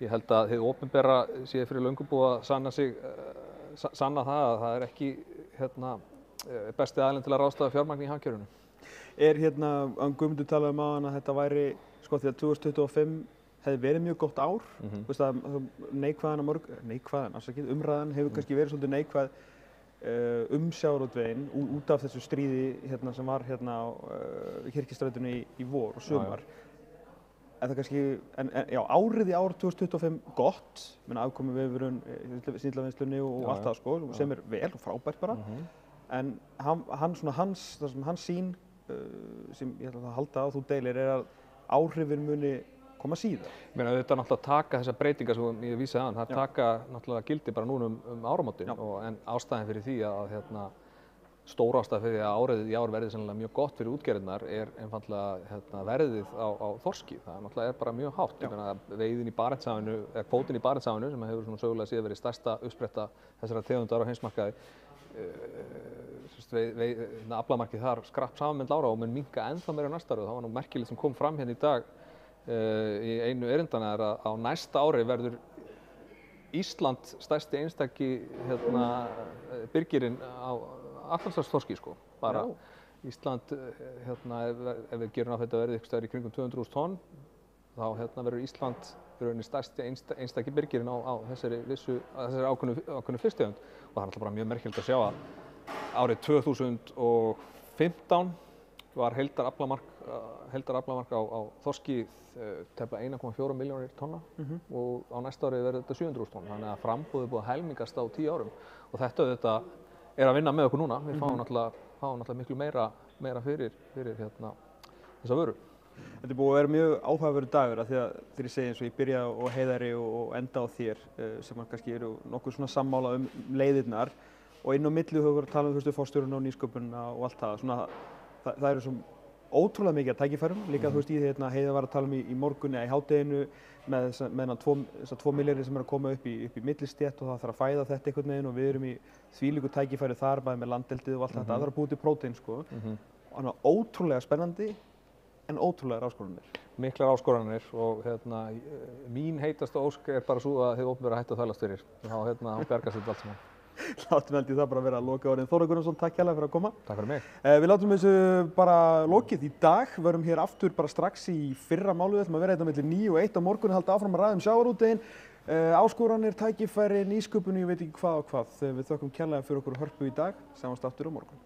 [SPEAKER 12] Ég held að hið opinbera sé fyrir löngu búið að sanna það að það er ekki besti aðilinn til að ráðstafa fjármagni í hagkerfinu.
[SPEAKER 1] Guðmundur talaði um áðan að þetta væri því að 2025 hefði verið mjög gott ár. Umræðan hefur kannski verið svolítið neikvæð sjávarútveginn út af þessu stríði sem var á Kirkjustrautinu í vor og sumar. Árið í ár 2025 gott, afkomu vefurinn, snilldarvinnslunni og allt það sem er vel og frábært bara. En hans sýn sem ég ætla að halda á þú deilir er að áhrifin muni koma síðar.
[SPEAKER 12] Þetta er náttúrulega að taka þessar breytingar sem ég vísaði aðan, það taka náttúrulega gildi bara núna áramótin en ástæðan fyrir því að stórástæða fyrir að árið í ár verði sennilega mjög gott fyrir útgerðirnar einfaldlega verðið á þorski. Það náttúrulega bara mjög hátt. Ég meina veiðin í Barentshafinu, eða kvótinn í Barentshafinu sem hefur svona sögulega síðan verið stærsta uppspretta þessara tegundar á heimsmarkaði. Aflamarkið þar skrapp saman með lára og mun minnka ennþá meira næsta ári. Það var nú merkilegt sem kom fram hérna í dag í einu erindana er að á næsta ári verður Ísland stærsti einstaki byrgirinn á Atlantshafsþorski sko. Bara Ísland, ef við gerum að þetta verði eitthvað stærri í kringum 200.000 tonn, þá verður Ísland stærsti einstaki byrgirinn á þessari ákveðnu fisktegund. Og það er alltaf bara mjög merkilegt að sjá að árið 2015 var heildaraflamark á þorski tæplega 1,4 milljónir tonna og á næsta ári verður þetta 700.000 tonn. Þannig að framboðið er búið að helmingast á 10 árum og þetta er að vinna með okkur núna. Við fáum náttúrulega miklu meira fyrir þessa vöru.
[SPEAKER 1] Þetta er búið að vera mjög áhugaverður dagur af því að þegar ég segi eins og ég byrja á Heiðari og enda á þér sem kannski eru nokkuð svona sammála leiðirnar og inn á milli höfum við að tala um forstjóruna og nýsköpunina og allt það. Svona, það eru svo ótrúlega mikið að tækifærum. Líka Heiða var að tala um í morgunni í hádeginu með þessa 2 milljarðir sem eru að koma upp í millistétt og það þarf að fæða þetta einhvern veginn og við erum í þvílíku tækifæri þar bæði með landeldið og allt þetta. Það þarf að búa til prótein sko. Þannig að ótrúlega spennandi en ótrúlegar áskoranir.
[SPEAKER 12] Miklar áskoranir og mín heitasta ósk er bara svo að þið opinbera hætti að þvælast fyrir. Þá bjargast þetta allt saman.
[SPEAKER 1] Látum held ég það bara vera að loka orðin. Þóra Gunnarsson, takk hérlega fyrir að koma.
[SPEAKER 12] Takk fyrir mig.
[SPEAKER 1] Við látum þessu bara lokið í dag. Verum hér aftur bara strax í fyrra mánuði. Við ætlum að vera hérna milli 9 og 1 á morgun. Halda áfram að ræða sjávarútveginn. Áskoranir, tækifæri, nýsköpun, ég veit ekki hvað og hvað. Við þökkum kærlega fyrir okkur hörpu í dag. Sjáumst aftur á morgun.